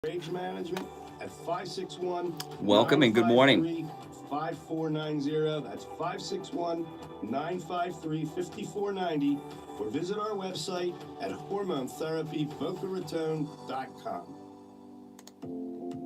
Rage management at 561. Welcome and good morning. 5490. That's 561 953 5490. Or visit our website at hormonetherapybocaratone.com.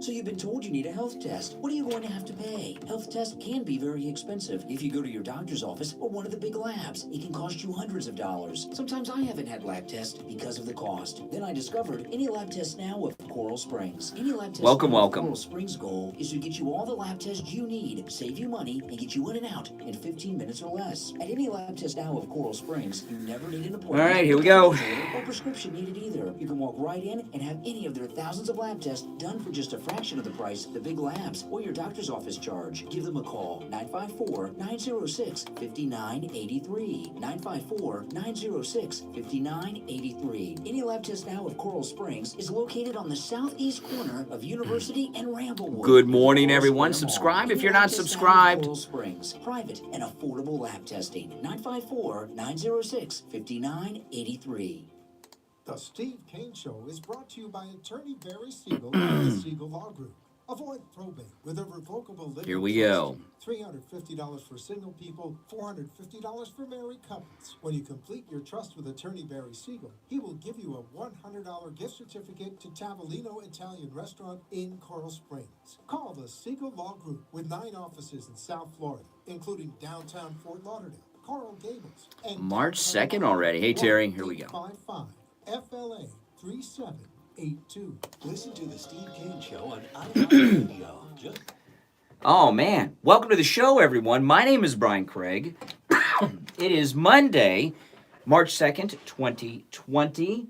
So you've been told you need a health test. What are you going to have to pay? Health tests can be very expensive. If you go to your doctor's office or one of the big labs, it can cost you hundreds of dollars. Sometimes I haven't had lab tests because of the cost. Then I discovered Any Lab Test Now of Coral Springs. Any Lab Test Welcome. Coral Springs' goal is to get you all the lab tests you need, save you money, and get you in and out in 15 minutes or less. At Any Lab Test Now of Coral Springs, you never need an appointment. All right, here we go. Or prescription needed either. You can walk right in and have any of their thousands of lab tests done for just a fraction of the price the big labs or your doctor's office charge. Give them a call, 954-906-5983. 954-906-5983. Any Lab Test Now of Coral Springs is located on the southeast corner of University and Ramblewood. Good morning, everyone. Subscribe if you're not subscribed. Coral Springs, private and affordable lab testing. 954-906-5983. The Steve Kane Show is brought to you by attorney Barry Siegel of the Siegel Law Group. Avoid probate with a revocable living Here we trust. go. $350 for single people, $450 for married couples. When you complete your trust with attorney Barry Siegel, he will give you a $100 gift certificate to Tavolino Italian Restaurant in Coral Springs. Call the Siegel Law Group with 9 offices in South Florida, including downtown Fort Lauderdale, Coral Gables, and March 2nd already. Hey, Terry, here we go. 55 FLA 3782. Listen to the Steve Kane Show on iHeartRadio. Oh, man. Welcome to the show, everyone. My name is Brian Craig. It is Monday, March 2nd, 2020.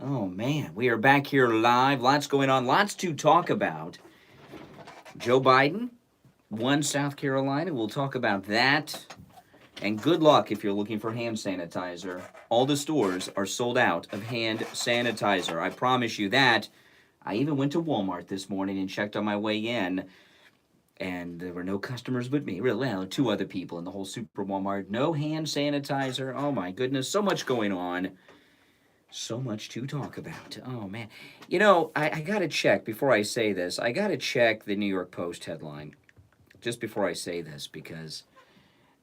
Oh, man. We are back here live. Lots going on. Lots to talk about. Joe Biden won South Carolina. We'll talk about that. And good luck if you're looking for hand sanitizer. All the stores are sold out of hand sanitizer. I promise you that. I even went to Walmart this morning and checked on my way in. And there were no customers but me. Really, well, 2 other people in the whole super Walmart. No hand sanitizer. Oh, my goodness. So much going on. So much to talk about. Oh, man. You know, I got to check before I say this. I got to check the New York Post headline just before I say this because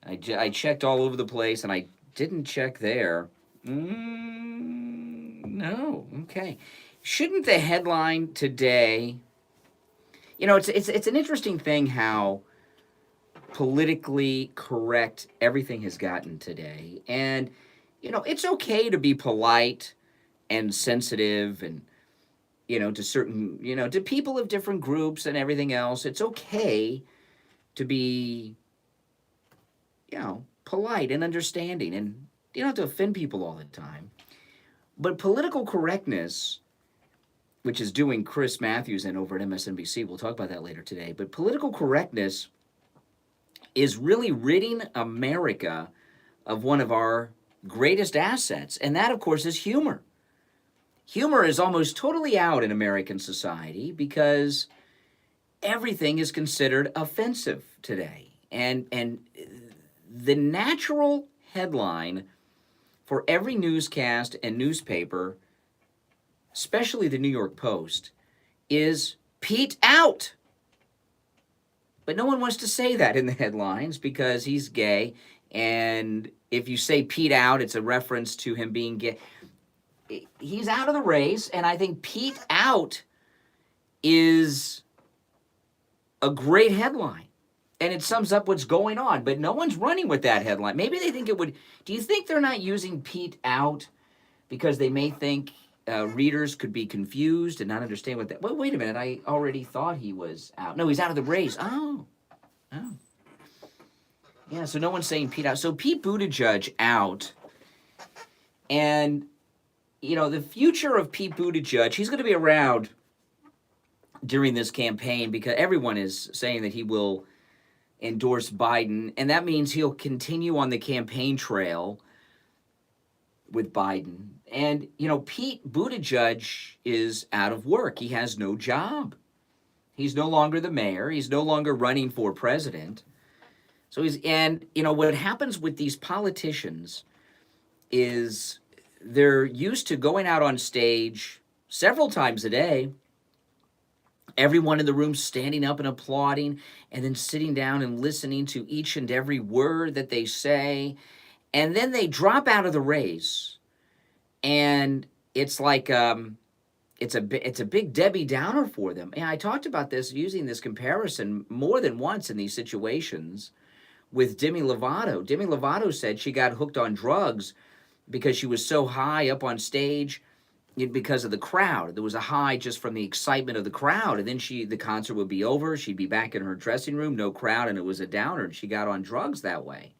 I checked all over the place and I didn't check there. No. Okay. Shouldn't the headline today... You know, it's an interesting thing how politically correct everything has gotten today. And, you know, it's okay to be polite and sensitive and, you know, to certain, you know, to people of different groups and everything else. It's okay to be, you know, polite and understanding. And you don't have to offend people all the time. But political correctness, which is doing Chris Matthews in over at MSNBC. We'll talk about that later today. But political correctness is really ridding America of one of our greatest assets, and that, of course, is humor. Humor is almost totally out in American society because everything is considered offensive today. And the natural headline for every newscast and newspaper, especially the New York Post, is Pete out. But no one wants to say that in the headlines because he's gay. And if you say Pete out, it's a reference to him being gay. He's out of the race, and I think Pete out is a great headline. And it sums up what's going on. But no one's running with that headline. Maybe they think it would... Do you think they're not using Pete out because they may think... readers could be confused and not understand what that... Well, wait a minute. I already thought he was out. No, he's out of the race. Oh. Yeah, so no one's saying Pete out. So Pete Buttigieg out. And, you know, the future of Pete Buttigieg, he's going to be around during this campaign because everyone is saying that he will endorse Biden. And that means he'll continue on the campaign trail with Biden. And, you know, Pete Buttigieg is out of work. He has no job. He's no longer the mayor. He's no longer running for president. So and, you know, what happens with these politicians is they're used to going out on stage several times a day Everyone in the room standing up and applauding, and then sitting down and listening to each and every word that they say. And then they drop out of the race, and it's like it's a big Debbie Downer for them. And I talked about this, using this comparison more than once in these situations with Demi Lovato. Demi Lovato said she got hooked on drugs because she was so high up on stage because of the crowd. There was a high just from the excitement of the crowd, and then the concert would be over, she'd be back in her dressing room, no crowd, and it was a downer, and she got on drugs that way.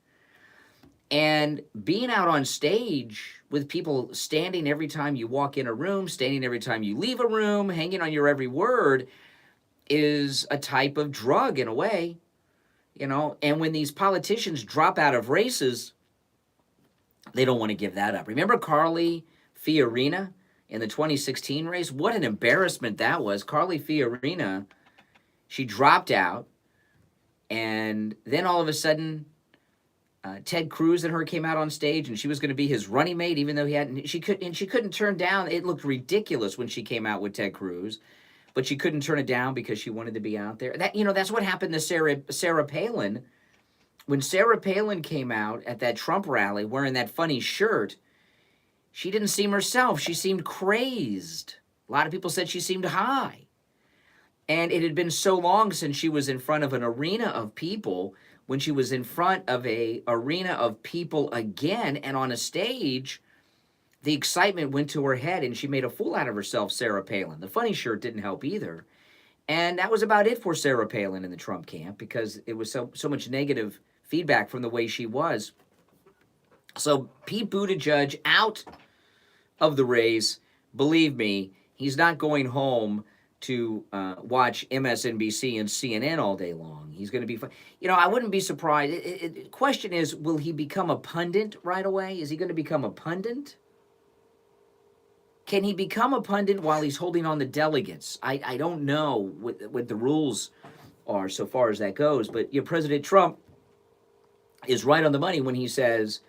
And being out on stage with people standing every time you walk in a room, standing every time you leave a room, hanging on your every word, is a type of drug in a way, you know. And when these politicians drop out of races, they don't want to give that up. Remember Carly Fiorina in the 2016 race? What an embarrassment that was. Carly Fiorina, she dropped out, and then all of a sudden, Ted Cruz and her came out on stage, and she was going to be his running mate, even though she couldn't turn down. It looked ridiculous when she came out with Ted Cruz, but she couldn't turn it down because she wanted to be out there. That's what happened to Sarah Palin. When Sarah Palin came out at that Trump rally wearing that funny shirt, she didn't seem herself. She seemed crazed. A lot of people said she seemed high. And it had been so long since she was in front of an arena of people. When she was in front of a arena of people again and on a stage, the excitement went to her head and she made a fool out of herself, Sarah Palin. The funny shirt didn't help either. And that was about it for Sarah Palin in the Trump camp, because it was so much negative feedback from the way she was. So Pete Buttigieg out of the race. Believe me, he's not going home to watch MSNBC and CNN all day long. He's going to be fine. You know, I wouldn't be surprised. The question is, will he become a pundit right away? Is he going to become a pundit? Can he become a pundit while he's holding on the delegates? I don't know what the rules are so far as that goes. But President Trump is right on the money when he says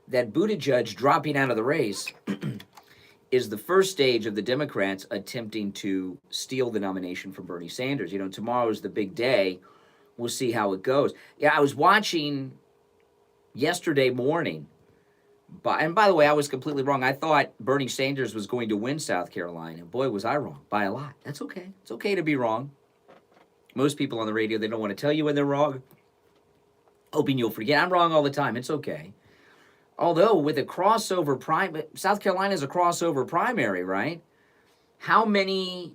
that Buttigieg dropping out of the race is the first stage of the Democrats attempting to steal the nomination from Bernie Sanders. Tomorrow is the big day. We'll see how it goes. Yeah, I was watching yesterday morning, and by the way, I was completely wrong. I thought Bernie Sanders was going to win South Carolina. Boy, was I wrong by a lot. That's okay. It's okay to be wrong. Most people on the radio, they don't want to tell you when they're wrong, hoping you'll forget. I'm wrong all the time. It's okay. Although with a crossover South Carolina is a crossover primary, right? How many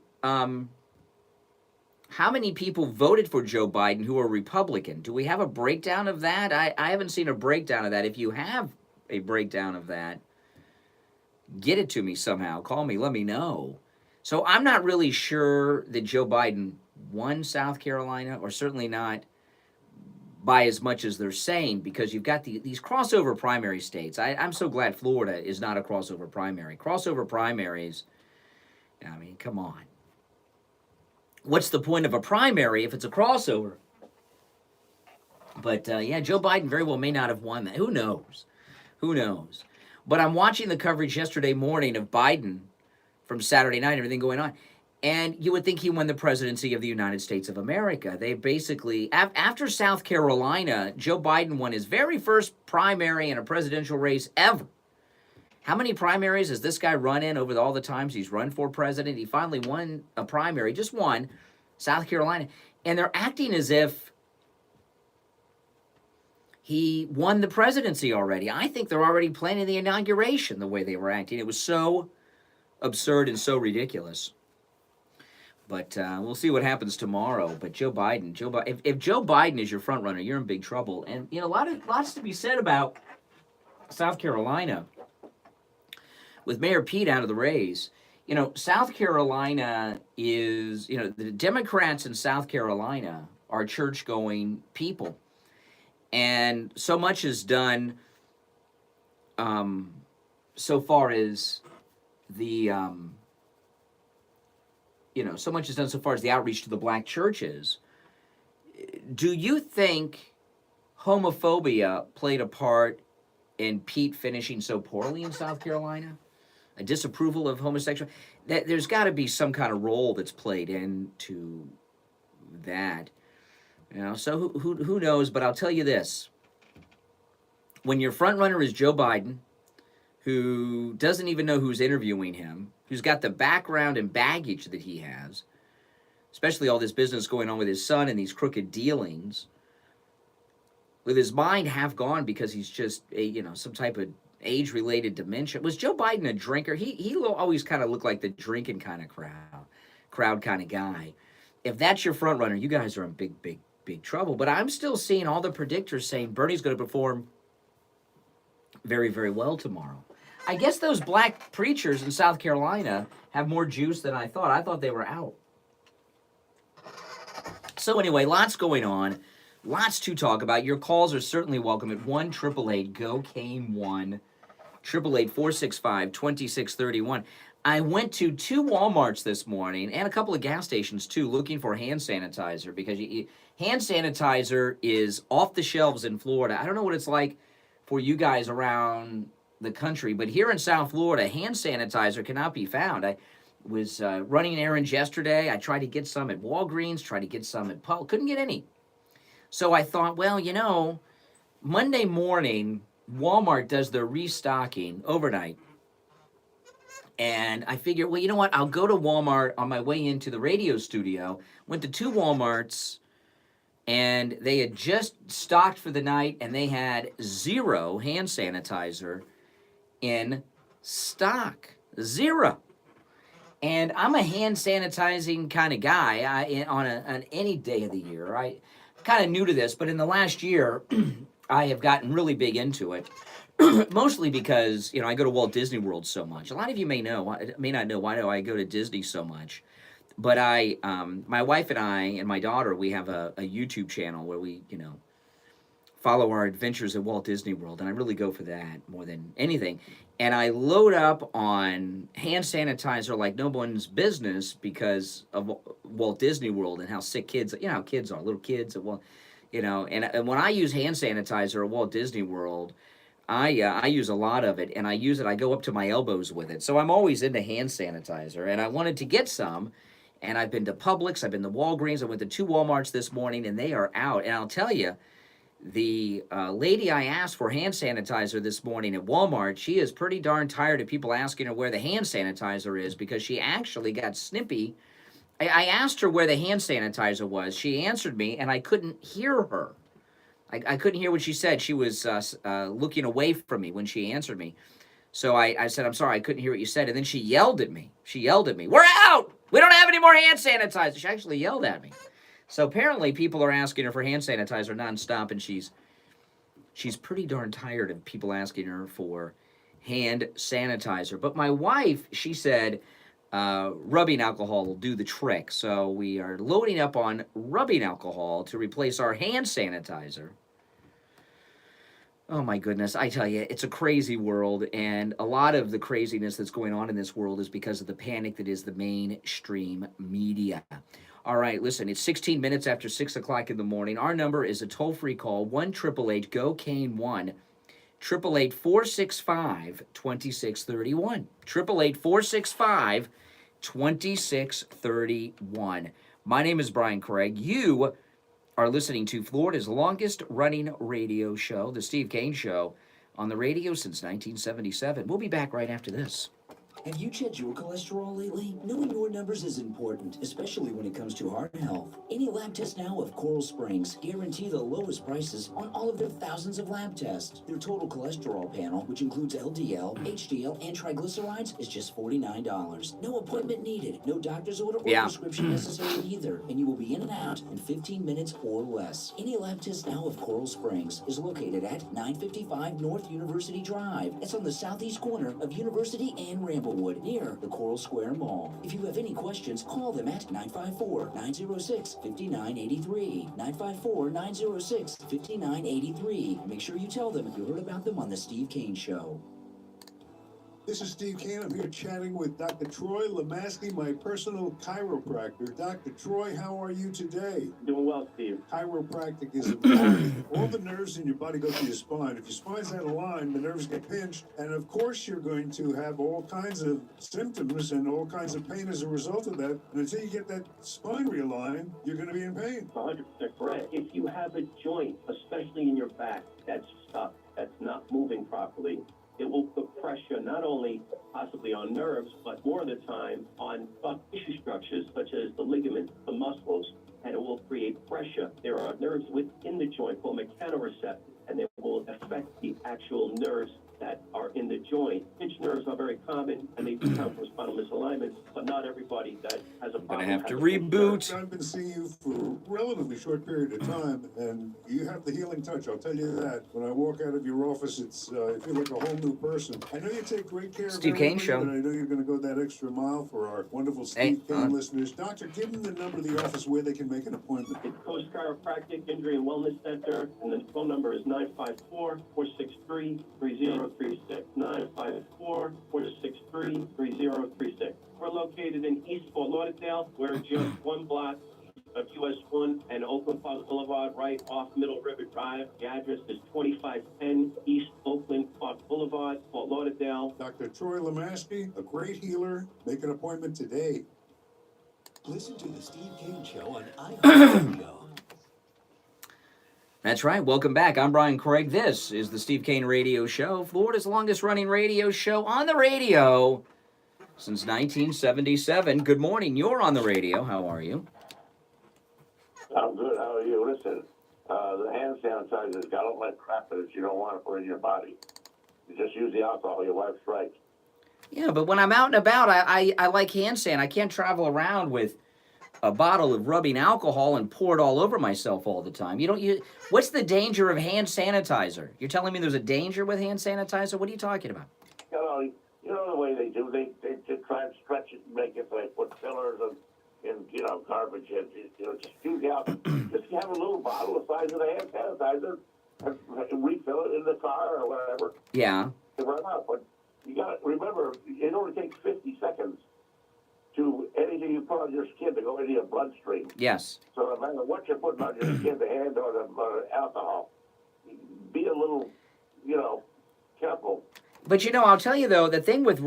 people voted for Joe Biden who are Republican? Do we have a breakdown of that? I haven't seen a breakdown of that. If you have a breakdown of that, get it to me somehow. Call me, let me know. So I'm not really sure that Joe Biden won South Carolina, or certainly not by as much as they're saying, because you've got these crossover primary states. I'm so glad Florida is not a crossover primary. Crossover primaries, I mean, come on. What's the point of a primary if it's a crossover? But, Joe Biden very well may not have won that. Who knows? Who knows? But I'm watching the coverage yesterday morning of Biden from Saturday night, everything going on. And you would think he won the presidency of the United States of America. They basically, after South Carolina, Joe Biden won his very first primary in a presidential race ever. How many primaries has this guy run in over all the times he's run for president? He finally won a primary, just one, South Carolina. And they're acting as if he won the presidency already. I think they're already planning the inauguration the way they were acting. It was so absurd and so ridiculous. But we'll see what happens tomorrow. But Joe Biden, if Joe Biden is your front runner, you're in big trouble. And lots to be said about South Carolina. With Mayor Pete out of the race, South Carolina is, the Democrats in South Carolina are church-going people, and so much is done. So far as the so much is done so far as the outreach to the black churches. Do you think homophobia played a part in Pete finishing so poorly in South Carolina? a disapproval of homosexuality. That there's got to be some kind of role that's played into that. So who knows? But I'll tell you this: when your front runner is Joe Biden, who doesn't even know who's interviewing him, who's got the background and baggage that he has, especially all this business going on with his son and these crooked dealings, with his mind half gone because he's just some type of age-related dementia. Was Joe Biden a drinker? He always kind of looked like the drinking kind of crowd kind of guy. If that's your front runner, you guys are in big trouble. But I'm still seeing all the predictors saying Bernie's going to perform very, very well tomorrow. I guess those black preachers in South Carolina have more juice than I thought. I thought they were out. So anyway, lots going on. Lots to talk about. Your calls are certainly welcome at 1-888-GO-KANE-1, 888-465-2631. I went to 2 Walmarts this morning and a couple of gas stations too, looking for hand sanitizer, because hand sanitizer is off the shelves in Florida. I don't know what it's like for you guys around the country, but here in South Florida, hand sanitizer cannot be found. I was running errands yesterday. I tried to get some at Walgreens, tried to get some at Publix, couldn't get any. So I thought, well, Monday morning, Walmart does their restocking overnight. And I figured, well, you know what? I'll go to Walmart on my way into the radio studio. Went to 2 Walmarts, and they had just stocked for the night, and they had 0 hand sanitizer in stock. 0. And I'm a hand sanitizing kind of guy on any day of the year. I kind of new to this, but in the last year, I have gotten really big into it. Mostly because, I go to Walt Disney World so much. A lot of you may not know why do I go to Disney so much. But my wife and I and my daughter, we have a YouTube channel where we, follow our adventures at Walt Disney World. And I really go for that more than anything. And I load up on hand sanitizer like no one's business because of Walt Disney World and how sick kids, how kids are, little kids. And when I use hand sanitizer at Walt Disney World, I use a lot of it, and I go up to my elbows with it. So I'm always into hand sanitizer, and I wanted to get some, and I've been to Publix, I've been to Walgreens, I went to 2 Walmarts this morning, and they are out. And I'll tell you, the lady I asked for hand sanitizer this morning at Walmart, she is pretty darn tired of people asking her where the hand sanitizer is, because she actually got snippy. I asked her where the hand sanitizer was. She answered me, and I couldn't hear her. I couldn't hear what she said. She was looking away from me when she answered me. So I said, I'm sorry, I couldn't hear what you said. And then she yelled at me. We're out! We don't have any more hand sanitizer. She actually yelled at me. So apparently people are asking her for hand sanitizer nonstop, and she's pretty darn tired of people asking her for hand sanitizer. But my wife, she said, rubbing alcohol will do the trick. So we are loading up on rubbing alcohol to replace our hand sanitizer. Oh my goodness, I tell you, it's a crazy world, and a lot of the craziness that's going on in this world is because of the panic that is the mainstream media. All right, listen, it's 16 minutes after 6 o'clock in the morning. Our number is a toll-free call, 1-888-GO-KANE-1, 888-465-2631, 888-465-2631. My name is Brian Craig. You are listening to Florida's longest-running radio show, The Steve Kane Show, on the radio since 1977. We'll be back right after this. Have you checked your cholesterol lately? Knowing your numbers is important, especially when it comes to heart health. Any lab test now of Coral Springs guarantee the lowest prices on all of their thousands of lab tests. Their total cholesterol panel, which includes LDL, HDL, and triglycerides, is just $49. No appointment needed, no doctor's order or prescription necessary either, and you will be in and out in 15 minutes or less. Any lab test now of Coral Springs is located at 955 North University Drive. It's on the southeast corner of University and Ramblewood, near the Coral Square Mall. If you have any questions, call them at 954-906-5983. 954-906-5983. Make sure you tell them you heard about them on The Steve Kane Show. This is Steve KANE. I'm here chatting with Dr. Troy Lemaski, my personal chiropractor. Dr. Troy, how are you today? Doing well, Steve. Chiropractic is important. All the nerves in your body go through your spine. If your spine's out of line, the nerves get pinched, and of course you're going to have all kinds of symptoms and all kinds of pain as a result of that. And until you get that spine realigned, you're going to be in pain. 100% correct. If you have a joint, especially in your back, that's stuck, that's not moving properly, it will put pressure not only possibly on nerves, but more of the time on soft tissue structures such as the ligaments, the muscles, and it will create pressure. There are nerves within the joint called mechanoreceptors, and they will affect the actual nerves that are in the joint. Pinched nerves are very common, and they do come from spinal misalignments, but not everybody that has a problem. Gonna have to has a pinched nerve. reboot. I've been seeing you for a relatively short period of time, and you have the healing touch, I'll tell you that. When I walk out of your office, it's I feel like a whole new person. I know you take great care Steve of Kane everybody, Show. but I know you're going to go that extra mile for our wonderful Steve Kane listeners. Doctor, give them the number of the office where they can make an appointment. It's Coast Chiropractic Injury and Wellness Center, and the phone number is 954-463-3036. 954-463-3036. We're located in East Fort Lauderdale. We're just one block of US 1 and Oakland Park Boulevard, right off Middle River Drive. The address is 2510 East Oakland Park Boulevard, Fort Lauderdale. Dr. Troy Lemaski, a great healer. Make an appointment today. Listen to the Steve Kane Show on iHeartRadio. That's right. Welcome back. I'm Brian Craig. This is the Steve Kane Radio Show, Florida's longest running radio show on the radio since 1977. Good morning. You're on the radio. How are you? I'm good. How are you? Listen, the hand sanitizer's got all that crap in it you don't want to put in your body. You just use the alcohol. Your wife's right. Yeah, but when I'm out and about, I like hand sand. I can't travel around with a bottle of rubbing alcohol and pour it all over myself all the time. What's the danger of hand sanitizer? You're telling me there's a danger with hand sanitizer? What are you talking about? You know the way they do. They try and stretch it and make it. They put fillers and garbage in. Just use the alcohol. Just have a little bottle the size of the hand sanitizer and refill it in the car or whatever. Yeah. To run out. But you got to remember, it only takes 50 seconds to anything you put on your skin to go into your bloodstream. Yes. So no matter what you're putting on your skin, the hand or the alcohol, be a little, careful. But I'll tell you though, the thing with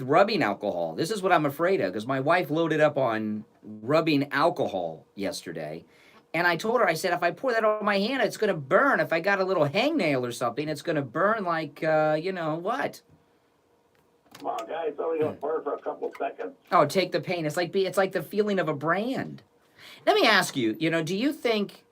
rubbing alcohol, this is what I'm afraid of, because my wife loaded up on rubbing alcohol yesterday, and I told her, I said, if I pour that on my hand, it's going to burn. If I got a little hangnail or something, it's going to burn like, what? Come on, guys, it's only going to burn for a couple seconds. Oh, take the pain. It's like the feeling of a brand. Let me ask you, do you think...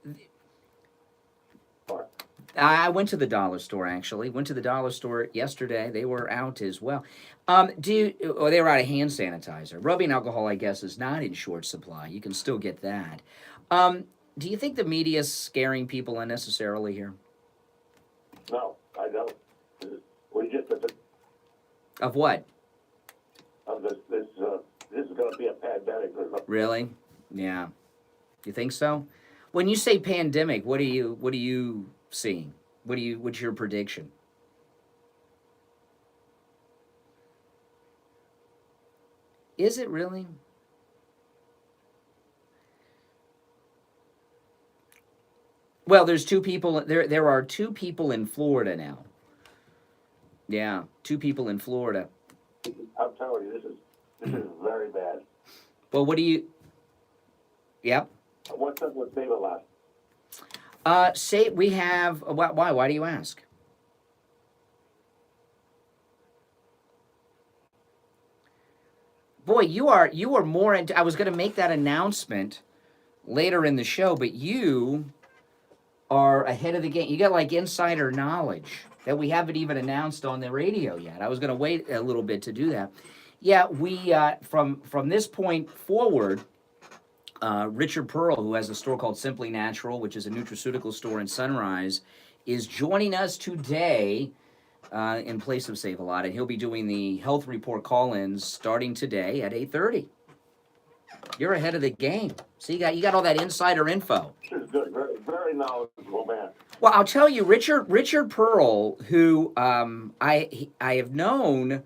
I went to the dollar store, actually. Went to the dollar store yesterday. They were out as well. They were out of hand sanitizer. Rubbing alcohol, I guess, is not in short supply. You can still get that. Do you think the media is scaring people unnecessarily here? No, I don't. We just... Of what? This is going to be a pandemic. Really? Yeah. You think so? When you say pandemic, what are you seeing? What's your prediction? Is it really? Well, there's two people. There are two people in Florida now. Yeah, two people in Florida. I'm telling you, this is very bad. Well, what do you... Yep. What's up with Save-A-Lot? Say we have... Why? Why do you ask? Boy, you are more into... I was going to make that announcement later in the show, but you are ahead of the game. You got like insider knowledge that we haven't even announced on the radio yet. I was going to wait a little bit to do that. Yeah, we from this point forward, Richard Perle, who has a store called Simply Natural, which is a nutraceutical store in Sunrise, is joining us today in place of Save-A-Lot, and he'll be doing the health report call-ins starting today at 8:30. You're ahead of the game. So you got all that insider info. This is good. Very, very knowledgeable man. Well, I'll tell you, Richard Perle, who I have known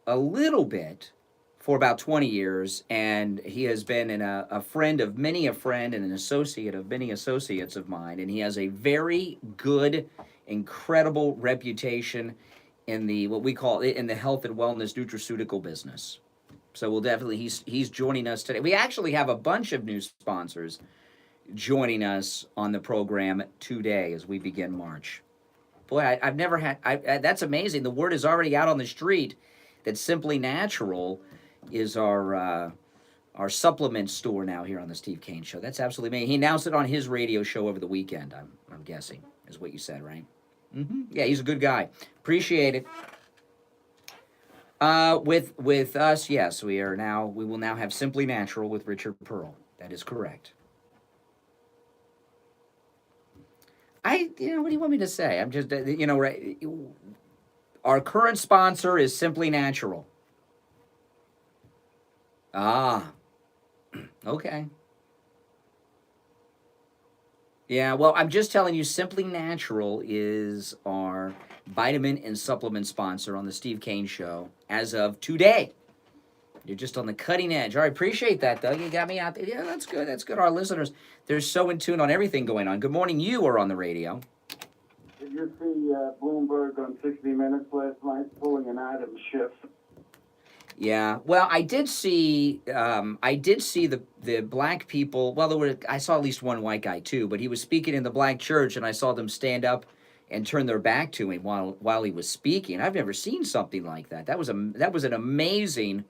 a little bit for about 20 years, and he has been a friend of many a friend and an associate of many associates of mine, and he has a very good, incredible reputation in the what we call in the health and wellness nutraceutical business. So we'll definitely he's joining us today. We actually have a bunch of new sponsors joining us on the program today as we begin March. Boy, I've never had that's amazing. The word is already out on the street that Simply Natural is our supplement store now here on the Steve Kane Show. That's absolutely amazing. He announced it on his radio show over the weekend. I'm guessing is what you said, right? Yeah, he's a good guy. Appreciate it. With us, yes, we will now have Simply Natural with Richard Perle. That is correct. What do you want me to say? I'm just, right. Our current sponsor is Simply Natural. Ah, okay. Yeah, well, I'm just telling you, Simply Natural is our vitamin and supplement sponsor on the Steve Kane Show as of today. You're just on the cutting edge. All right, appreciate that, Doug. You got me out there. Yeah, that's good. That's good. Our listeners, they're so in tune on everything going on. Good morning. You are on the radio. Did you see Bloomberg on 60 Minutes last night pulling an Adam Schiff? Yeah, well, I did see the black people. Well, I saw at least one white guy too, but he was speaking in the black church, and I saw them stand up and turn their back to him while he was speaking. I've never seen something like that. That was an amazing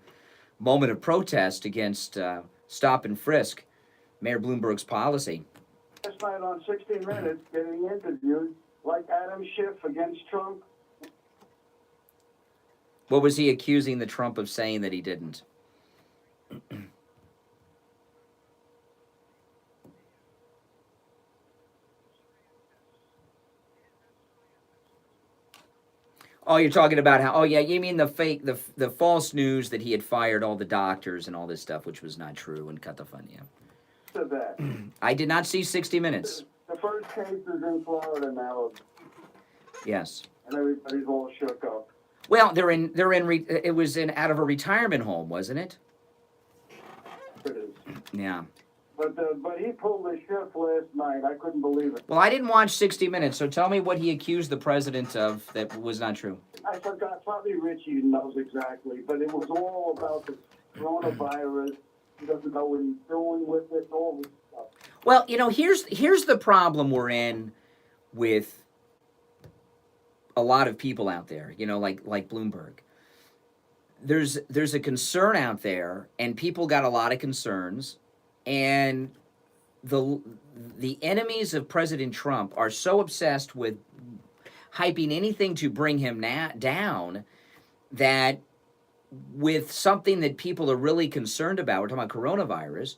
moment of protest against stop and frisk, Mayor Bloomberg's policy. Last night on 60 Minutes, getting interviewed like Adam Schiff against Trump. What was he accusing the Trump of saying that he didn't? Oh, you're talking about how? Oh, yeah, you mean the false news that he had fired all the doctors and all this stuff, which was not true, and cut the fun. Yeah. To that. I did not see 60 Minutes. The first case is in Florida now. Yes. And everybody's all shook up. Well, it was out of a retirement home, wasn't it? It is. Yeah. But he pulled a Schiff last night. I couldn't believe it. Well, I didn't watch 60 Minutes, so tell me what he accused the president of that was not true. I forgot. Probably Richie knows exactly. But it was all about the coronavirus. He doesn't know what he's doing with it, all this stuff. Well, here's the problem we're in with a lot of people out there, like Bloomberg. There's a concern out there, and people got a lot of concerns, and the enemies of President Trump are so obsessed with hyping anything to bring him down that with something that people are really concerned about, we're talking about coronavirus,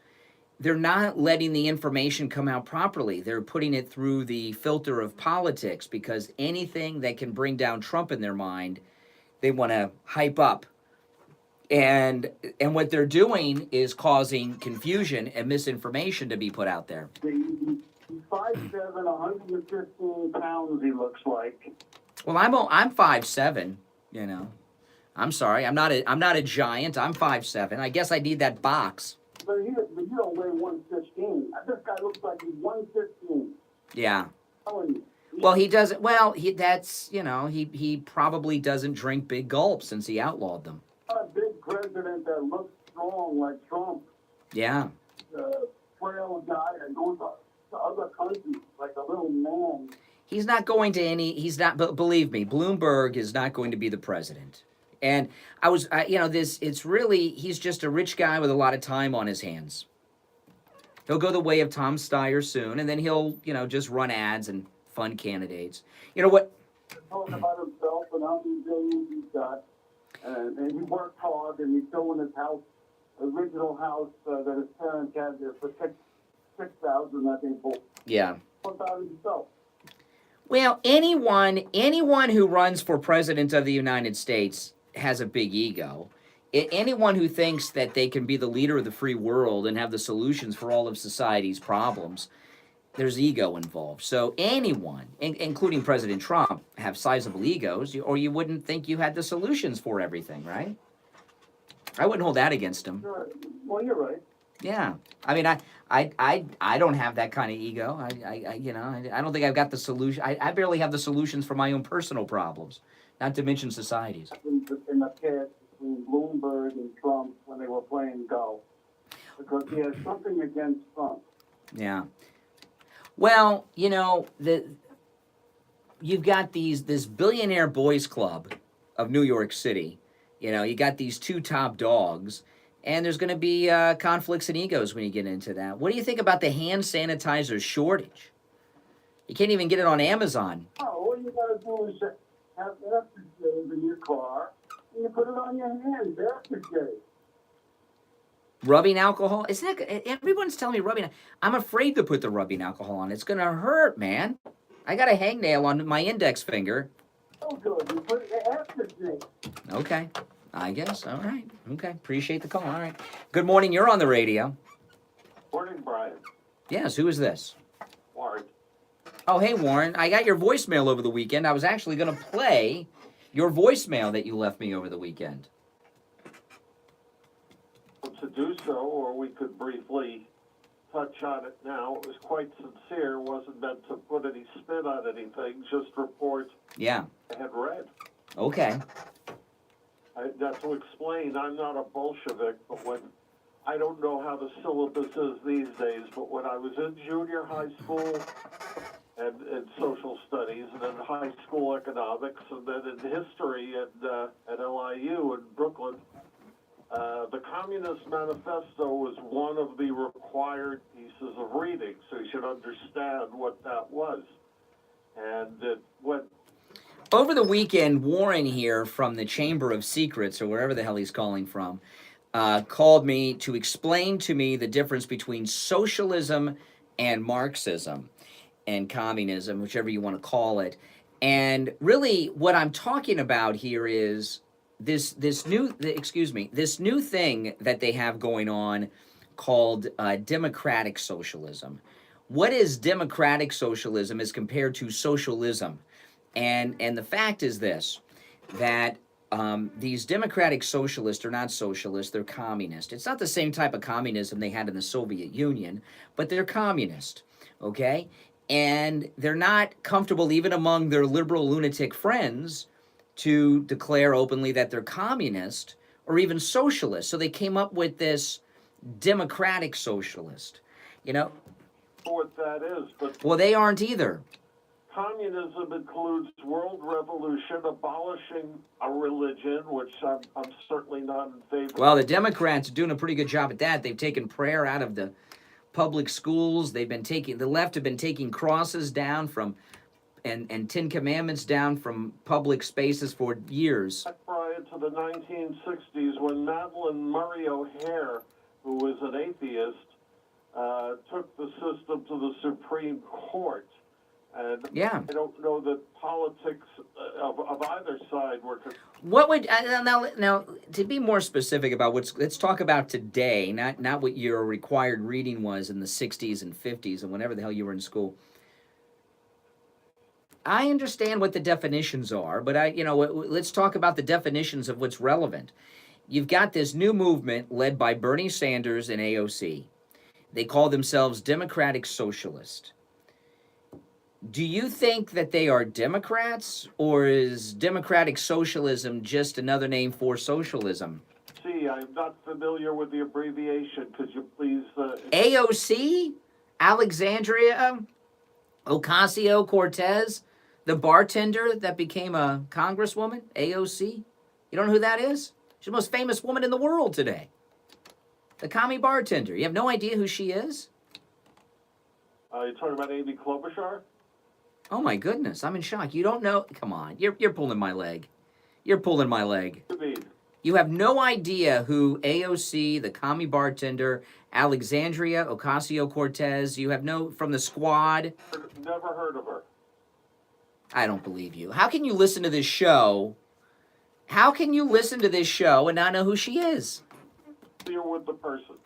they're not letting the information come out properly. They're putting it through the filter of politics because anything that can bring down Trump in their mind, they want to hype up. And what they're doing is causing confusion and misinformation to be put out there. He's 5'7", 115 pounds, he looks like. Well, I'm 5'7", I'm sorry, I'm not a giant. I'm 5'7". I guess I need that box. But you don't weigh 115. This guy looks like he's 115. Yeah. Well, he doesn't. Well, he probably doesn't drink big gulps since he outlawed them. Not a big president that looks strong like Trump. Yeah. Frail guy that goes to other countries like a little man. He's not going to any. He's not. But believe me, Bloomberg is not going to be the president. And it's really, he's just a rich guy with a lot of time on his hands. He'll go the way of Tom Steyer soon, and then he'll, just run ads and fund candidates. You know what? Talking about himself and how many billions he's got, and he worked hard, and he's still in his house, original house that his parents had there for $6,000, I think. Yeah. What about himself? Well, anyone who runs for president of the United States has a big ego. Anyone who thinks that they can be the leader of the free world and have the solutions for all of society's problems, there's ego involved. So anyone, including President Trump, have sizable egos, or you wouldn't think you had the solutions for everything, right? I wouldn't hold that against him. Sure. Well, you're right. Yeah, I mean, I don't have that kind of ego. I don't think I've got the solution. I barely have the solutions for my own personal problems, not to mention society's. In the past between Bloomberg and Trump when they were playing golf, because he has something against Trump. Yeah. Well, you've got this billionaire boys club of New York City. You got these two top dogs, and there's going to be conflicts and egos when you get into that. What do you think about the hand sanitizer shortage? You can't even get it on Amazon. Oh, all you gotta do is have aftershave in your car, and you put it on your hands, aftershave. Rubbing alcohol? Isn't that, everyone's telling me rubbing. I'm afraid to put the rubbing alcohol on. It's going to hurt, man. I got a hangnail on my index finger. Oh, good. You put it aftershave. Okay. I guess. All right. Okay. Appreciate the call. All right. Good morning. You're on the radio. Morning, Brian. Yes. Who is this? Warren. Oh, hey, Warren. I got your voicemail over the weekend. I was actually going to play your voicemail that you left me over the weekend. To do so, or we could briefly touch on it now. It was quite sincere. Wasn't meant to put any spin on anything. Just report Yeah. I had read. Okay. That's to explain. I'm not a Bolshevik, but I don't know how the syllabus is these days, but when I was in junior high school and in social studies, and then high school economics, and then in history at LIU in Brooklyn, the Communist Manifesto was one of the required pieces of reading, so you should understand what that was. And it went. Over the weekend, Warren here from the Chamber of Secrets, or wherever the hell he's calling from, called me to explain to me the difference between socialism and Marxism and communism, whichever you want to call it. And really, what I'm talking about here is this new thing that they have going on called democratic socialism. What is democratic socialism as compared to socialism? And the fact is this, that these democratic socialists are not socialists, they're communist. It's not the same type of communism they had in the Soviet Union, but they're communist, okay? And they're not comfortable even among their liberal lunatic friends to declare openly that they're communist or even socialist. So they came up with this democratic socialist, What that is, but Well, they aren't either. communism includes world revolution, abolishing a religion, which I'm certainly not in favor of. Well, the Democrats are doing a pretty good job at that. They've taken prayer out of the public schools. The left have been taking crosses down from, and 10 Commandments down from public spaces for years. Prior to the 1960s, when Madeleine Murray O'Hair, who was an atheist, took the system to the Supreme Court. And Yeah. I don't know that politics of either side were. What would now to be more specific about let's talk about today, not what your required reading was in the 60s and 50s and whenever the hell you were in school. I understand what the definitions are, but let's talk about the definitions of what's relevant. You've got this new movement led by Bernie Sanders and AOC. They call themselves Democratic Socialist. Do you think that they are Democrats, or is democratic socialism just another name for socialism? See, I'm not familiar with the abbreviation. Could you please... AOC? Alexandria Ocasio-Cortez? The bartender that became a congresswoman? AOC? You don't know who that is? She's the most famous woman in the world today. The commie bartender. You have no idea who she is? You're talking about Amy Klobuchar? Oh my goodness, I'm in shock. You don't know? Come on, you're pulling my leg. You're pulling my leg. What do you mean? You have no idea who AOC, the commie bartender, Alexandria Ocasio-Cortez, you have from the squad. Never heard of her. I don't believe you. How can you listen to this show? How can you listen to this show and not know who she is? You're with the person.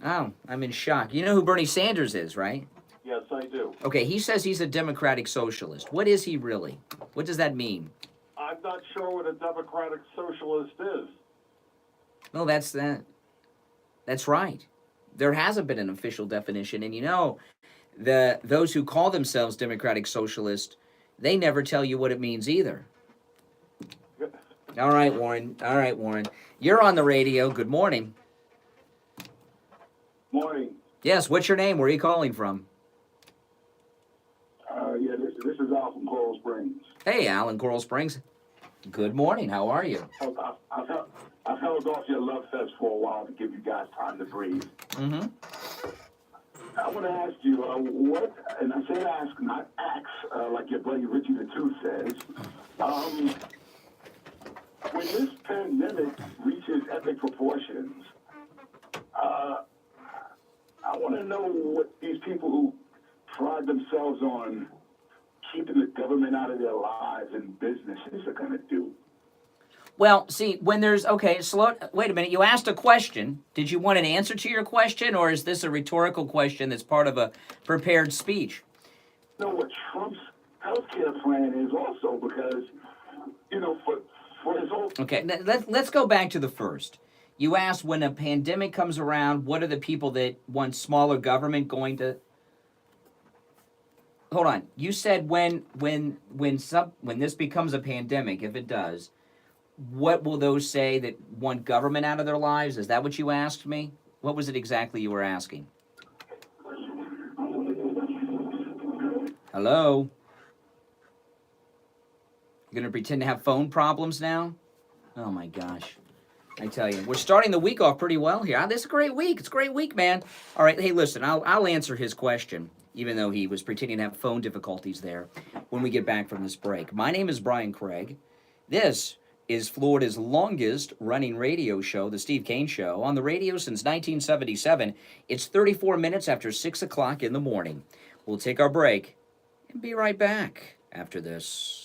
Oh, I'm in shock. You know who Bernie Sanders is, right? Yes, I I do. Okay, he says he's a democratic socialist. What is he really? What does that mean? I'm not sure what a democratic socialist is. Well, that's that. That's right. There hasn't been an official definition, and you know, those who call themselves democratic socialist, they never tell you what it means either. All right, Warren. All right, Warren. You're on the radio. Good morning. Morning. Yes, what's your name? Where are you calling from? Yeah, this is Al from Coral Springs. Hey, Alan, Coral Springs. Good morning. How are you? I've held off your love fest for a while to give you guys time to breathe. Mm-hmm. I want to ask you, what, and I say ask, not ax, like your buddy Richie the Two says, when this pandemic reaches epic proportions, I want to know what these people who pride themselves on keeping the government out of their lives and businesses are going to do. Well, see, when there's, okay, wait a minute. You asked a question. Did you want an answer to your question, or is this a rhetorical question that's part of a prepared speech? You know what Trump's healthcare plan is also, because, you know, for his whole... Okay, let's go back to the first. You asked, when a pandemic comes around, what are the people that want smaller government going to... Hold on. You said when this becomes a pandemic, if it does, what will those say that want government out of their lives? Is that what you asked me? What was it exactly you were asking? Hello? You're going to pretend to have phone problems now? Oh my gosh. I tell you, we're starting the week off pretty well here. This is a great week. It's a great week, man. All right, hey, listen, I'll answer his question, even though he was pretending to have phone difficulties there, when we get back from this break. My name is Brian Craig. This is Florida's longest running radio show, The Steve Kane Show, on the radio since 1977. It's 34 minutes after 6 o'clock in the morning. We'll take our break and be right back after this.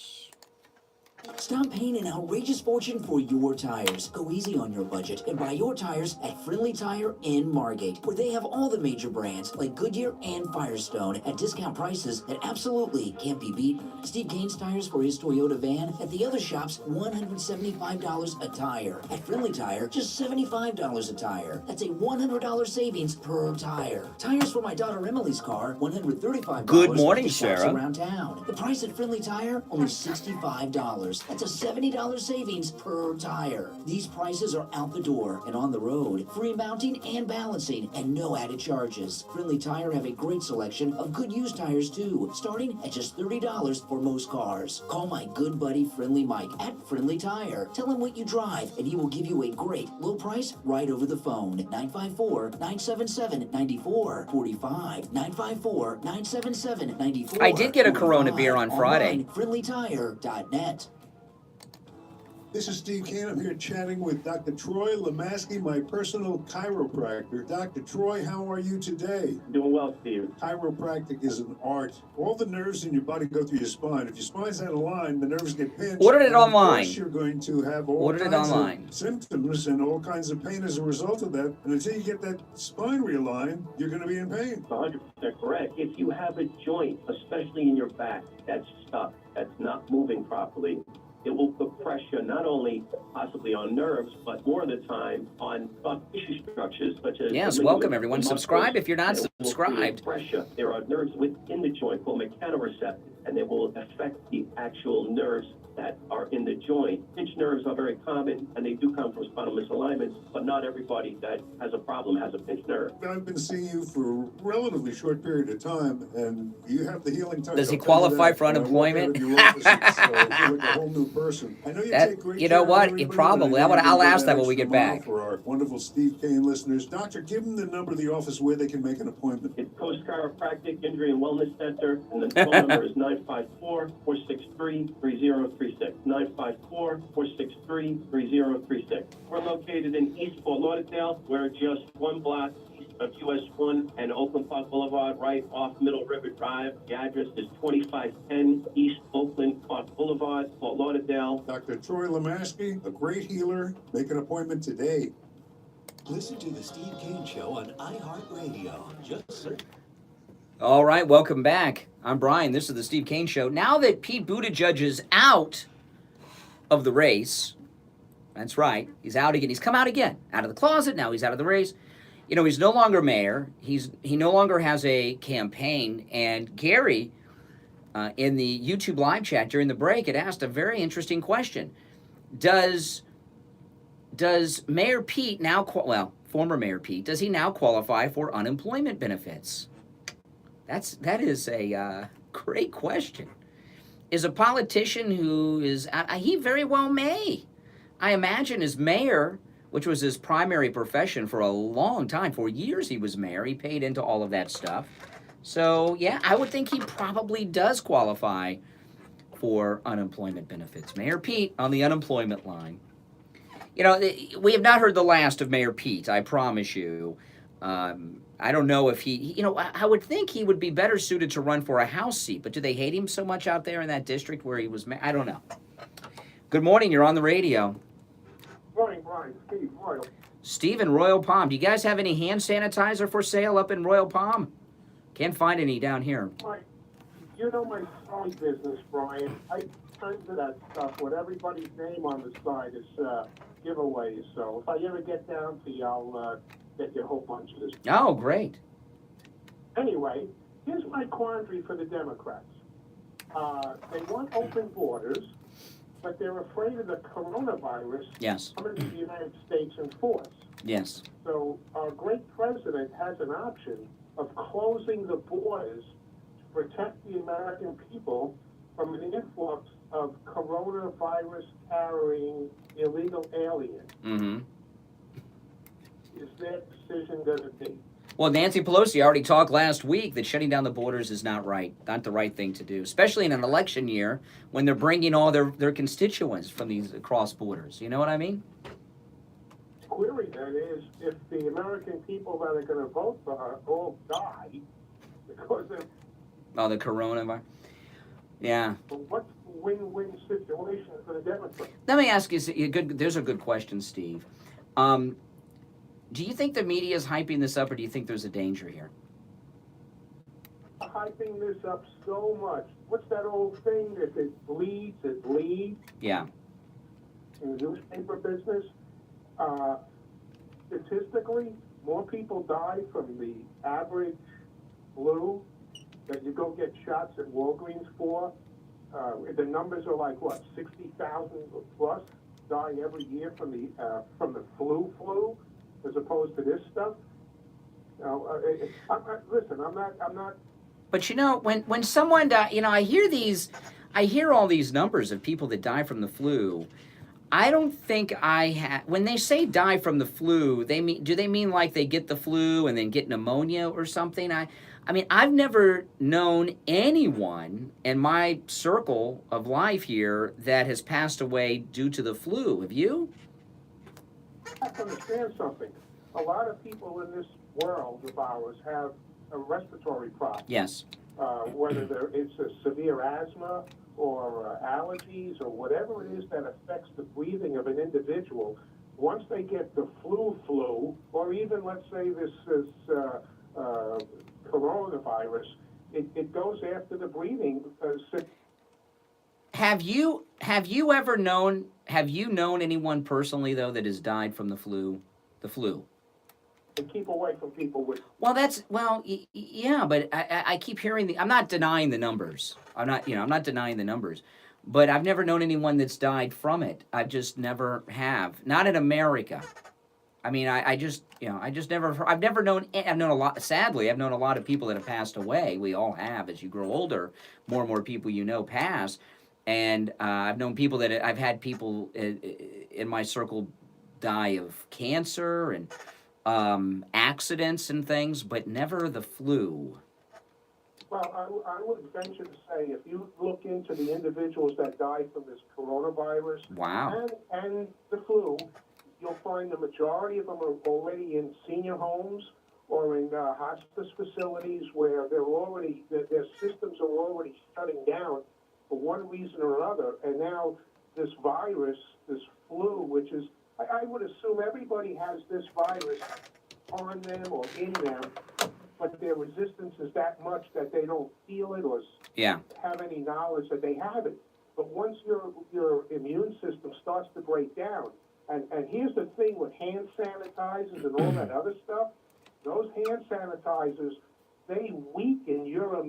Stop paying an outrageous fortune for your tires. Go easy on your budget and buy your tires at Friendly Tire in Margate, where they have all the major brands like Goodyear and Firestone at discount prices that absolutely can't be beaten. Steve Kane's tires for his Toyota van at the other shops, $175 a tire. At Friendly Tire, just $75 a tire. That's a $100 savings per tire. Tires for my daughter Emily's car, $135. Good morning, at the shops Sarah. around town. The price at Friendly Tire, only $65. That's a $70 savings per tire. These prices are out the door and on the road. Free mounting and balancing and no added charges. Friendly Tire have a great selection of good used tires too, starting at just $30 for most cars. Call my good buddy Friendly Mike at Friendly Tire. Tell him what you drive and he will give you a great low price right over the phone. 954-977-9445. 954-977-9445. I did get a Corona beer on Friday. FriendlyTire.net. This is Steve Kane. I'm here chatting with Dr. Troy Lemaski, my personal chiropractor. Dr. Troy, how are you today? Doing well, Steve. Chiropractic is an art. All the nerves in your body go through your spine. If your spine's out of line, the nerves get pinched. Ordered it and of online. course, you're going to have all Ordered it kinds online. of symptoms and all kinds of pain as a result of that. And until you get that spine realigned, you're going to be in pain. 100% correct. If you have a joint, especially in your back, that's stuck, that's not moving properly, it will put pressure not only possibly on nerves, but more of the time on soft tissue structures such as... Yes, the welcome ligaments, everyone. the Subscribe muscles, if you're not and it will create subscribed. Pressure. There are nerves within the joint called mechanoreceptors, and they will affect the actual nerves that are in the joint. Pinched nerves are very common, and they do come from spinal misalignments, but not everybody that has a problem has a pinched nerve. I've been seeing you for a relatively short period of time, and you have the healing touch. Does he I'll tell you qualify that. for When I walk unemployment? out of your office, it's, you're like a whole new person. I know you take great You know care of what? everybody, It probably. but I know you I'll go ask that when we extra get mile back. For our wonderful Steve Kane listeners. Doctor, give them the number of the office where they can make an appointment. It's Coast Chiropractic Injury and Wellness Center, and the phone number is 954-463-3036. 954-463-3036. We're located in East Fort Lauderdale. We're just one block east of US 1 and Oakland Park Boulevard, right off Middle River Drive. The address is 2510 East Oakland Park Boulevard, Fort Lauderdale. Dr. Troy Lemaski, a great healer. Make an appointment today. Listen to the Steve Kane Show on iHeartRadio. Just search. All right, welcome back. I'm Brian. This is the Steve Kane Show. Now that Pete Buttigieg is out of the race, that's right, he's out again. He's come out again, out of the closet. Now he's out of the race. You know, he's no longer mayor. He no longer has a campaign. And Gary, in the YouTube live chat during the break, had asked a very interesting question. Does Mayor Pete now, former Mayor Pete, does he now qualify for unemployment benefits? That is a great question. Is a politician who is, he very well may. I imagine as mayor, which was his primary profession for a long time, for years he was mayor, he paid into all of that stuff. So yeah, I would think he probably does qualify for unemployment benefits. Mayor Pete on the unemployment line. You know, we have not heard the last of Mayor Pete, I promise you. I don't know if I would think he would be better suited to run for a House seat, but do they hate him so much out there in that district where he was mayor? I don't know. Good morning, you're on the radio. Morning, Brian. Steve, Royal. Steve in Royal Palm. Do you guys have any hand sanitizer for sale up in Royal Palm? Can't find any down here. You know my sewing business, Brian. I turn to that stuff with everybody's name on the side is giveaways. So if I ever get down to you, I'll get you a whole bunch of this. Oh, great. Anyway, here's my quandary for the Democrats. They want open borders, but they're afraid of the coronavirus coming to the United States in force. Yes. So our great president has an option of closing the borders to protect the American people from an influx of coronavirus carrying illegal aliens. Mm-hmm. Is their decision going to be? Well, Nancy Pelosi already talked last week that shutting down the borders is not the right thing to do, especially in an election year when they're bringing all their constituents from these cross borders. You know what I mean? Query then is if the American people that are going to vote for her all die because of the coronavirus. Yeah. what's the win-win situation for the Democrats? Let me ask you, there's a good question, Steve. Do you think the media is hyping this up, or do you think there's a danger here? Hyping this up so much. What's that old thing? If it bleeds, it leads. Yeah. In the newspaper business, statistically, more people die from the average flu that you go get shots at Walgreens for. The numbers are like what, 60,000 plus die every year from the flu, as opposed to this stuff. Listen, I'm not. But you know, when someone dies, you know, I hear all these numbers of people that die from the flu. I don't think when they say die from the flu, do they mean like they get the flu and then get pneumonia or something? I mean, I've never known anyone in my circle of life here that has passed away due to the flu. Have you? I have to understand something. A lot of people in this world of ours have a respiratory problem. Yes. Whether it's a severe asthma or allergies or whatever it is that affects the breathing of an individual, once they get the flu, or even let's say this coronavirus, it goes after the breathing. Have you known anyone personally though that has died from the flu? The flu. To keep away from people with. Well, yeah, but I keep hearing I'm not denying the numbers. I'm not denying the numbers, but I've never known anyone that's died from it. I just never have. Not in America. I mean, I've known a lot. Sadly, I've known a lot of people that have passed away. We all have. As you grow older, more and more people pass. And I've known people I've had people in my circle die of cancer and accidents and things, but never the flu. Well, I would venture to say if you look into the individuals that died from this coronavirus and the flu, you'll find the majority of them are already in senior homes or in hospice facilities where their systems are already shutting down for one reason or another. And now this virus, this flu, which is, I would assume everybody has this virus on them or in them. but their resistance is that much that they don't feel it or have any knowledge that they have it. But once your immune system starts to break down, and here's the thing with hand sanitizers and all that other stuff, those hand sanitizers, they weaken your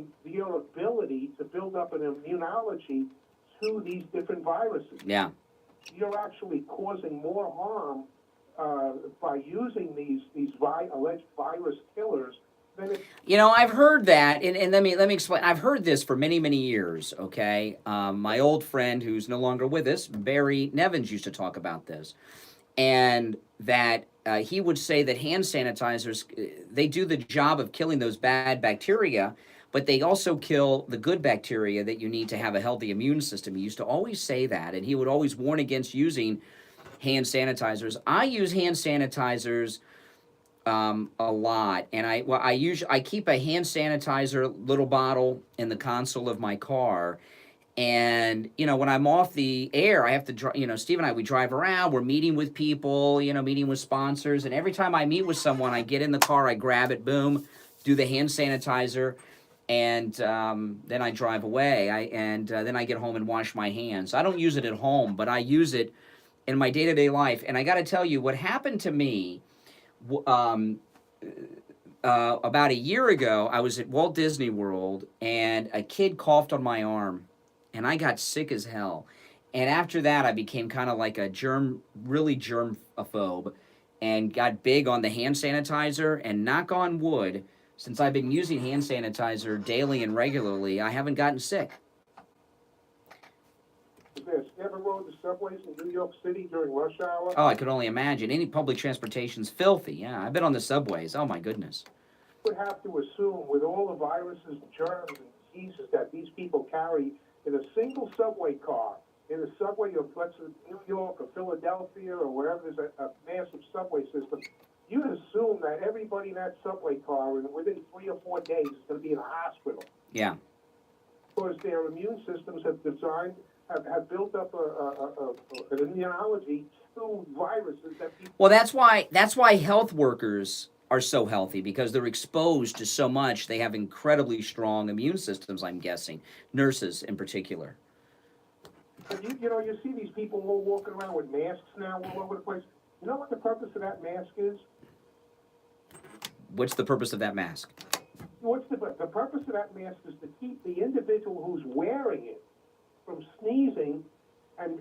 ability to build up an immunology to these different viruses. Yeah. You're actually causing more harm by using these alleged virus killers. You know, I've heard that, and let me explain. I've heard this for many, many years, okay? My old friend who's no longer with us, Barry Nevins, used to talk about this, and that he would say that hand sanitizers, they do the job of killing those bad bacteria, but they also kill the good bacteria that you need to have a healthy immune system. He used to always say that, and he would always warn against using hand sanitizers. I use hand sanitizers a lot, and I keep a hand sanitizer little bottle in the console of my car, and you know, when I'm off the air, I have to drive. You know, Steve and I, we drive around, we're meeting with people, you know, meeting with sponsors, and every time I meet with someone, I get in the car, I grab it, boom, do the hand sanitizer, and then I drive away. Then I get home and wash my hands. I don't use it at home, but I use it in my day-to-day life. And I got to tell you, what happened to me about a year ago, I was at Walt Disney World, and a kid coughed on my arm, and I got sick as hell. And after that, I became kind of like a really germphobe, and got big on the hand sanitizer. And knock on wood, since I've been using hand sanitizer daily and regularly, I haven't gotten sick. You ever rode the subways in New York City during rush hour? Oh, I could only imagine. Any public transportation's filthy. Yeah, I've been on the subways. Oh, my goodness. You would have to assume, with all the viruses, germs, and diseases that these people carry in a single subway car, in a subway of, let's say, New York or Philadelphia or wherever there's a massive subway system, you'd assume that everybody in that subway car, within 3 or 4 days, is going to be in a hospital. Yeah. Because their immune systems have built up an immunology to viruses that people... Well, that's why health workers are so healthy, because they're exposed to so much. They have incredibly strong immune systems, I'm guessing. Nurses in particular. But you see these people all walking around with masks now all over the place. You know what the purpose of that mask is? What's the purpose of that mask? The purpose of that mask is to keep the individual who's wearing it from sneezing and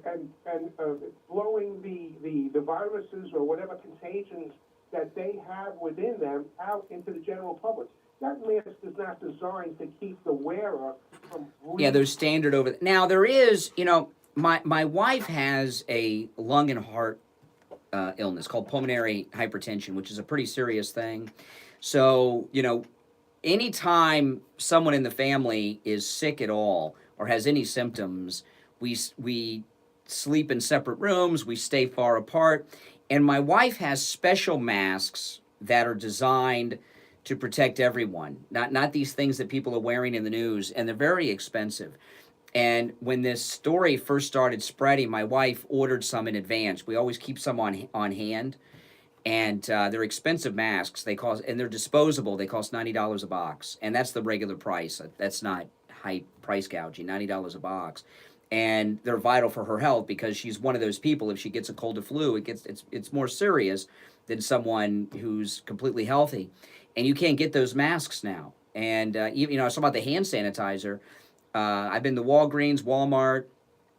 blowing the viruses or whatever contagions that they have within them out into the general public. That mask is not designed to keep the wearer from breathing. Yeah, there's standard over... Now, there is, you know, my wife has a lung and heart illness called pulmonary hypertension, which is a pretty serious thing. So, you know, anytime someone in the family is sick at all or has any symptoms, we sleep in separate rooms, we stay far apart, and my wife has special masks that are designed to protect everyone, not these things that people are wearing in the news, and they're very expensive. And when this story first started spreading, my wife ordered some in advance. We always keep some on hand, and they're expensive masks. And they're disposable. They cost $90 a box, and that's the regular price. That's not high price gouging. $90 a box, and they're vital for her health, because she's one of those people. If she gets a cold or flu, it's more serious than someone who's completely healthy. And you can't get those masks now. And even, I was talking about the hand sanitizer. I've been to Walgreens, Walmart,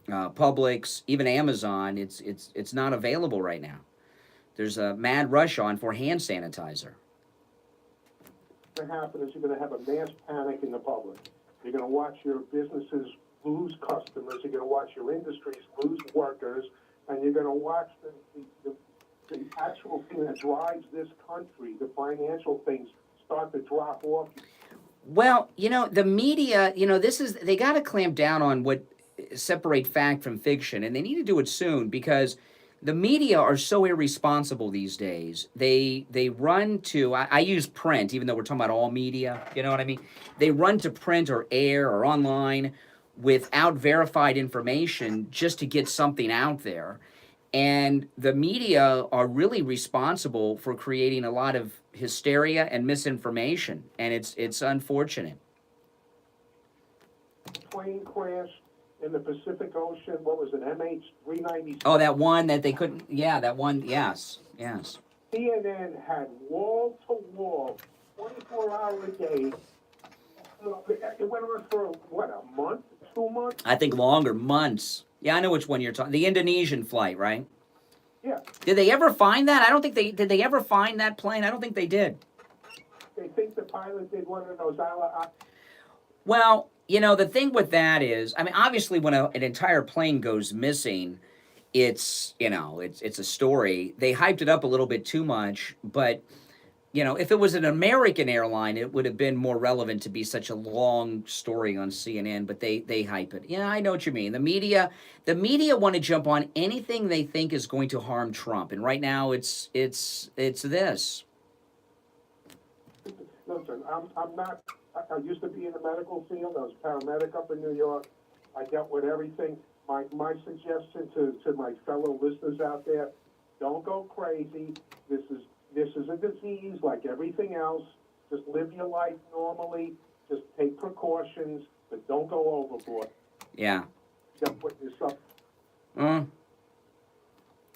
Publix, even Amazon. It's not available right now. There's a mad rush on for hand sanitizer. What's going to happen is you're going to have a mass panic in the public. You're going to watch your businesses lose customers. You're going to watch your industries lose workers, and you're going to watch the actual thing that drives this country, the financial things, start to drop off. Well, the media, they got to clamp down on what separate fact from fiction, and they need to do it soon, because the media are so irresponsible these days. They run to, I use print, even though we're talking about all media, you know what I mean? They run to print or air or online without verified information just to get something out there. And the media are really responsible for creating a lot of hysteria and misinformation, and it's unfortunate. Plane crash in the Pacific Ocean. What was it? MH390. Oh, that one that they couldn't. Yeah, that one. Yes, yes. CNN had wall to wall, 24 hours a day. It went on for what, a month, 2 months? I think longer, months. Yeah, I know which one you're talking. The Indonesian flight, right? Yeah. Did they ever find that? I don't think they did. They ever find that plane? I don't think they did. They think the pilot did one of those. Well, you know, the thing with that is, I mean, obviously, when an entire plane goes missing, it's, you know, it's a story. They hyped it up a little bit too much, but, you know, if it was an American airline, it would have been more relevant to be such a long story on CNN, but they hype it. Yeah, I know what you mean. The media want to jump on anything they think is going to harm Trump, and right now it's this. Listen, I'm not. I used to be in the medical field. I was a paramedic up in New York. I dealt with everything. My suggestion to my fellow listeners out there: don't go crazy. This is a disease like everything else. Just live your life normally. Just take precautions, but don't go overboard. Yeah. Don't put yourself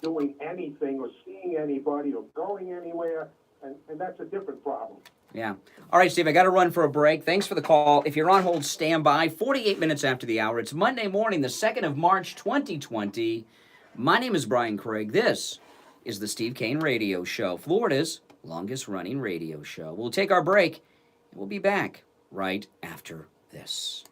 doing anything or seeing anybody or going anywhere, and that's a different problem. Yeah. All right, Steve, I got to run for a break. Thanks for the call. If you're on hold, stand by. 48 minutes after the hour. It's Monday morning, the 2nd of March, 2020. My name is Brian Craig. This is the Steve Kane Radio Show, Florida's longest-running radio show. We'll take our break, and we'll be back right after this.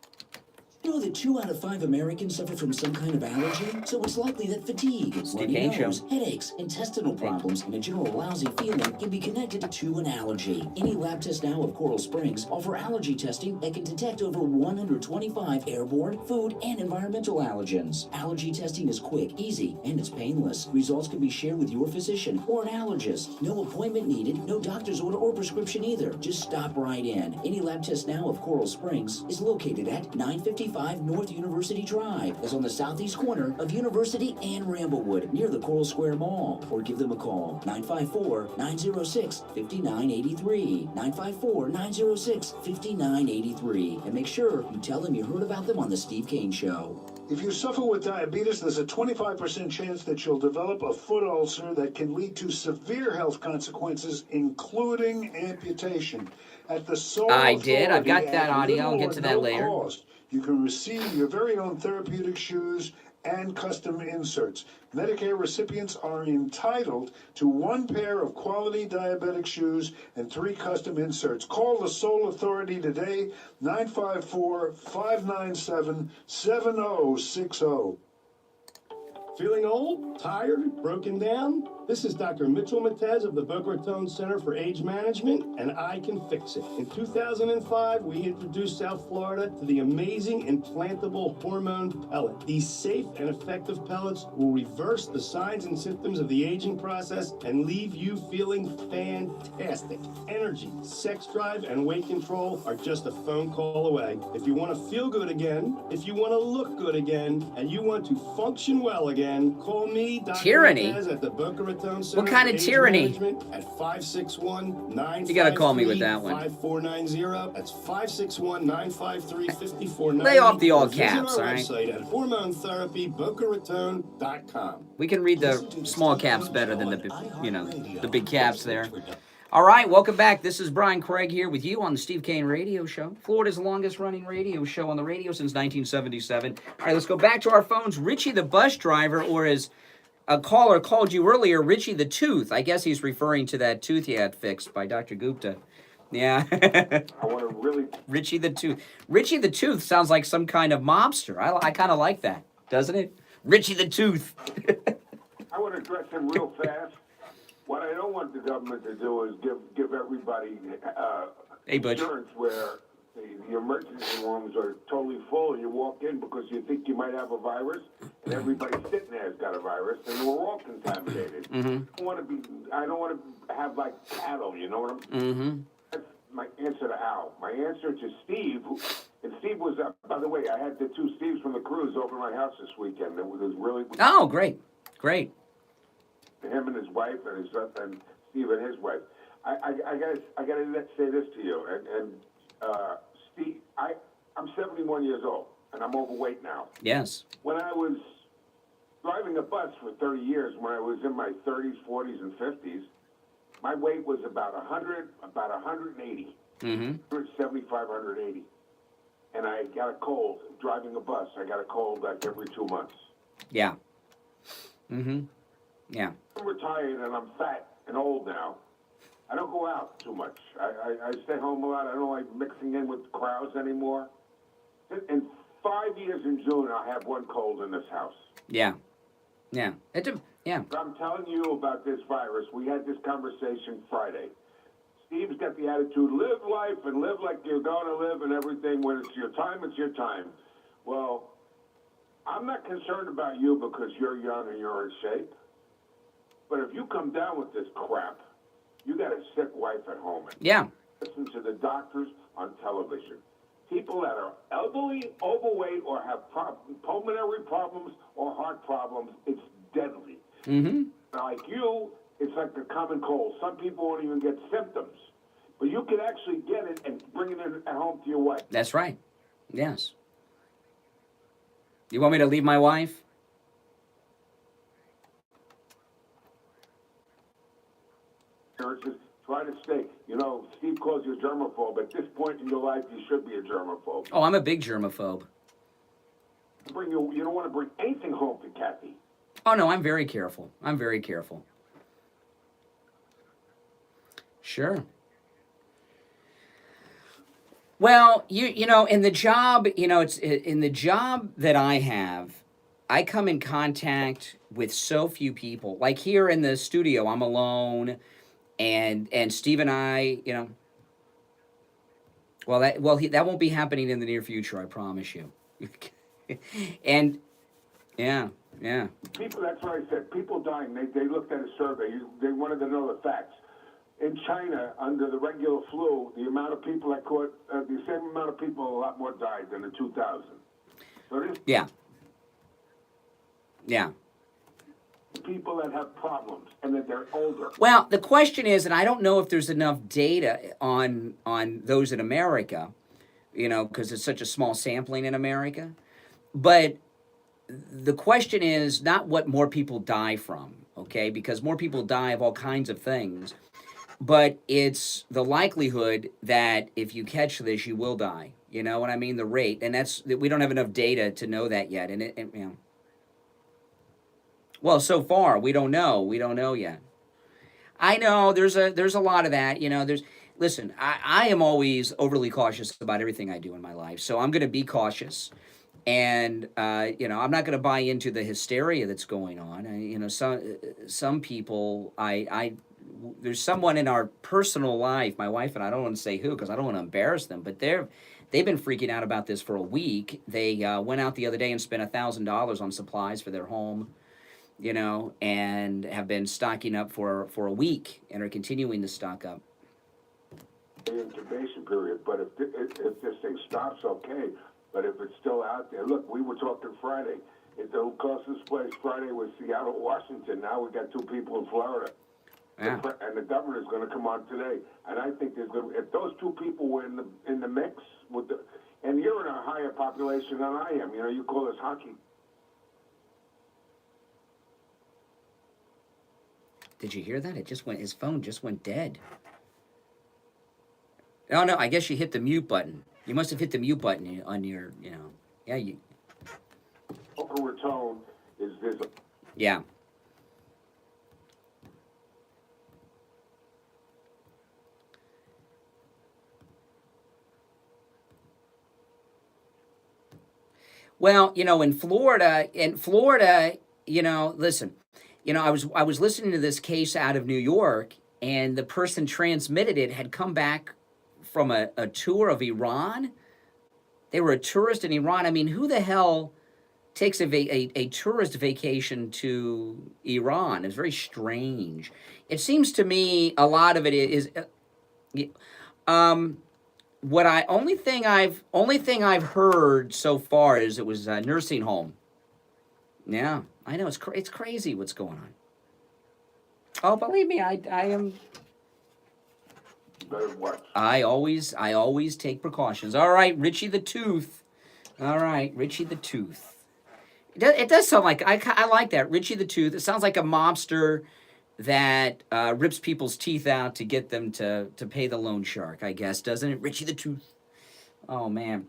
You know that 2 out of 5 Americans suffer from some kind of allergy? So it's likely that fatigue, runny nose, headaches, intestinal problems, and a general lousy feeling can be connected to an allergy. Any lab test now of Coral Springs offer allergy testing that can detect over 125 airborne, food, and environmental allergens. Allergy testing is quick, easy, and it's painless. Results can be shared with your physician or an allergist. No appointment needed, no doctor's order or prescription either. Just stop right in. Any lab test now of Coral Springs is located at 955 North University Drive. That's on the southeast corner of University and Ramblewood, near the Coral Square Mall. Or give them a call, 954-906-5983. 954-906-5983. And make sure you tell them you heard about them on The Steve Kane Show. If you suffer with diabetes, there's a 25% chance that you'll develop a foot ulcer that can lead to severe health consequences, including amputation. At the Soul I did. I've got Authority, that at audio. I'll little get or to that no later. cost, you can receive your very own therapeutic shoes and custom inserts. Medicare recipients are entitled to 1 pair of quality diabetic shoes and 3 custom inserts. Call the Soul Authority today, 954-597-7060. Feeling old, tired, broken down? This is Dr. Mitchell Matez of the Boca Raton Center for Age Management, and I can fix it. In 2005, we introduced South Florida to the amazing implantable Hormone pellet. These safe and effective pellets will reverse the signs and symptoms of the aging process and leave you feeling fantastic. Energy, sex drive, and weight control are just a phone call away. If you want to feel good again, if you want to look good again, and you want to function well again, call me, Dr. Tyranny? Matez at the Boca Raton Center What kind of for Age tyranny? Management at 561-953-5490. You gotta call me with that one. 5490. That's 561-953-5490. Lay off the all Visit caps, our all right? website at hormonetherapybocaraton.com. We can read the small caps better than the big caps there. All right, welcome back. This is Brian Craig here with you on the Steve Kane Radio Show, Florida's longest-running radio show on the radio since 1977. All right, let's go back to our phones. Richie the bus driver, or as a caller called you earlier, Richie the Tooth. I guess he's referring to that tooth he had fixed by Dr. Gupta. Yeah. I want to really... Richie the Tooth. Richie the Tooth sounds like some kind of mobster. I kind of like that, doesn't it? Richie the Tooth. I want to address him real fast. What I don't want the government to do is give everybody insurance where the emergency rooms are totally full. You walk in because you think you might have a virus, and everybody sitting there has got a virus, and we're all contaminated. Mm-hmm. I don't want to have like cattle. You know what I'm saying? Mm-hmm. That's my answer to Al. My answer to Steve, and Steve was by the way, I had the 2 Steves from the cruise over at my house this weekend. It was really. Oh, great. him and his wife, and his and Steve and his wife. I gotta say this to you, and Steve, I'm 71 years old, and I'm overweight now. Yes. When I was driving a bus for 30 years, when I was in my 30s, 40s, and 50s, my weight was about 180. Mm-hmm. 175, 180. And I got a cold driving a bus. I got a cold like every 2 months. Yeah. Mm-hmm. Yeah. I'm retired and I'm fat and old now. I don't go out too much. I stay home a lot. I don't like mixing in with crowds anymore. In 5 years in June, I'll have one cold in this house. Yeah. Yeah. Yeah. I'm telling you about this virus. We had this conversation Friday. Steve's got the attitude, live life and live like you're going to live and everything. When it's your time, it's your time. Well, I'm not concerned about you because you're young and you're in shape. But if you come down with this crap, you got a sick wife at home. Yeah. Listen to the doctors on television. People that are elderly, overweight, or have pulmonary problems or heart problems, it's deadly. Mm-hmm. Like you, it's like the common cold. Some people won't even get symptoms. But you can actually get it and bring it in at home to your wife. That's right. Yes. You want me to leave my wife? Just try to stay. You know, Steve calls you a germaphobe. At this point in your life, you should be a germaphobe. Oh, I'm a big germaphobe. You don't want to bring anything home to Kathy. Oh, no, I'm very careful. I'm very careful. Sure. Well, you know, in the job, you know, it's in the job that I have, I come in contact with so few people. Like here in the studio, I'm alone, and Steve and I, you know, that won't be happening in the near future, I promise you. And yeah. People, that's what I said. People dying. They looked at a survey. They wanted to know the facts. In China, under the regular flu, the amount of people that caught, the same amount of people, a lot more died than in 2000. So this Yeah. People that have problems and that they're older. Well, the question is, and I don't know if there's enough data on those in America, you know, because it's such a small sampling in America. But the question is not what more people die from, okay? Because more people die of all kinds of things. But it's the likelihood that if you catch this, you will die. You know what I mean? The rate. And we don't have enough data to know that yet. And you know. Well, so far, we don't know. We don't know yet. I know there's a lot of that. You know, listen, I am always overly cautious about everything I do in my life. So I'm going to be cautious. And, you know, I'm not going to buy into the hysteria that's going on. You know, some people, there's someone in our personal life, my wife and I don't want to say who because I don't want to embarrass them, but they've been freaking out about this for a week. They went out the other day and spent $1,000 on supplies for their home, you know, and have been stocking up for a week and are continuing to stock up. Incubation period, but if this thing stops, okay. But if it's still out there, look, we were talking Friday. The closest place Friday was Seattle, Washington. Now we got 2 people in Florida. Yeah. And the governor's going to come on today. And I think if those 2 people were in the mix with and you're in a higher population than I am. You know, you call this hockey. Did you hear that? His phone just went dead. Oh no, I guess you hit the mute button. You must have hit the mute button on your, you know. Yeah, you. Upper tone is visible. Yeah. Well, you know, in Florida, you know, listen, you know, I was listening to this case out of New York, and the person transmitted it had come back from a tour of Iran. They were a tourist in Iran. I mean, who the hell takes a tourist vacation to Iran? It's very strange. It seems to me a lot of it is, only thing I've heard so far is it was a nursing home. Yeah, I know it's crazy what's going on. Oh, believe me, I am. Better watch. I always take precautions. All right, Richie the Tooth. All right, Richie the Tooth. It does sound like, I like that, Richie the Tooth. It sounds like a mobster that rips people's teeth out to get them to pay the loan shark, I guess, doesn't it? Richie the Tooth. Oh, man.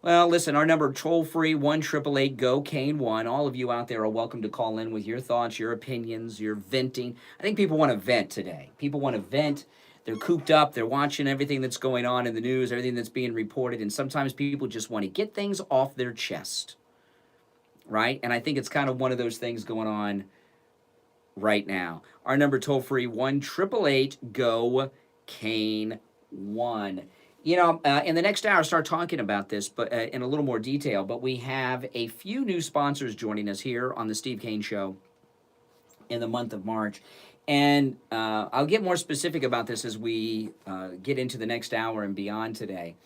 Well, listen, our number, toll-free, 1-888-GO-KANE-1. All of you out there are welcome to call in with your thoughts, your opinions, your venting. I think people want to vent today. People want to vent. They're cooped up. They're watching everything that's going on in the news, everything that's being reported, and sometimes people just want to get things off their chest, right? And I think it's kind of one of those things going on right now. Our number, toll-free, 1-888-GO-KANE-1. You know, in the next hour, start talking about this, but in a little more detail. But we have a few new sponsors joining us here on the Steve Kane Show in the month of March. And I'll get more specific about this as we get into the next hour and beyond today.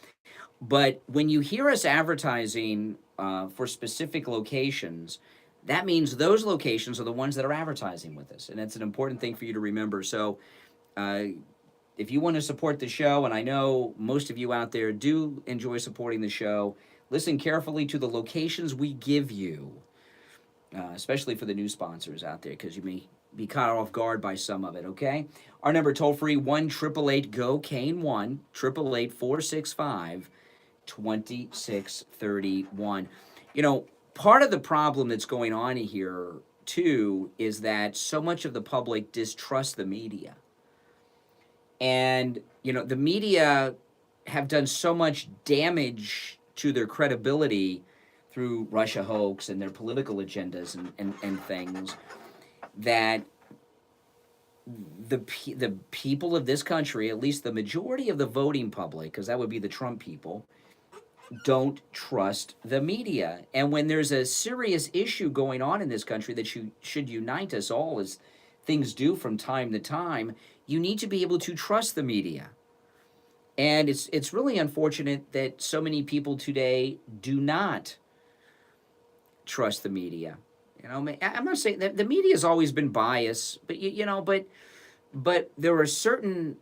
But when you hear us advertising for specific locations, that means those locations are the ones that are advertising with us. And it's an important thing for you to remember. So if you want to support the show, and I know most of you out there do enjoy supporting the show, listen carefully to the locations we give you, especially for the new sponsors out there, because you may be caught off guard by some of it, okay? Our number, toll-free, 1-888-GO-KANE-1, 888-465-2631. You know, part of the problem that's going on here, too, is that so much of the public distrusts the media. And, you know, the media have done so much damage to their credibility through Russia hoax and their political agendas and things that the people of this country, at least the majority of the voting public, because that would be the Trump people, don't trust the media. And when there's a serious issue going on in this country that should unite us all, as things do from time to time, you need to be able to trust the media. And it's really unfortunate that so many people today do not trust the media. You know, I'm not saying that the media has always been biased, but but there are certain,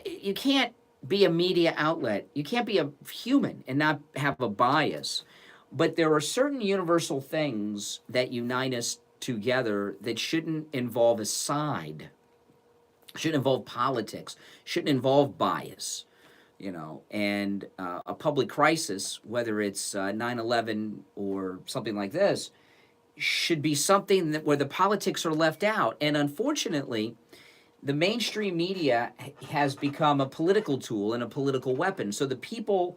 you can't be a media outlet. You can't be a human and not have a bias. But there are certain universal things that unite us together that shouldn't involve a side, shouldn't involve politics, shouldn't involve bias, you know. And a public crisis, whether it's 9/11 or something like this, should be something that where the politics are left out. And unfortunately, the mainstream media has become a political tool and a political weapon. So the people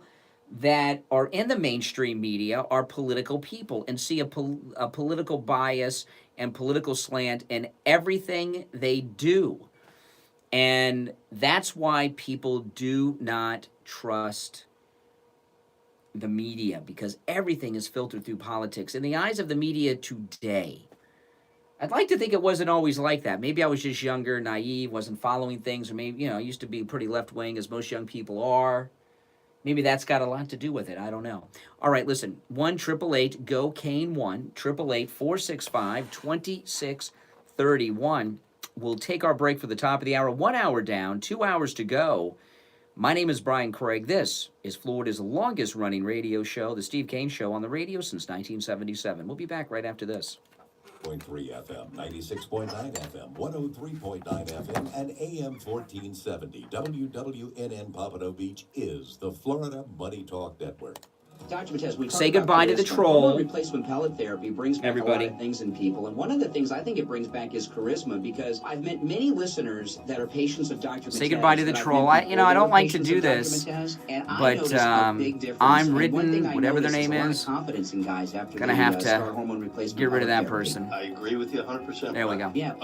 that are in the mainstream media are political people and see a political bias and political slant in everything they do. And that's why people do not trust the media, because everything is filtered through politics. In the eyes of the media today, I'd like to think it wasn't always like that. Maybe I was just younger, naive, wasn't following things, or maybe, you know, I used to be pretty left-wing, as most young people are. Maybe that's got a lot to do with it. I don't know. All right, listen, 1-888-GO-KANE-1, 888-465-2631. We'll take our break for the top of the hour. 1 hour down, 2 hours to go. My name is Brian Craig. This is Florida's longest-running radio show, The Steve Kane Show, on the radio since 1977. We'll be back right after this. 96.3 FM, 96.9 FM, 103.9 FM, and AM 1470. WWNN Pompano Beach is the Florida Money Talk Network. Dr. Matez, we say goodbye to the troll. Hormone replacement pellet therapy brings back everybody a lot of things in people, and one of the things I think it brings back is charisma, because I've met many listeners that are patients of Dr. Matez. Say goodbye to the troll. I don't like to do this, but I'm written, whatever their name is, gonna have to get rid of that person. I agree with you 100%. There we go. Yeah,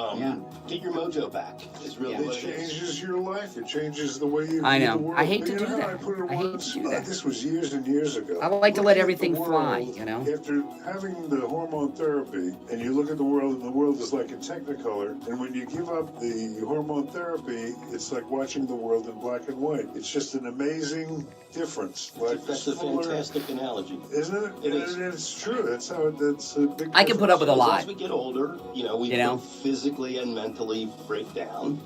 Get your mojo back. It's really It changes your life. It changes the way you I view know. the world. I hate to You do know how that. I put it I hate once? to do that. This was years and years ago. I like to let looking at everything the fly, world, you know? After having the hormone therapy, and you look at the world, and the world is like a technicolor, and when you give up the hormone therapy, it's like watching the world in black and white. It's just an amazing difference. That's a fantastic analogy. Isn't it? It is. It's true. That's how that's a big I can put up with a difference. lot. As we get older, we both physically and mentally break down,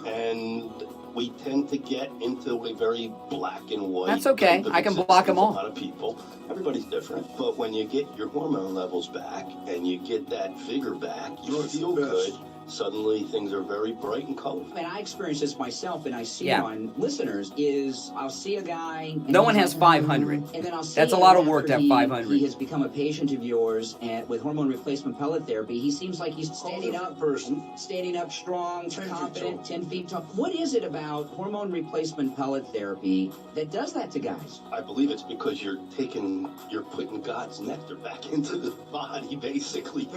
and we tend to get into a very black and white. That's okay. I can block them all. A lot of people. Everybody's different. But when you get your hormone levels back and you get that vigor back, you feel good. Suddenly things are very bright and colorful. And I experience this myself, and I see it on listeners, is I'll see a guy... No one has 500. And then I'll see That's a him lot of work to after have 500. He has become a patient of yours, and with hormone replacement pellet therapy, he seems like he's standing up strong, confident, 10 feet tall. What is it about hormone replacement pellet therapy that does that to guys? I believe it's because you're putting God's nectar back into the body, basically.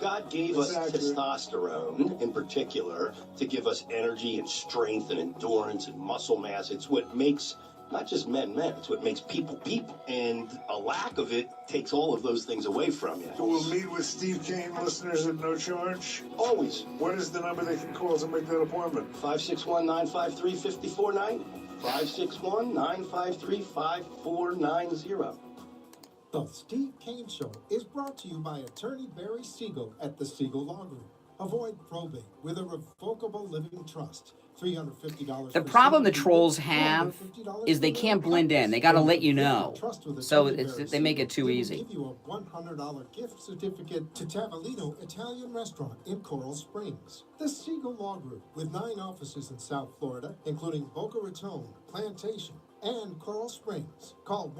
God gave us testosterone in particular to give us energy and strength and endurance and muscle mass. It's what makes not just men, it's what makes people. And a lack of it takes all of those things away from you. So we'll meet with Steve Kane listeners at no charge? Always. What is the number they can call to make that appointment? 561-953-5490. 561-953-5490. The Steve Kane Show is brought to you by attorney Barry Siegel at the Siegel Law Group. Avoid probate with a revocable living trust. $350. The problem the trolls have is they can't blend in. They got to let you know. So they make it too easy. Give you a $100 gift certificate to Tavolino Italian Restaurant in Coral Springs. The Siegel Law Group, with 9 offices in South Florida, including Boca Raton, Plantation, and Coral Springs. Call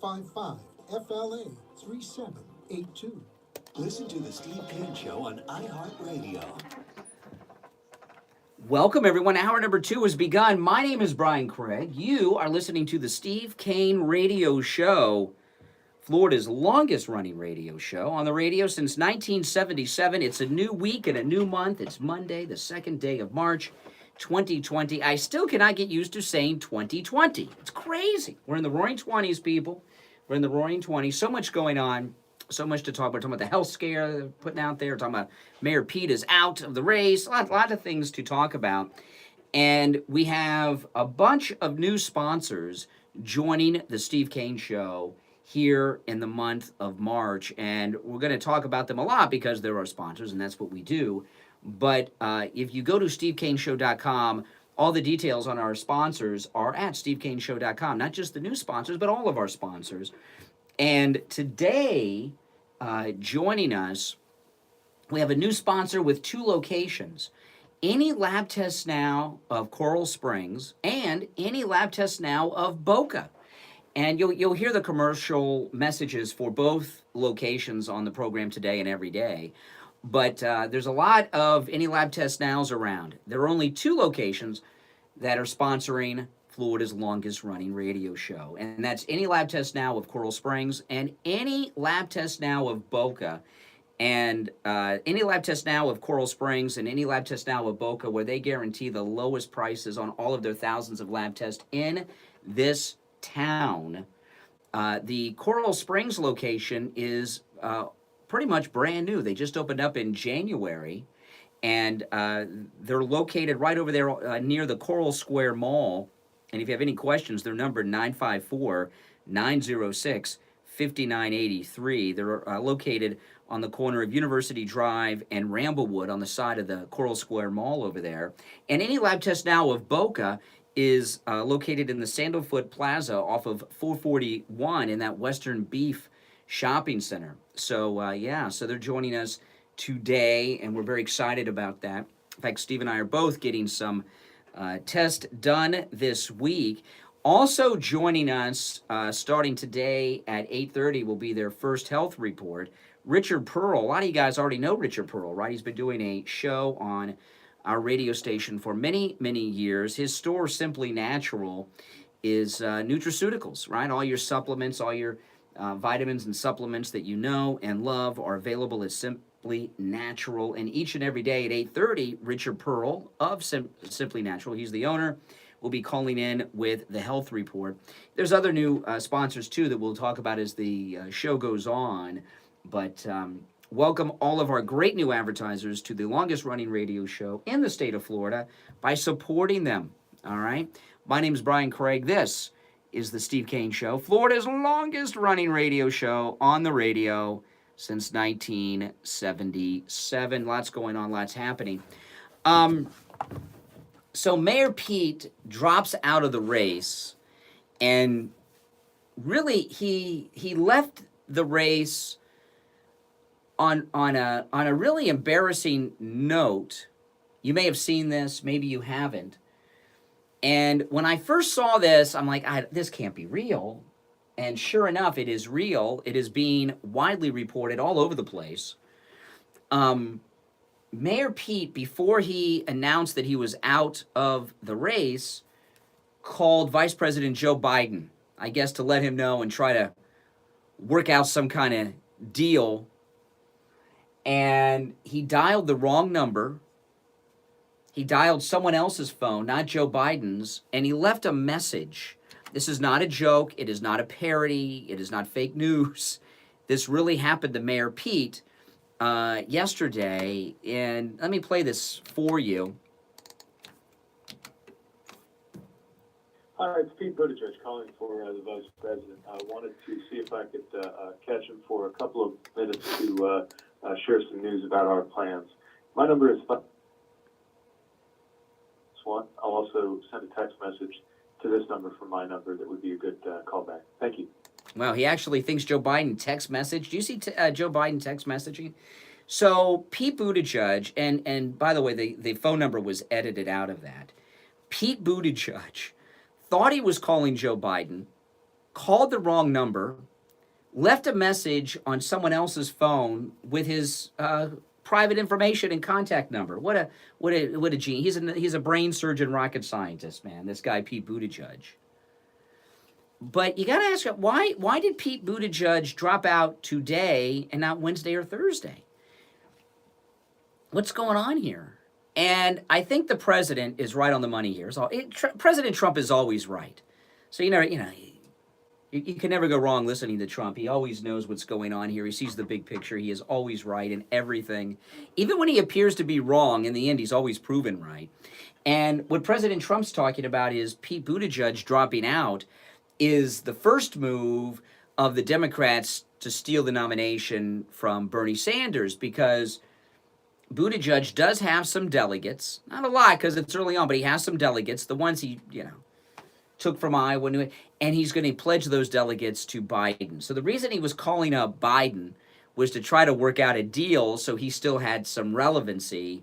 1-855-FLA-3782. Listen to The Steve Kane Show on iHeartRadio. Welcome, everyone. Hour number 2 has begun. My name is Brian Craig. You are listening to the Steve Kane Radio Show, Florida's longest-running radio show on the radio since 1977. It's a new week and a new month. It's Monday, the 2nd day of March, 2020. I still cannot get used to saying 2020. It's crazy. We're in the roaring 20s, people. We're in the roaring 20s. So much going on. So much to talk about. We're talking about the health scare they're putting out there. We're talking about Mayor Pete is out of the race. A lot of things to talk about. And we have a bunch of new sponsors joining the Steve Kane Show here in the month of March. And we're going to talk about them a lot because they're our sponsors, and that's what we do. But if you go to stevekaneshow.com, all the details on our sponsors are at stevekaneshow.com. Not just the new sponsors, but all of our sponsors. And today, joining us, we have a new sponsor with 2 locations. Any Lab Tests Now of Coral Springs and Any Lab Tests Now of Boca. And you'll hear the commercial messages for both locations on the program today and every day. But there's a lot of Any Lab Tests Nows around. There are only 2 locations that are sponsoring Florida's longest-running radio show, and that's Any Lab Test Now of Coral Springs and Any Lab Test Now of Boca, and Any Lab Test Now of Coral Springs and Any Lab Test Now of Boca, where they guarantee the lowest prices on all of their thousands of lab tests in this town. The Coral Springs location is pretty much brand new. They just opened up in January, and they're located right over there near the Coral Square Mall. And if you have any questions, they're numbered 954-906-5983. They're located on the corner of University Drive and Ramblewood on the side of the Coral Square Mall over there. And Any Lab Test Now of Boca is located in the Sandalfoot Plaza off of 441 in that Western Beef Shopping Center. So, so they're joining us today, and we're very excited about that. In fact, Steve and I are both getting some test done this week. Also joining us starting today at 8:30 will be their first health report. Richard Perle. A lot of you guys already know Richard Perle, right? He's been doing a show on our radio station for many, many years. His store, Simply Natural, is nutraceuticals, right? All your supplements, all your vitamins and supplements that you know and love are available at Simply Natural. And each and every day at 8:30, Richard Perle of Simply Natural, he's the owner, will be calling in with the health report. There's other new sponsors, too, that we'll talk about as the show goes on. But welcome all of our great new advertisers to the longest-running radio show in the state of Florida by supporting them, all right? My name is Brian Craig. This is the Steve Kane Show, Florida's longest-running radio show on the radio since 1977. Lots going on, lots happening. So Mayor Pete drops out of the race, and really he left the race on a really embarrassing note. You may have seen this, maybe you haven't. And when I first saw this, I'm like, this can't be real. And sure enough, it is real. It is being widely reported all over the place. Mayor Pete, before he announced that he was out of the race, called Vice President Joe Biden, I guess, to let him know and try to work out some kind of deal. And he dialed the wrong number. He dialed someone else's phone, not Joe Biden's, and he left a message. This is not a joke. It is not a parody. It is not fake news. This really happened to Mayor Pete yesterday, and let me play this for you. Hi, it's Pete Buttigieg calling for the Vice President. I wanted to see if I could catch him for a couple of minutes to share some news about our plans. My number is 561. I'll also send a text message to this number from my number. That would be a good callback. Thank you. Well, he actually thinks Joe Biden text message. Do you see Joe Biden text messaging? So Pete Buttigieg, and by the way, the phone number was edited out of that. Pete Buttigieg thought he was calling Joe Biden, called the wrong number, left a message on someone else's phone with his private information and contact number. What a genius. He's a brain surgeon, rocket scientist, man. This guy Pete Buttigieg. But you got to ask, why did Pete Buttigieg drop out today and not Wednesday or Thursday? What's going on here? And I think the president is right on the money here. President Trump is always right. So you can never go wrong listening to Trump. He always knows what's going on here. He sees the big picture. He is always right in everything. Even when he appears to be wrong, in the end, he's always proven right. And what President Trump's talking about is Pete Buttigieg dropping out is the first move of the Democrats to steal the nomination from Bernie Sanders, because Buttigieg does have some delegates. Not a lot because it's early on, but he has some delegates, the ones he, took from Iowa, and he's going to pledge those delegates to Biden. So the reason he was calling up Biden was to try to work out a deal so he still had some relevancy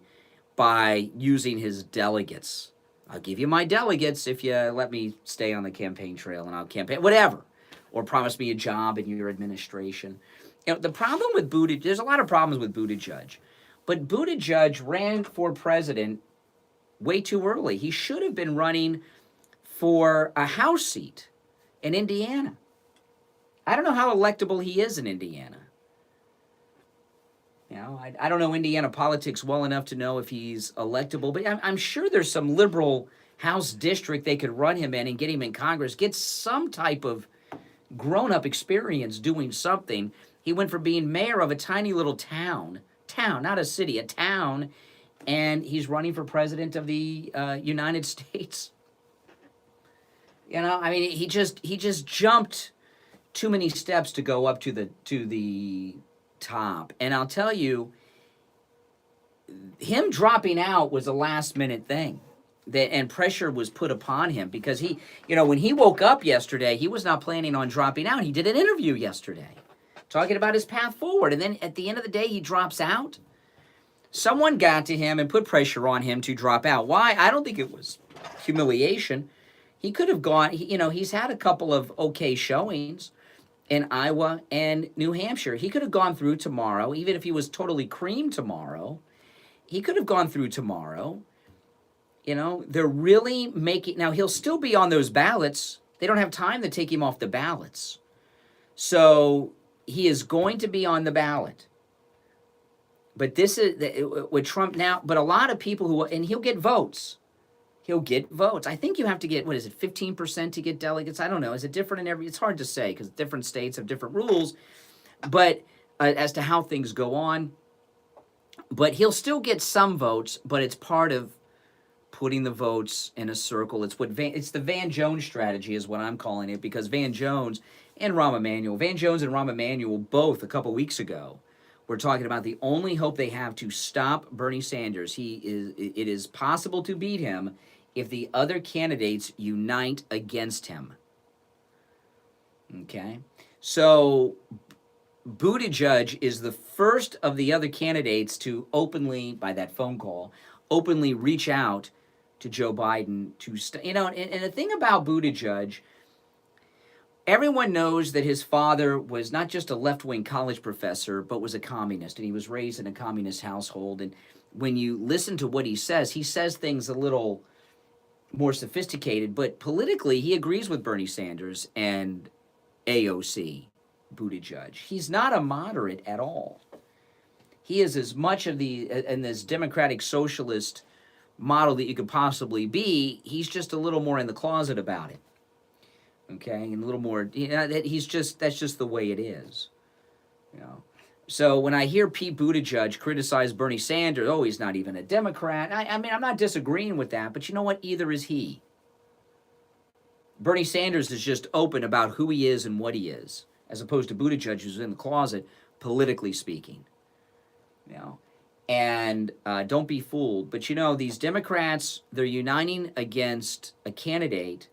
by using his delegates. I'll give you my delegates if you let me stay on the campaign trail, and I'll campaign, whatever. Or promise me a job in your administration. The problem with Buttigieg, there's a lot of problems with Buttigieg. But Buttigieg ran for president way too early. He should have been running for a House seat in Indiana. I don't know how electable he is in Indiana. I don't know Indiana politics well enough to know if he's electable, but I'm sure there's some liberal House district they could run him in and get him in Congress, get some type of grown-up experience doing something. He went from being mayor of a tiny little town, not a city, a town, and he's running for president of the United States. He just jumped too many steps to go up to the top. And I'll tell you, him dropping out was a last-minute thing. And pressure was put upon him because he, when he woke up yesterday, he was not planning on dropping out. He did an interview yesterday talking about his path forward. And then at the end of the day, he drops out. Someone got to him and put pressure on him to drop out. Why? I don't think it was humiliation. He could have gone, he's had a couple of okay showings in Iowa and New Hampshire. He could have gone through tomorrow, even if he was totally creamed tomorrow. He could have gone through tomorrow. They're really making... Now, he'll still be on those ballots. They don't have time to take him off the ballots. So he is going to be on the ballot. But this is with Trump now. But a lot of people and he'll get votes. he'll get votes. I think you have to get, 15% to get delegates? I don't know. Is it different in every? It's hard to say because different states have different rules. But as to how things go on, but he'll still get some votes. But it's part of putting the votes in a circle. It's the Van Jones strategy is what I'm calling it, because Van Jones and Rahm Emanuel both a couple weeks ago were talking about the only hope they have to stop Bernie Sanders. It is possible to beat him if the other candidates unite against him. Okay? So Buttigieg is the first of the other candidates to openly, by that phone call, openly reach out to Joe Biden and the thing about Buttigieg, everyone knows that his father was not just a left-wing college professor, but was a communist, and he was raised in a communist household. And when you listen to what he says things a little more sophisticated, but politically he agrees with Bernie Sanders and AOC Buttigieg. He's not a moderate at all. He is as much of in this democratic socialist model that you could possibly be. He's just a little more in the closet about it. Okay, and a little more, that's just the way it is. So when I hear Pete Buttigieg criticize Bernie Sanders, he's not even a Democrat. I mean, I'm not disagreeing with that, but you know what? Either is he. Bernie Sanders is just open about who he is and what he is, as opposed to Buttigieg, who's in the closet, politically speaking. And don't be fooled. But these Democrats, they're uniting against a candidate,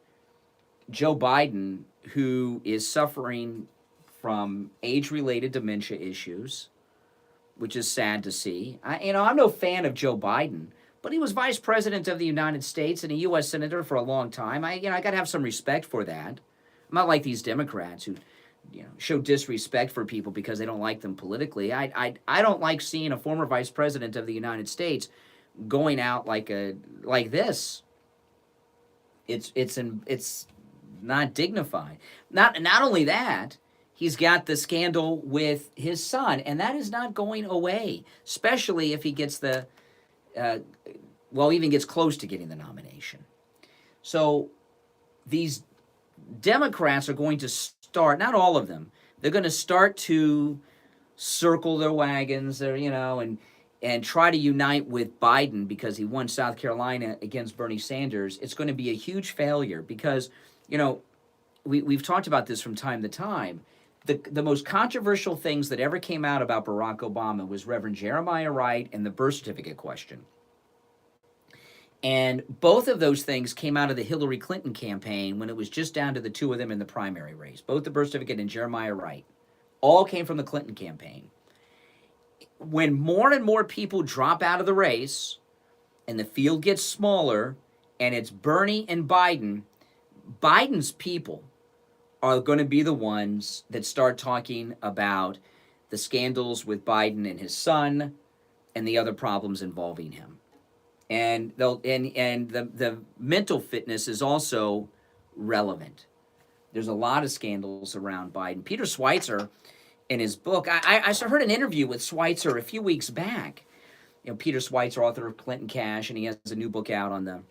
Joe Biden, who is suffering from age-related dementia issues, which is sad to see. I'm no fan of Joe Biden, but he was vice president of the United States and a U.S. senator for a long time. I got to have some respect for that. I'm not like these Democrats who show disrespect for people because they don't like them politically. I don't like seeing a former vice president of the United States going out like this. It's not dignified. Not only that, he's got the scandal with his son, and that is not going away, especially if he gets even gets close to getting the nomination. So these Democrats are going to start, not all of them, they're going to start to circle their wagons there, and try to unite with Biden because he won South Carolina against Bernie Sanders. It's going to be a huge failure because, we've talked about this from time to time. The most controversial things that ever came out about Barack Obama was Reverend Jeremiah Wright and the birth certificate question. And both of those things came out of the Hillary Clinton campaign when it was just down to the two of them in the primary race. Both the birth certificate and Jeremiah Wright all came from the Clinton campaign. When more and more people drop out of the race and the field gets smaller and it's Bernie and Biden, Biden's people are going to be the ones that start talking about the scandals with Biden and his son and the other problems involving him. And the mental fitness is also relevant. There's a lot of scandals around Biden. Peter Schweizer, in his book, I heard an interview with Schweizer a few weeks back. Peter Schweizer, author of Clinton Cash, and he has a new book out on the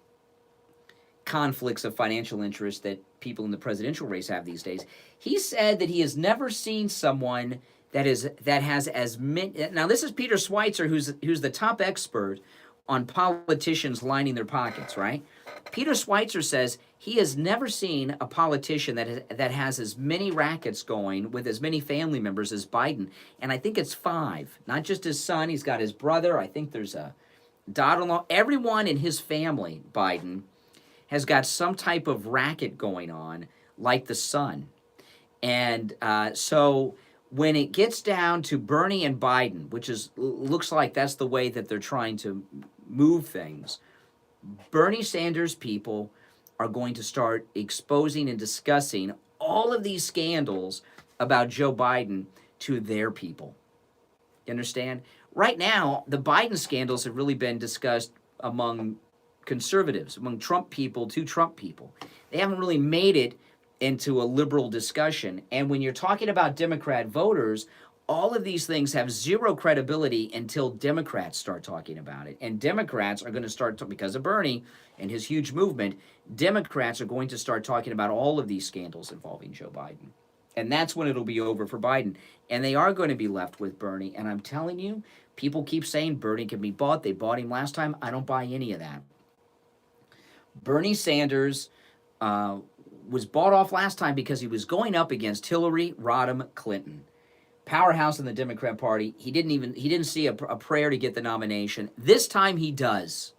conflicts of financial interest that people in the presidential race have these days. He said that he has never seen someone that has as many. Now, this is Peter Schweizer, who's the top expert on politicians lining their pockets, right? Peter Schweizer says he has never seen a politician that has as many rackets going with as many family members as Biden. And I think it's 5. Not just his son. He's got his brother. I think there's a daughter-in-law. Everyone in his family, Biden, has got some type of racket going on, like the son. And so when it gets down to Bernie and Biden, which looks like that's the way that they're trying to move things, Bernie Sanders people are going to start exposing and discussing all of these scandals about Joe Biden to their people. You understand? Right now, the Biden scandals have really been discussed among conservatives, among Trump people to Trump people. They haven't really made it into a liberal discussion. And when you're talking about Democrat voters, all of these things have zero credibility until Democrats start talking about it. And Democrats are going to start, because of Bernie and his huge movement, Democrats are going to start talking about all of these scandals involving Joe Biden. And that's when it'll be over for Biden. And they are going to be left with Bernie. And I'm telling you, people keep saying Bernie can be bought. They bought him last time. I don't buy any of that. Bernie Sanders was bought off last time because he was going up against Hillary Rodham Clinton, powerhouse in the Democrat Party. He didn't see a prayer to get the nomination. This time he does.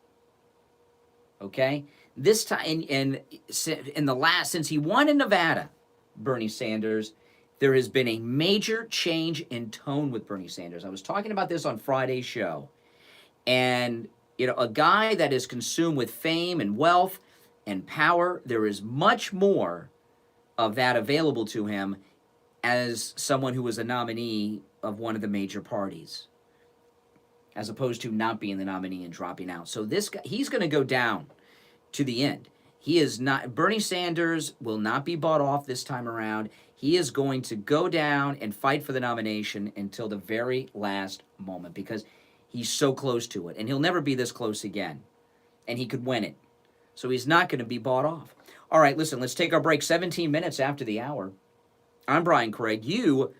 Okay? This time, and since he won in Nevada, Bernie Sanders, there has been a major change in tone with Bernie Sanders. I was talking about this on Friday's show. And, a guy that is consumed with fame and wealth and power, there is much more of that available to him as someone who was a nominee of one of the major parties, as opposed to not being the nominee and dropping out. So this guy, he's going to go down to the end. He is not, Bernie Sanders will not be bought off this time around. He is going to go down and fight for the nomination until the very last moment, because he's so close to it, and he'll never be this close again, and he could win it. So he's not going to be bought off. All right, listen, let's take our break. 17 minutes after the hour. I'm Brian Craig. You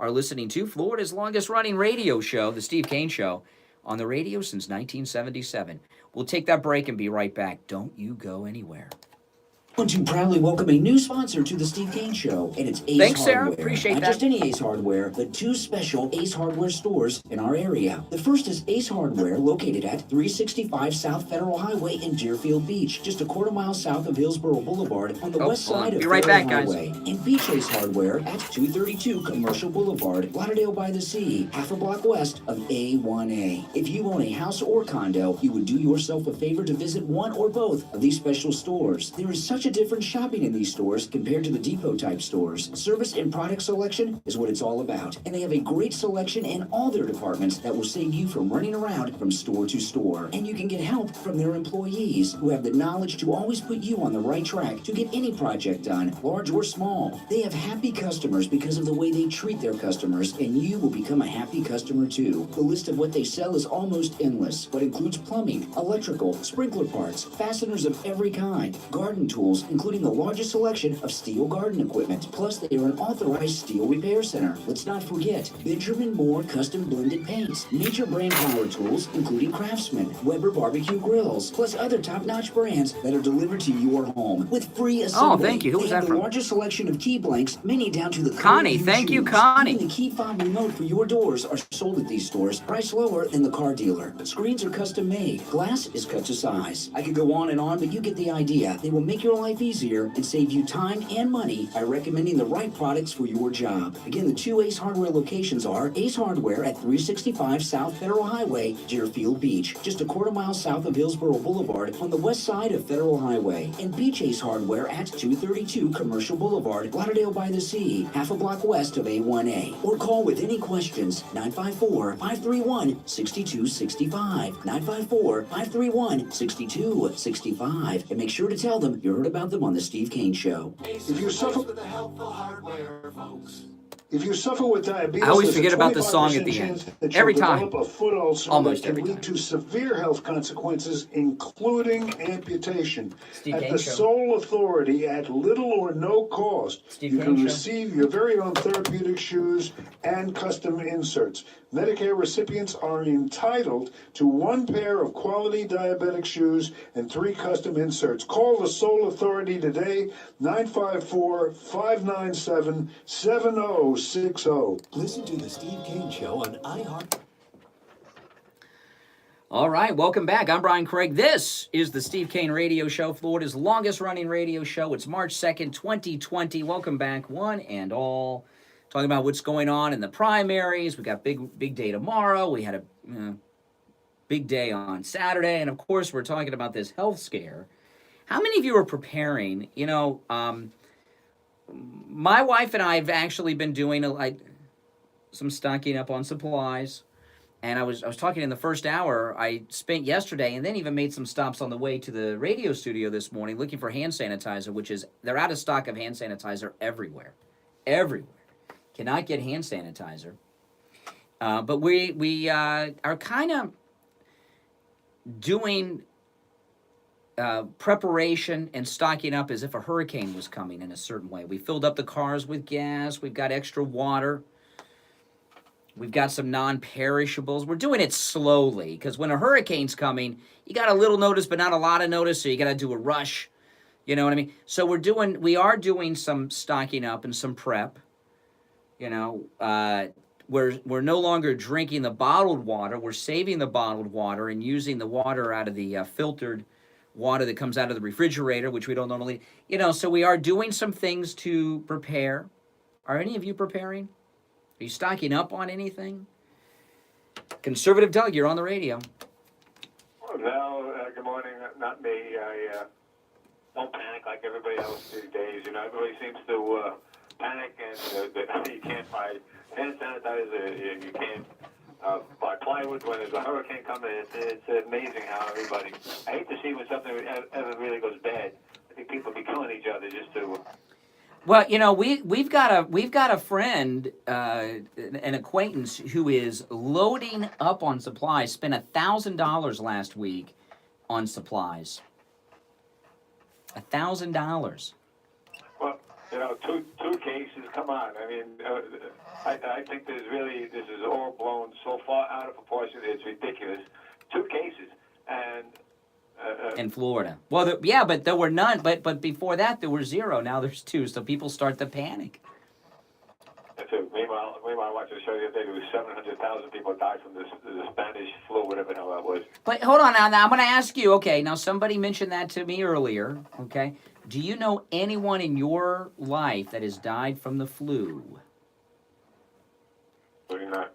are listening to Florida's longest-running radio show, The Steve Kane Show, on the radio since 1977. We'll take that break and be right back. Don't you go anywhere. I want to proudly welcome a new sponsor to the Steve Kane Show, and it's Ace Thanks, Hardware. Sarah. Appreciate Not that. just any Ace Hardware, but two special Ace Hardware stores in our area. The first is Ace Hardware, located at 365 South Federal Highway in Deerfield Beach, just a quarter mile south of Hillsborough Boulevard on the west side of Be right Federal back, guys. Highway. And Beach Ace Hardware at 232 Commercial Boulevard, Lauderdale by the Sea, half a block west of A1A. If you own a house or condo, you would do yourself a favor to visit one or both of these special stores. There is such a different shopping in these stores compared to the depot type stores. Service and product selection is what it's all about, and they have a great selection in all their departments that will save you from running around from store to store. And you can get help from their employees who have the knowledge to always put you on the right track to get any project done, large or small. They have happy customers because of the way they treat their customers, and you will become a happy customer too. The list of what they sell is almost endless, but includes plumbing, electrical, sprinkler parts, fasteners of every kind, garden tools, including the largest selection of steel garden equipment. Plus, they are an authorized steel repair center. Let's not forget Benjamin Moore custom blended paints, major brand power tools, including Craftsman, Weber barbecue grills, plus other top-notch brands that are delivered to your home with free assembly. Oh, thank you. Who was that the from? largest selection of key blanks, many down to the Connie. Thank you, Connie. Even the key fob remote for your doors are sold at these stores, priced lower than the car dealer. Screens are custom made. Glass is cut to size. I could go on and on, but you get the idea. They will make your life easier and save you time and money by recommending the right products for your job. Again, the two Ace Hardware locations are Ace Hardware at 365 South Federal Highway, Deerfield Beach, just a quarter mile south of Hillsborough Boulevard on the west side of Federal Highway, and Beach Ace Hardware at 232 Commercial Boulevard, Lauderdale by the Sea, half a block west of A1A. Or call with any questions, 954-531-6265, 954-531-6265, and make sure to tell them you heard about them on the Steve Kane Show. If you suffer with the helpful hardware, folks. If you suffer with diabetes, I always there's forget a about the song 25% at the chance end. that you'll Every time. develop a foot ulcer Almost that every can time. lead to severe health consequences, including amputation. Steve At Kane the Show. sole authority, at little or no cost, Steve you Kane can Show. receive your very own therapeutic shoes and custom inserts. Medicare recipients are entitled to one pair of quality diabetic shoes and 3 custom inserts. Call the sole authority today, 954-597-7060. Listen to the Steve Kane Show on iHeart. All right, welcome back. I'm Brian Craig. This is the Steve Kane Radio Show, Florida's longest-running radio show. It's March 2nd, 2020. Welcome back, one and all. Talking about what's going on in the primaries. We got big day tomorrow. We had a big day on Saturday. And, of course, we're talking about this health scare. How many of you are preparing? My wife and I have actually been doing some stocking up on supplies. And I was talking in the first hour I spent yesterday, and then even made some stops on the way to the radio studio this morning looking for hand sanitizer, they're out of stock of hand sanitizer everywhere. Everywhere. Cannot get hand sanitizer. But we are kind of doing preparation and stocking up as if a hurricane was coming in a certain way. We filled up the cars with gas. We've got extra water. We've got some non-perishables. We're doing it slowly because when a hurricane's coming, you got a little notice, but not a lot of notice, so you got to do a rush. You know what I mean? So we are doing some stocking up and some prep. You know, we're no longer drinking the bottled water. We're saving the bottled water and using the water out of the filtered water that comes out of the refrigerator, which we don't normally. You know, so we are doing some things to prepare. Are any of you preparing? Are you stocking up on anything? Conservative Doug, you're on the radio. Well, good morning. Not me. I don't panic like everybody else these days. You know, everybody seems to panic, and you can't buy hand sanitizer. You can't buy plywood when there's a hurricane coming. It's amazing how everybody. I hate to see when something ever really goes bad. I think people be killing each other just to. Well, you know, we've got a friend, an acquaintance who is loading up on supplies. Spent $1,000 last week on supplies. $1,000. Well, you know, two cases. Come on. I mean, I think this is all blown so far out of proportion. It's ridiculous. 2 cases and. In Florida. Well, but there were none. But before that, there were 0. Now there's 2. So people start to panic. Meanwhile, watching the show the other day, there was 700,000 people died from the Spanish flu, whatever the hell that was. But hold on now. I'm going to ask you. Okay, now somebody mentioned that to me earlier. Okay, do you know anyone in your life that has died from the flu? Not.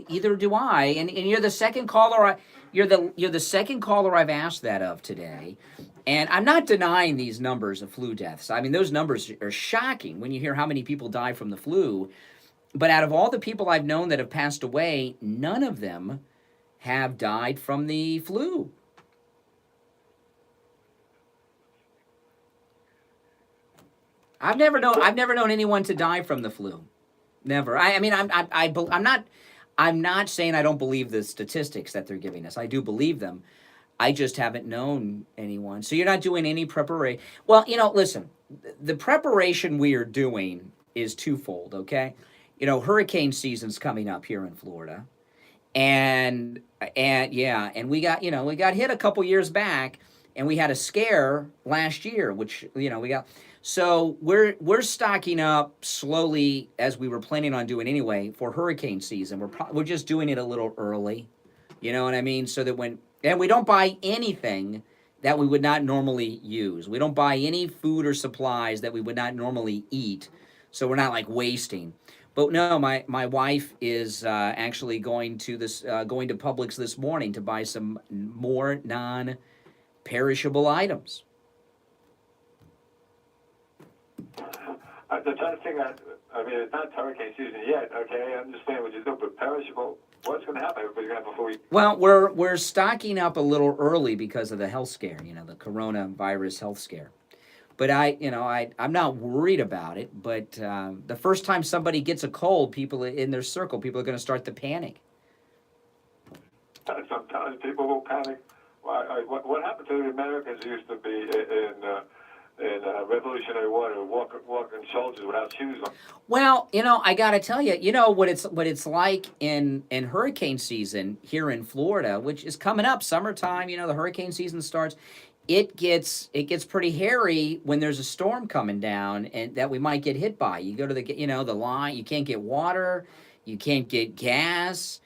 Either do I. And you're the second caller. You're the second caller I've asked that of today. And I'm not denying these numbers of flu deaths. I mean, those numbers are shocking when you hear how many people die from the flu. But out of all the people I've known that have passed away, none of them have died from the flu. I've never known anyone to die from the flu. Never. I'm not saying I don't believe the statistics that they're giving us. I do believe them. I just haven't known anyone. So you're not doing any preparation. Well, you know, listen, the preparation we are doing is twofold, okay? You know, hurricane season's coming up here in Florida. And we got hit a couple years back, and we had a scare last year, which, you know, we got. So we're stocking up slowly, as we were planning on doing anyway, for hurricane season. We're just doing it a little early, you know what I mean? So that and we don't buy anything that we would not normally use. We don't buy any food or supplies that we would not normally eat, so we're not like wasting. But no, my wife is actually going to Publix this morning to buy some more non-perishable items. I'm trying to figure out, I mean, it's not hurricane season yet, okay? I understand what you do, but perishable, what's going to happen? Everybody's going to have before we... Well, we're stocking up a little early because of the health scare, you know, the coronavirus health scare. But I'm not worried about it, but the first time somebody gets a cold, people in their circle, people are going to start to panic. Sometimes people will panic. What happened to the Americans who used to be in Revolutionary War, walking soldiers without shoes on? Well, you know, I got to tell you, you know what it's like in hurricane season here in Florida, which is coming up, summertime. You know, the hurricane season starts. It gets pretty hairy when there's a storm coming down and that we might get hit by. You go to the line, you can't get water, you can't get gas.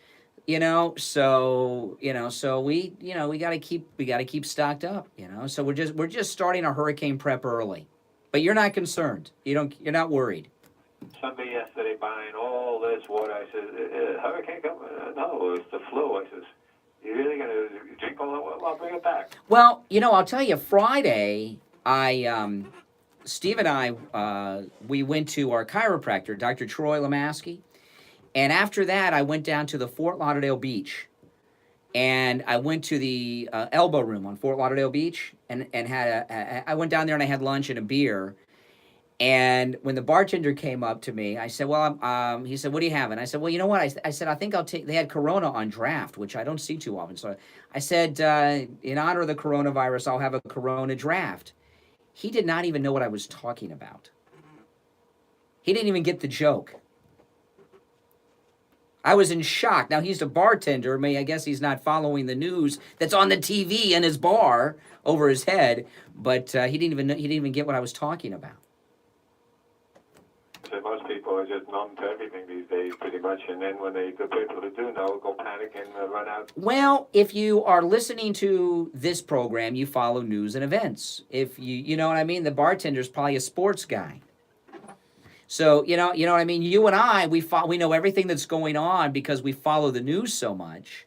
So we got to keep stocked up, so we're just starting our hurricane prep early, but you're not concerned. You're not worried. Somebody yesterday buying all this water. I said, hurricane coming? No, it's the flu. I says, you really going to drink all that water? I'll bring it back. Well, I'll tell you, Friday, Steve and I, we went to our chiropractor, Dr. Troy Lamaski. And after that, I went down to the Fort Lauderdale Beach, and I went to the Elbow Room on Fort Lauderdale Beach, and I went down there and I had lunch and a beer, And when the bartender came up to me, I said, well, he said, what do you have? And I said, well, you know what? I said, I think I'll take, they had Corona on draft, which I don't see too often. So I said, in honor of the coronavirus, I'll have a Corona draft. He did not even know what I was talking about. He didn't even get the joke. I was in shock. Now, he's a bartender. I guess he's not following the news that's on the TV in his bar over his head, but he didn't even get what I was talking about. So most people are just numb to everything these days, pretty much, and then when the people who do know go panic and run out. Well, if you are listening to this program, you follow news and events. If you know what I mean, the bartender's probably a sports guy. So you know what I mean. You and I, we know everything that's going on because we follow the news so much,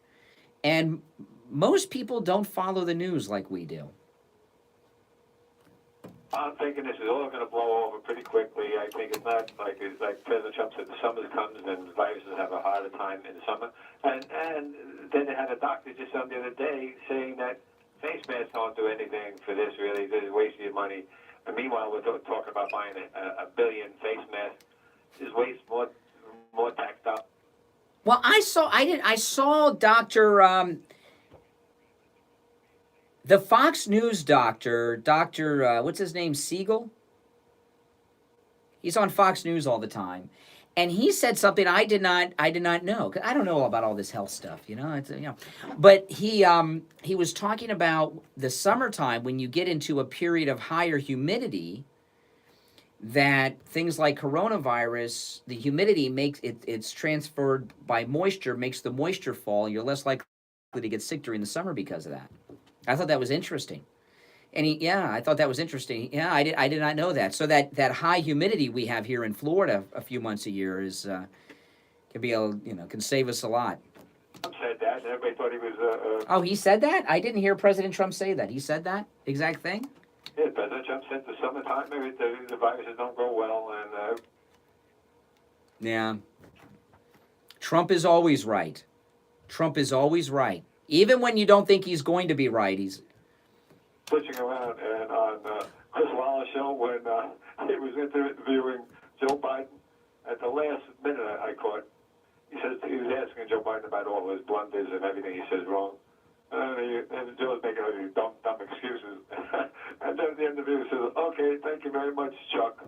and most people don't follow the news like we do. I'm thinking this is all going to blow over pretty quickly. I think it's not like President Trump said, the summer comes and viruses have a harder time in the summer. And then they had a doctor just on the other day saying that face masks don't do anything for this, really. They're wasting your money. And meanwhile, we're talking about buying a billion face masks. Just waste more taxed up. Well, I saw Dr. The Fox News doctor, what's his name, Siegel? He's on Fox News all the time, and he said something I did not know. 'Cause I don't know about all this health stuff, But he was talking about the summertime when you get into a period of higher humidity. That things like coronavirus, the humidity makes it's transferred by moisture, makes the moisture fall. You're less likely to get sick during the summer because of that. I thought that was interesting. And I thought that was interesting. Yeah, I did not know that. So that high humidity we have here in Florida a few months a year is can save us a lot. Trump said that, and everybody thought he was. Oh, he said that? I didn't hear President Trump say that. He said that exact thing? Yeah, President Trump said the summertime, maybe the viruses don't go well, and. Yeah. Trump is always right. Trump is always right. Even when you don't think he's going to be right, he's switching around. And on Chris Wallace's show, when he was interviewing Joe Biden, at the last minute I caught, he was asking Joe Biden about all his blunders and everything he says wrong. And Joe's making all these dumb excuses. And then at the end of the video he says, "Okay, thank you very much, Chuck."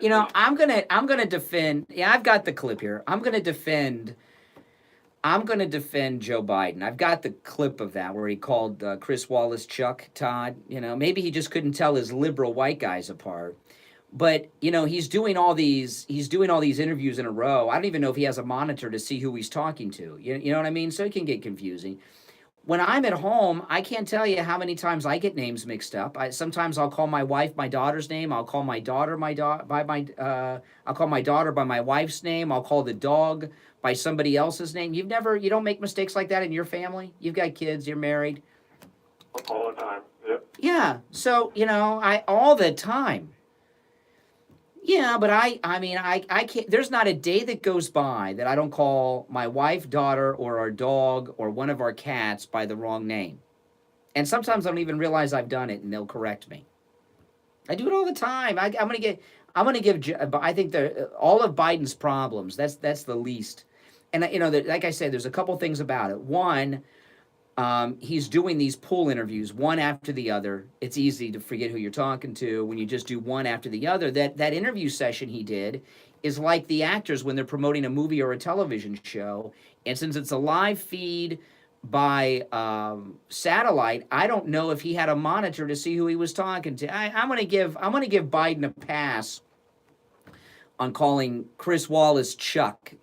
I'm gonna defend. Yeah, I've got the clip here. I'm gonna defend Joe Biden. I've got the clip of that where he called Chris Wallace Chuck, Todd. Maybe he just couldn't tell his liberal white guys apart. But he's doing all these interviews in a row. I don't even know if he has a monitor to see who he's talking to. You know what I mean? So it can get confusing. When I'm at home, I can't tell you how many times I get names mixed up. Sometimes I'll call my wife my daughter's name. I'll call my daughter I'll call my daughter by my wife's name. I'll call the dog by somebody else's name. You don't make mistakes like that in your family? You've got kids, you're married. All the time, yep. Yeah, so, I all the time. Yeah, but I can't, there's not a day that goes by that I don't call my wife, daughter, or our dog, or one of our cats by the wrong name. And sometimes I don't even realize I've done it, and they'll correct me. I do it all the time. I'm gonna give, I think all of Biden's problems, that's the least. And, like I said, there's a couple things about it. One, he's doing these pool interviews one after the other. It's easy to forget who you're talking to when you just do one after the other. That interview session he did is like the actors when they're promoting a movie or a television show. And since it's a live feed by satellite, I don't know if he had a monitor to see who he was talking to. I'm gonna give Biden a pass on calling Chris Wallace Chuck.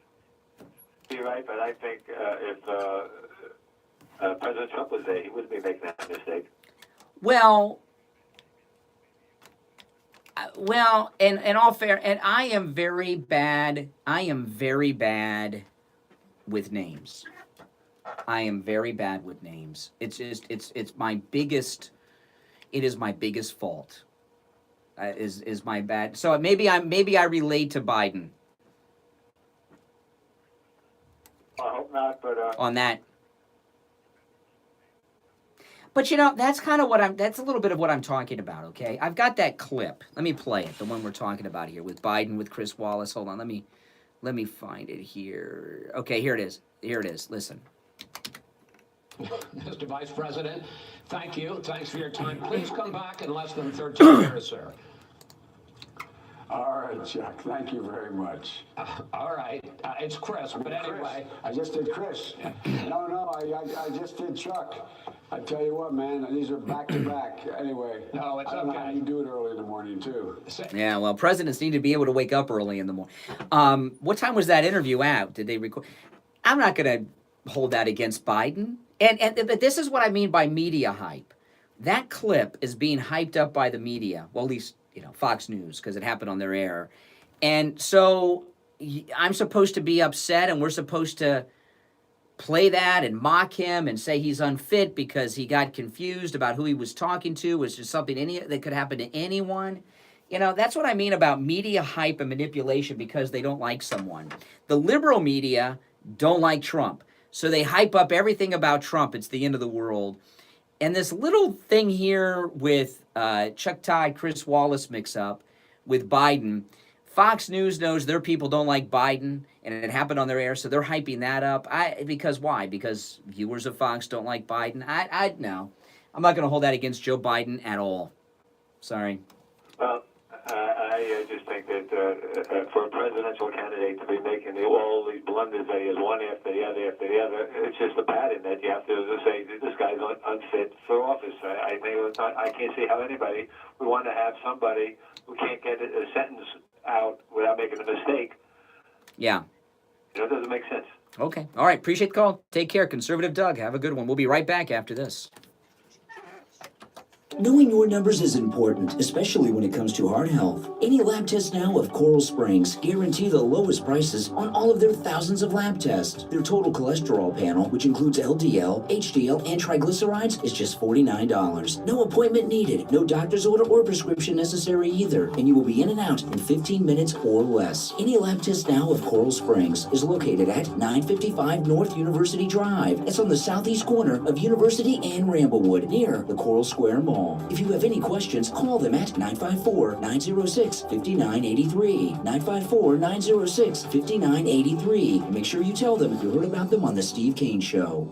You're right, but I think if President Trump was there, he wouldn't be making that mistake. Well, in all fair, and I am very bad with names. I am very bad with names. It is my biggest fault. Is my bad. So maybe I relate to Biden. I hope not, but on that. But that's kind of that's a little bit of what I'm talking about, okay? I've got that clip. Let me play it, the one we're talking about here with Biden, with Chris Wallace. Hold on, let me find it here. Okay, here it is. Here it is. Listen. Mr. Vice President, thank you. Thanks for your time. Please come back in less than 13 years, sir. All right, Chuck. Thank you very much. All right. It's Chris, but anyway. I just did Chris. No, I just did Chuck. I tell you what, man, these are back to back. Anyway, no, it's I don't know how you do it early in the morning, too. Yeah, well, presidents need to be able to wake up early in the morning. What time was that interview out? Did they record? I'm not going to hold that against Biden. But this is what I mean by media hype. That clip is being hyped up by the media. Well, at least, Fox News, because it happened on their air. And so I'm supposed to be upset, and we're supposed to play that and mock him and say he's unfit because he got confused about who he was talking to, was just something that could happen to anyone. That's what I mean about media hype and manipulation because they don't like someone. The liberal media don't like Trump. So they hype up everything about Trump. It's the end of the world. And this little thing here with Chuck Todd, Chris Wallace mix-up with Biden, Fox News knows their people don't like Biden, and it happened on their air, so they're hyping that up. Because why? Because viewers of Fox don't like Biden? No. I'm not going to hold that against Joe Biden at all. Sorry. Well, I just think that for a presidential candidate to be making all these blunders that he has one after the other, it's just a pattern that you have to say this guy's unfit for office. I think I can't see how anybody would want to have somebody who can't get a sentence out without making a mistake. Yeah. It doesn't make sense. Okay. All right. Appreciate the call. Take care. Conservative Doug. Have a good one. We'll be right back after this. Knowing your numbers is important, especially when it comes to heart health. Any lab test now of Coral Springs guarantee the lowest prices on all of their thousands of lab tests. Their total cholesterol panel, which includes LDL, HDL, and triglycerides, is just $49. No appointment needed, no doctor's order or prescription necessary either, and you will be in and out in 15 minutes or less. Any lab test now of Coral Springs is located at 955 North University Drive. It's on the southeast corner of University and Ramblewood, near the Coral Square Mall. If you have any questions, call them at 954-906-5983. 954-906-5983. And make sure you tell them you heard about them on The Steve Kane Show.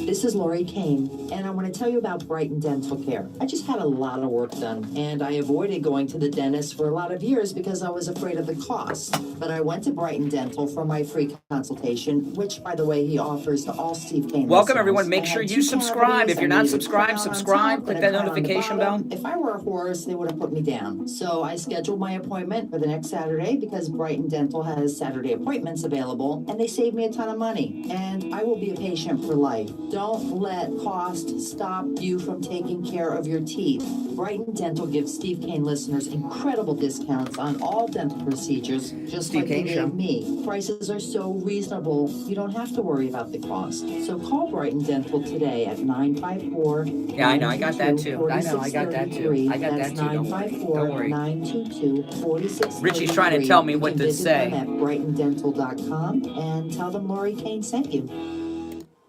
This is Lori Kane, and I want to tell you about Brighton Dental Care. I just had a lot of work done, and I avoided going to the dentist for a lot of years because I was afraid of the cost. But I went to Brighton Dental for my free consultation, which, by the way, he offers to all Steve Kane Welcome, listeners. everyone. Make sure you subscribe. If you're not subscribed, subscribe. Click that notification bell. If I were a horse, they would have put me down. So I scheduled my appointment for the next Saturday because Brighton Dental has Saturday appointments available, and they saved me a ton of money. And I will be a patient for life. Don't let cost stop you from taking care of your teeth. Brighton Dental gives Steve Kane listeners incredible discounts on all dental procedures, just Steve like Kane they Show. gave me. Prices are so reasonable, you don't have to worry about the cost. So call Brighton Dental today at 954. Yeah, I know. I got that too. I know. I got that too. I got that too. Don't worry. 954-922-4633. Richie's trying to tell me what to say. You can visit them at BrightonDental.com and tell them Lori Kane sent you.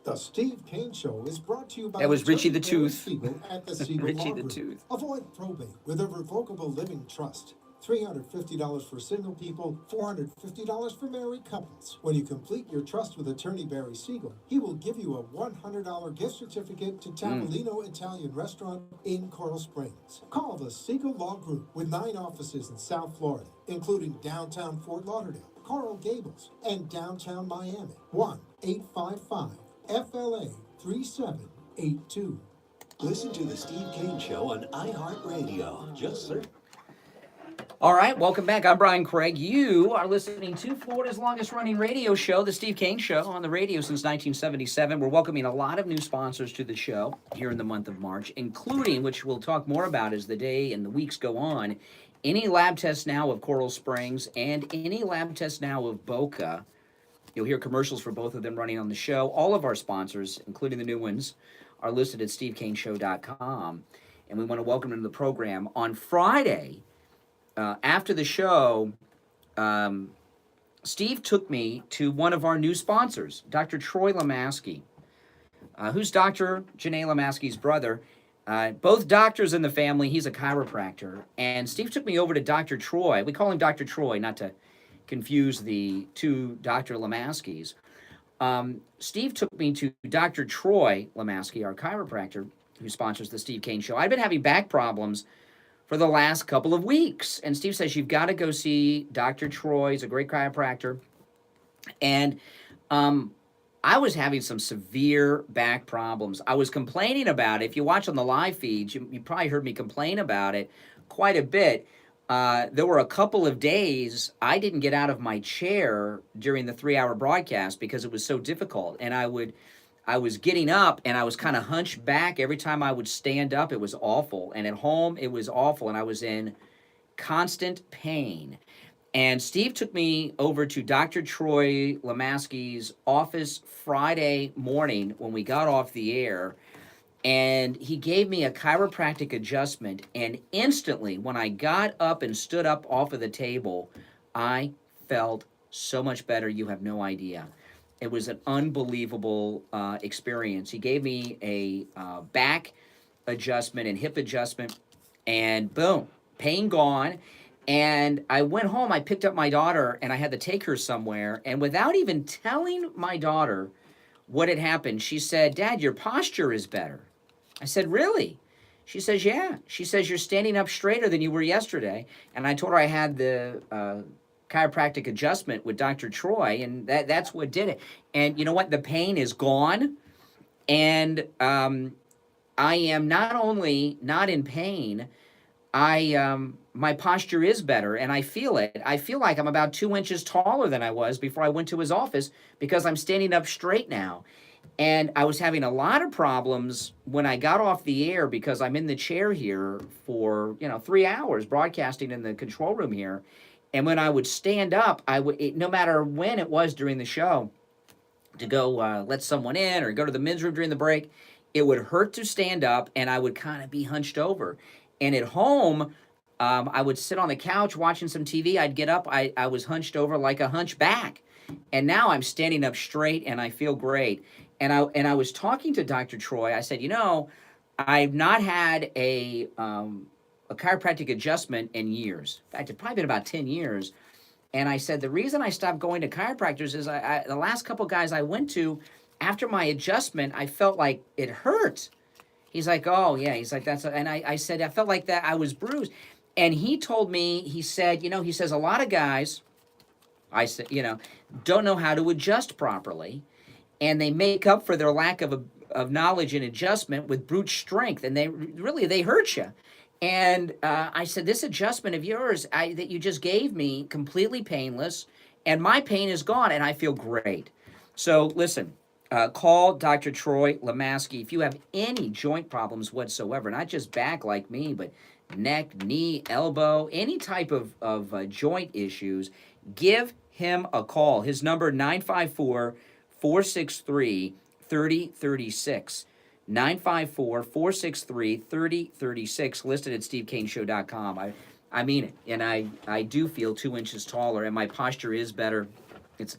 The Steve Kane Show is brought to you by That was Richie the Attorney Tooth. Siegel at the Siegel Richie Law the Group. Tooth. Avoid probate with a revocable living trust. $350 for single people, $450 for married couples. When you complete your trust with attorney Barry Siegel, he will give you a $100 gift certificate to Tavolino Italian Restaurant in Coral Springs. Call the Siegel Law Group with 9 offices in South Florida, including downtown Fort Lauderdale, Coral Gables, and downtown Miami. 1-855-FLA-3782. Listen to The Steve Kane Show on iHeartRadio. Just search. All right, welcome back. I'm Brian Craig. You are listening to Florida's longest-running radio show, The Steve Kane Show, on the radio since 1977. We're welcoming a lot of new sponsors to the show here in the month of March, including, which we'll talk more about as the day and the weeks go on, any lab tests now of Coral Springs and any lab tests now of Boca. You'll hear commercials for both of them running on the show. All of our sponsors, including the new ones, are listed at stevekaneshow.com. And we want to welcome them to the program. On Friday, after the show, Steve took me to one of our new sponsors, Dr. Troy Lamaski. who's Dr. Janae Lemaski's brother. Both doctors in the family. He's a chiropractor. And Steve took me over to Dr. Troy. We call him Dr. Troy, not to confuse the two Dr. Lemaskis. Steve took me to Dr. Troy Lemaski, our chiropractor, who sponsors the Steve Kane Show. I've been having back problems for the last couple of weeks. And Steve says, you've got to go see Dr. Troy. He's a great chiropractor. And I was having some severe back problems. I was complaining about it. If you watch on the live feeds, you probably heard me complain about it quite a bit. There were a couple of days I didn't get out of my chair during the 3-hour broadcast because it was so difficult. And I was getting up and I was kind of hunched back. Every time I would stand up, it was awful. And at home, it was awful. And I was in constant pain. And Steve took me over to Dr. Troy Lemaski's office Friday morning when we got off the air. And he gave me a chiropractic adjustment. And instantly, when I got up and stood up off of the table, I felt so much better. You have no idea. It was an unbelievable experience. He gave me a back adjustment and hip adjustment. And boom, pain gone. And I went home, I picked up my daughter, and I had to take her somewhere. And without even telling my daughter what had happened, she said, Dad, your posture is better. I said, really? She says, yeah. She says, you're standing up straighter than you were yesterday. And I told her I had the chiropractic adjustment with Dr. Troy, and that's what did it. And you know what? The pain is gone. And I am not only not in pain, my posture is better, and I feel it. I feel like I'm about 2 inches taller than I was before I went to his office because I'm standing up straight now. And I was having a lot of problems when I got off the air because I'm in the chair here for, 3 hours broadcasting in the control room here. And when I would stand up, no matter when it was during the show, to go let someone in or go to the men's room during the break, it would hurt to stand up, and I would kind of be hunched over. And at home, I would sit on the couch watching some TV. I'd get up. I was hunched over like a hunchback. And now I'm standing up straight, and I feel great. And I was talking to Dr. Troy. I said, I've not had a chiropractic adjustment in years. In fact, it's probably been about 10 years. And I said, the reason I stopped going to chiropractors is the last couple guys I went to, after my adjustment, I felt like it hurt. He's like, oh, yeah. He's like, and I said, I felt like that I was bruised. And he told me, he said, he says a lot of guys, I said, don't know how to adjust properly. And they make up for their lack of knowledge and adjustment with brute strength. And they hurt you. And I said, this adjustment of yours that you just gave me, completely painless. And my pain is gone. And I feel great. So listen. Call Dr. Troy Lemaski if you have any joint problems whatsoever, not just back like me, but neck, knee, elbow, any type of joint issues. Give him a call. His number, 954-463-3036. 954-463-3036, listed at stevekaneshow.com. I mean it, and I do feel 2 inches taller, and my posture is better. It's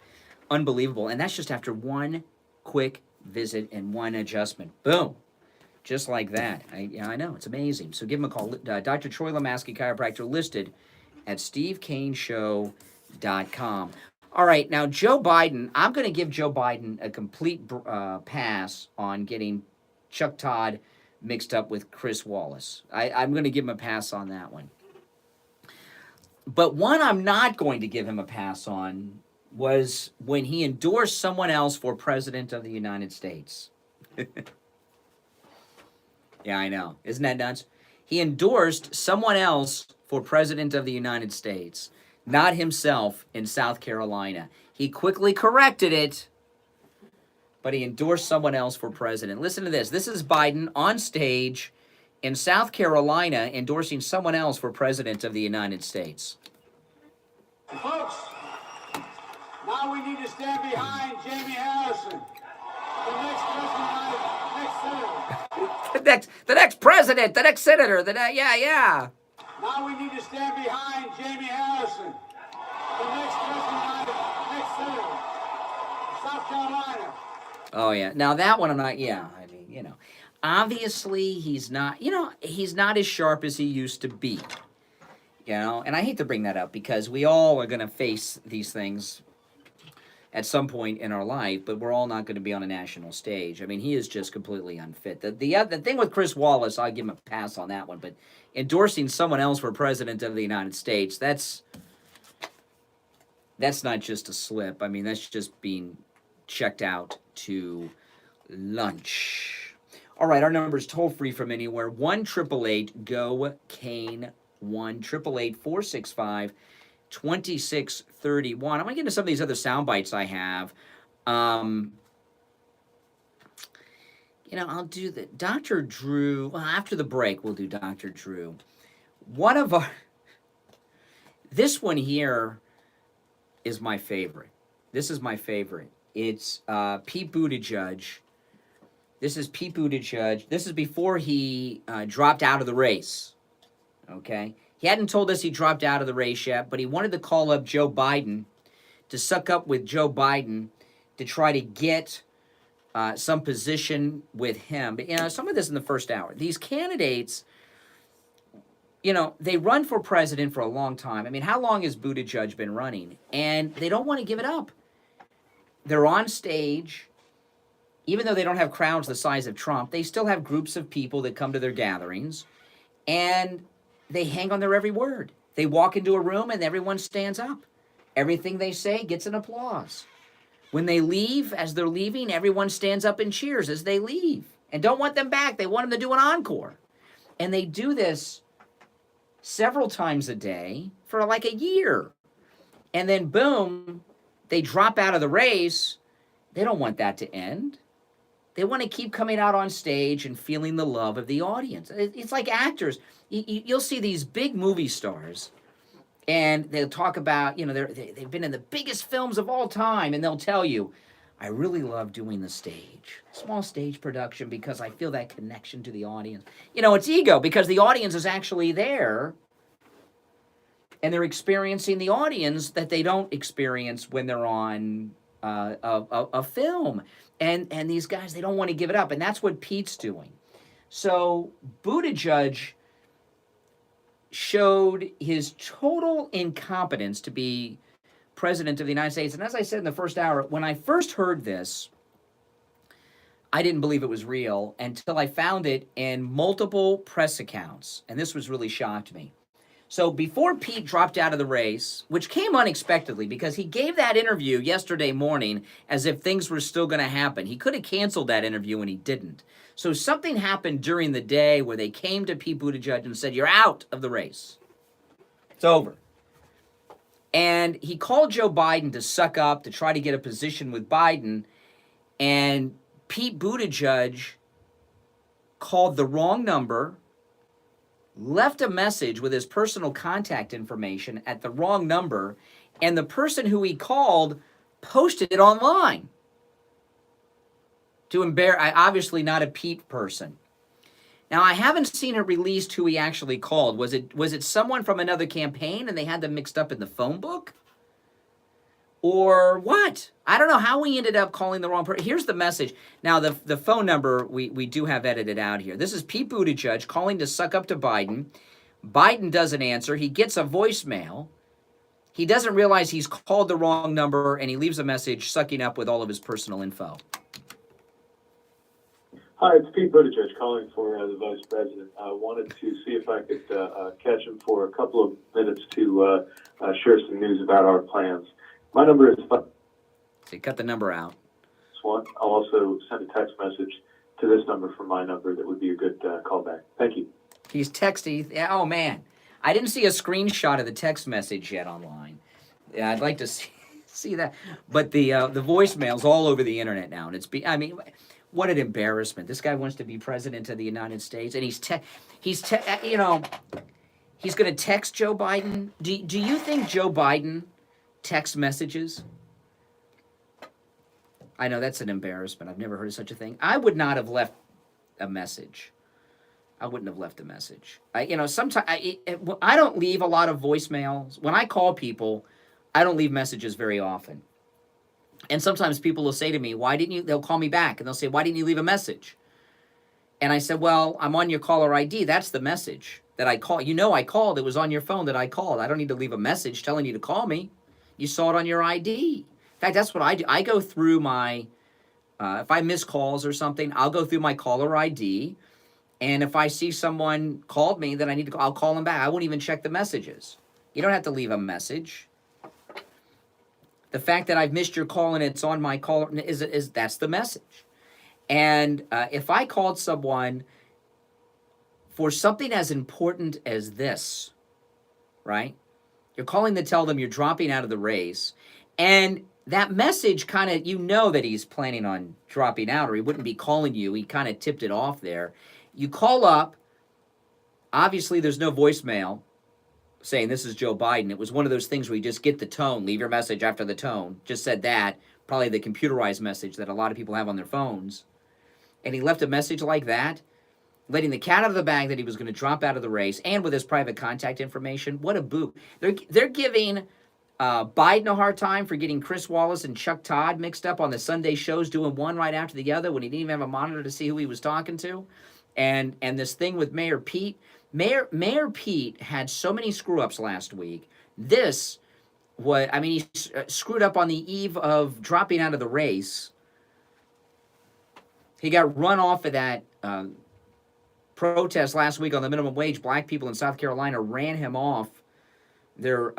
unbelievable, and that's just after one quick visit and one adjustment. Boom. Just like that. I know. It's amazing. So give him a call. Dr. Troy Lemaski, chiropractor, listed at stevekaneshow.com. All right. Now, Joe Biden, I'm going to give Joe Biden a complete pass on getting Chuck Todd mixed up with Chris Wallace. I'm going to give him a pass on that one. But one I'm not going to give him a pass on was when he endorsed someone else for president of the United States. Yeah, I know. Isn't that nuts? He endorsed someone else for president of the United States, not himself in South Carolina. He quickly corrected it, but he endorsed someone else for president. Listen to this. This is Biden on stage in South Carolina endorsing someone else for president of the United States. Folks, now we need to stand behind Jamie Harrison, the next president, the next president, the next senator, yeah. Now we need to stand behind Jamie Harrison, the next president, next senator, South Carolina. Oh yeah. Now that one I'm not. Yeah, I mean, you know, obviously he's not. You know, he's not as sharp as he used to be. You know, and I hate to bring that up because we all are going to face these things at some point in our life, but we're all not going to be on a national stage. I mean, he is just completely unfit. The thing with Chris Wallace, I'll give him a pass on that one, but endorsing someone else for president of the United States, that's not just a slip. I mean, that's just being checked out to lunch. All right, our number is toll-free from anywhere, 1-888-GO-KANE, 1-888-465-2631. I'm going to get into some of these other sound bites I have. You know, I'll do the Dr. Drew. Well, after the break, we'll do Dr. Drew. One of our... This one here is my favorite. This is my favorite. It's Pete Buttigieg. This is Pete Buttigieg. This is before he dropped out of the race. Okay? He hadn't told us he dropped out of the race yet, but he wanted to call up Joe Biden to suck up with Joe Biden to try to get some position with him. But, you know, some of this in the first hour. These candidates, you know, they run for president for a long time. I mean, how long has Buttigieg been running? And they don't want to give it up. They're on stage. Even though they don't have crowds the size of Trump, they still have groups of people that come to their gatherings. And they hang on their every word. They walk into a room and everyone stands up. Everything they say gets an applause. When they leave, as they're leaving, everyone stands up and cheers as they leave. And don't want them back. They want them to do an encore. And they do this several times a day for like a year. And then boom, they drop out of the race. They don't want that to end. They want to keep coming out on stage and feeling the love of the audience. It's like actors. You'll see these big movie stars, and they'll talk about, you know, they've been in the biggest films of all time, and they'll tell you, I really love doing the stage, small stage production, because I feel that connection to the audience. You know, it's ego, because the audience is actually there, and they're experiencing the audience that they don't experience when they're on a film. And these guys, they don't want to give it up. And that's what Pete's doing. So Buttigieg showed his total incompetence to be president of the United States. And as I said in the first hour, when I first heard this, I didn't believe it was real until I found it in multiple press accounts. And this was really shocked me. So before Pete dropped out of the race, which came unexpectedly because he gave that interview yesterday morning as if things were still going to happen. He could have canceled that interview and he didn't. So something happened during the day where they came to Pete Buttigieg and said, you're out of the race. It's over. And he called Joe Biden to suck up, to try to get a position with Biden. And Pete Buttigieg called the wrong number, left a message with his personal contact information at the wrong number, and the person who he called posted it online. To embarrass, obviously not a Pete person. Now, I haven't seen it released who he actually called. Was it someone from another campaign and they had them mixed up in the phone book? Or what? I don't know how we ended up calling the wrong person. Here's the message. Now, the phone number, we do have edited out here. This is Pete Buttigieg calling to suck up to Biden. Biden doesn't answer. He gets a voicemail. He doesn't realize he's called the wrong number, and he leaves a message sucking up with all of his personal info. Hi, it's Pete Buttigieg calling for the Vice President. I wanted to see if I could catch him for a couple of minutes to share some news about our plans. My number is 5. So cut the number out. One. I'll also send a text message to this number from my number that would be a good callback. Thank you. He's texting. Oh, man. I didn't see a screenshot of the text message yet online. Yeah, I'd like to see that. But the voicemail's all over the internet now. And I mean, what an embarrassment. This guy wants to be president of the United States. And he's you know, he's going to text Joe Biden. Do you think Joe Biden text messages? I know that's an embarrassment. I've never heard of such a thing. I would not have left a message. I wouldn't have left a message. Sometimes I don't leave a lot of voicemails. When I call people, I don't leave messages very often. And sometimes people will say to me, they'll call me back and they'll say, why didn't you leave a message? And I said, well, I'm on your caller ID. That's the message that I called. I called. It was on your phone that I called. I don't need to leave a message telling you to call me. You saw it on your ID. In fact, that's what I do. I go through my, if I miss calls or something, I'll go through my caller ID. And if I see someone called me that I need to call, I'll call them back. I won't even check the messages. You don't have to leave a message. The fact that I've missed your call and it's on my caller that's the message. And if I called someone for something as important as this, right? You're calling to tell them you're dropping out of the race. And that message kind of, that he's planning on dropping out, or he wouldn't be calling you. He kind of tipped it off there. You call up. Obviously, there's no voicemail saying this is Joe Biden. It was one of those things where you just get the tone, leave your message after the tone. Just said that. Probably the computerized message that a lot of people have on their phones. And he left a message like that, letting the cat out of the bag that he was going to drop out of the race, and with his private contact information. What a boo. They're giving Biden a hard time for getting Chris Wallace and Chuck Todd mixed up on the Sunday shows, doing one right after the other when he didn't even have a monitor to see who he was talking to. And this thing with Mayor Pete. Mayor Pete had so many screw-ups last week. He screwed up on the eve of dropping out of the race. He got run off of that protest last week on the minimum wage. Black people in South Carolina ran him off their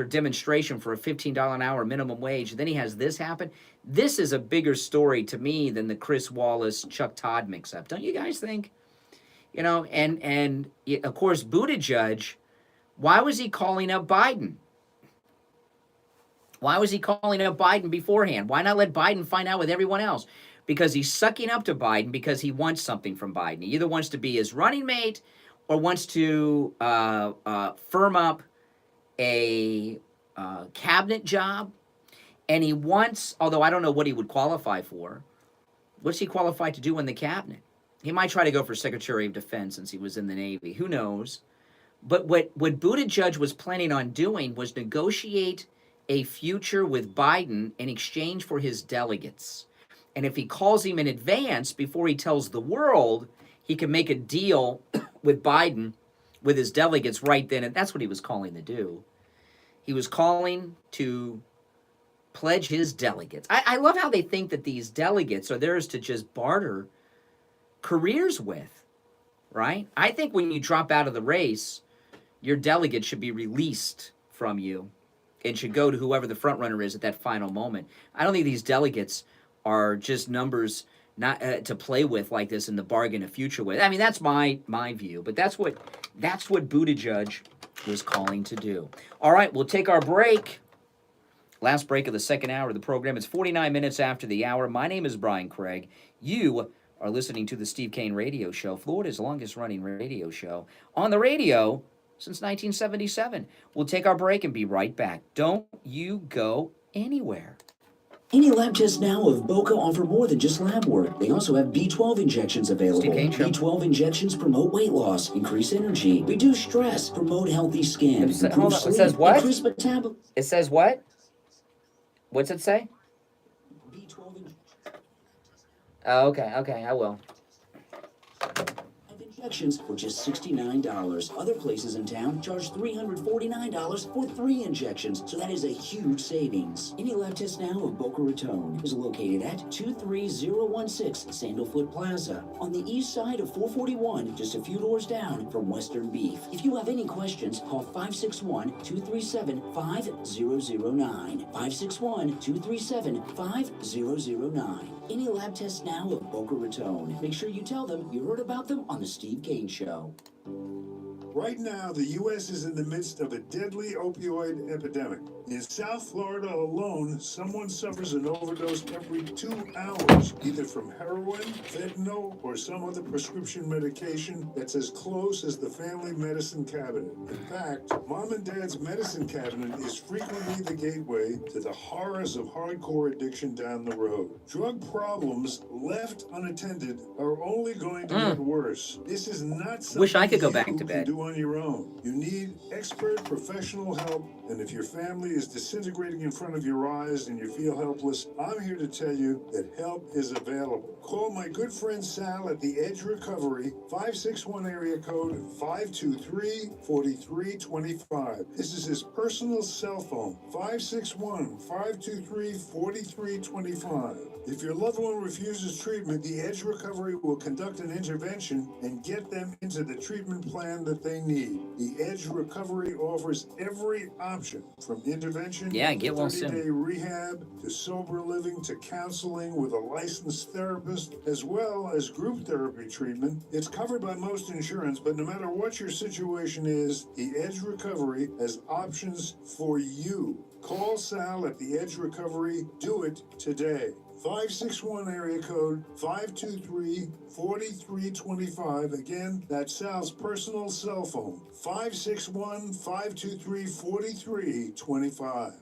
demonstration for a $15 an hour minimum wage. Then he has this happen. This is a bigger story to me than the Chris Wallace, Chuck Todd mix-up. Don't you guys think? And of course, Buttigieg, why was he calling up Biden? Why was he calling up Biden beforehand? Why not let Biden find out with everyone else? Because he's sucking up to Biden because he wants something from Biden. He either wants to be his running mate or wants to firm up a cabinet job. And he wants, although I don't know what he would qualify for, what's he qualified to do in the cabinet? He might try to go for Secretary of Defense since he was in the Navy. Who knows? But what Buttigieg was planning on doing was negotiate a future with Biden in exchange for his delegates. And if he calls him in advance before he tells the world, he can make a deal with Biden, with his delegates right then. And that's what he was calling to do. He was calling to pledge his delegates. I love how they think that these delegates are theirs to just barter careers with, right? I think when you drop out of the race, your delegate should be released from you and should go to whoever the front runner is at that final moment. I don't think these delegates are just numbers not to play with like this and to bargain a future with. I mean, that's my view, but that's what Buttigieg was calling to do. All right, we'll take our break. Last break of the second hour of the program. It's 49 minutes after the hour. My name is Brian Craig. You are listening to the Steve Kane Radio Show, Florida's longest-running radio show on the radio since 1977. We'll take our break and be right back. Don't you go anywhere. Any lab tests now of Boca offer more than just lab work. They also have B12 injections available. B12 injections promote weight loss, increase energy, reduce stress, promote healthy skin, improve sleep, it says what? increase metabolism. It says what? What's it say? B12 injections. Oh, okay, I will. Injections for just $69. Other places in town charge $349 for 3 injections, so that is a huge savings. Any lab test now of Boca Raton is located at 23016 Sandalfoot Plaza on the east side of 441, just a few doors down from Western Beef. If you have any questions, call 561-237-5009. 561-237-5009. Any lab tests now of Boca Raton. Make sure you tell them you heard about them on the Steve Kane Show. Right now, the U.S. is in the midst of a deadly opioid epidemic. In South Florida alone, someone suffers an overdose every 2 hours, either from heroin, fentanyl, or some other prescription medication that's as close as the family medicine cabinet. In fact, mom and dad's medicine cabinet is frequently the gateway to the horrors of hardcore addiction down the road. Drug problems left unattended are only going to get worse. This is not something Wish I could go back to you bed. can do on your own. You need expert professional help, and if your family is disintegrating in front of your eyes and you feel helpless, I'm here to tell you that help is available. Call my good friend Sal at the Edge Recovery, 561 area code 523-4325. This is his personal cell phone, 561-523-4325. If your loved one refuses treatment, the Edge Recovery will conduct an intervention and get them into the treatment plan that they need. The Edge Recovery offers every option, from intervention to 30-day rehab to sober living to counseling with a licensed therapist, as well as group therapy treatment. It's covered by most insurance, but no matter what your situation is, the Edge Recovery has options for you. Call Sal at the Edge Recovery. Do it today. 561 area code 523-4325. Again, that's Sal's personal cell phone, 561-523-4325.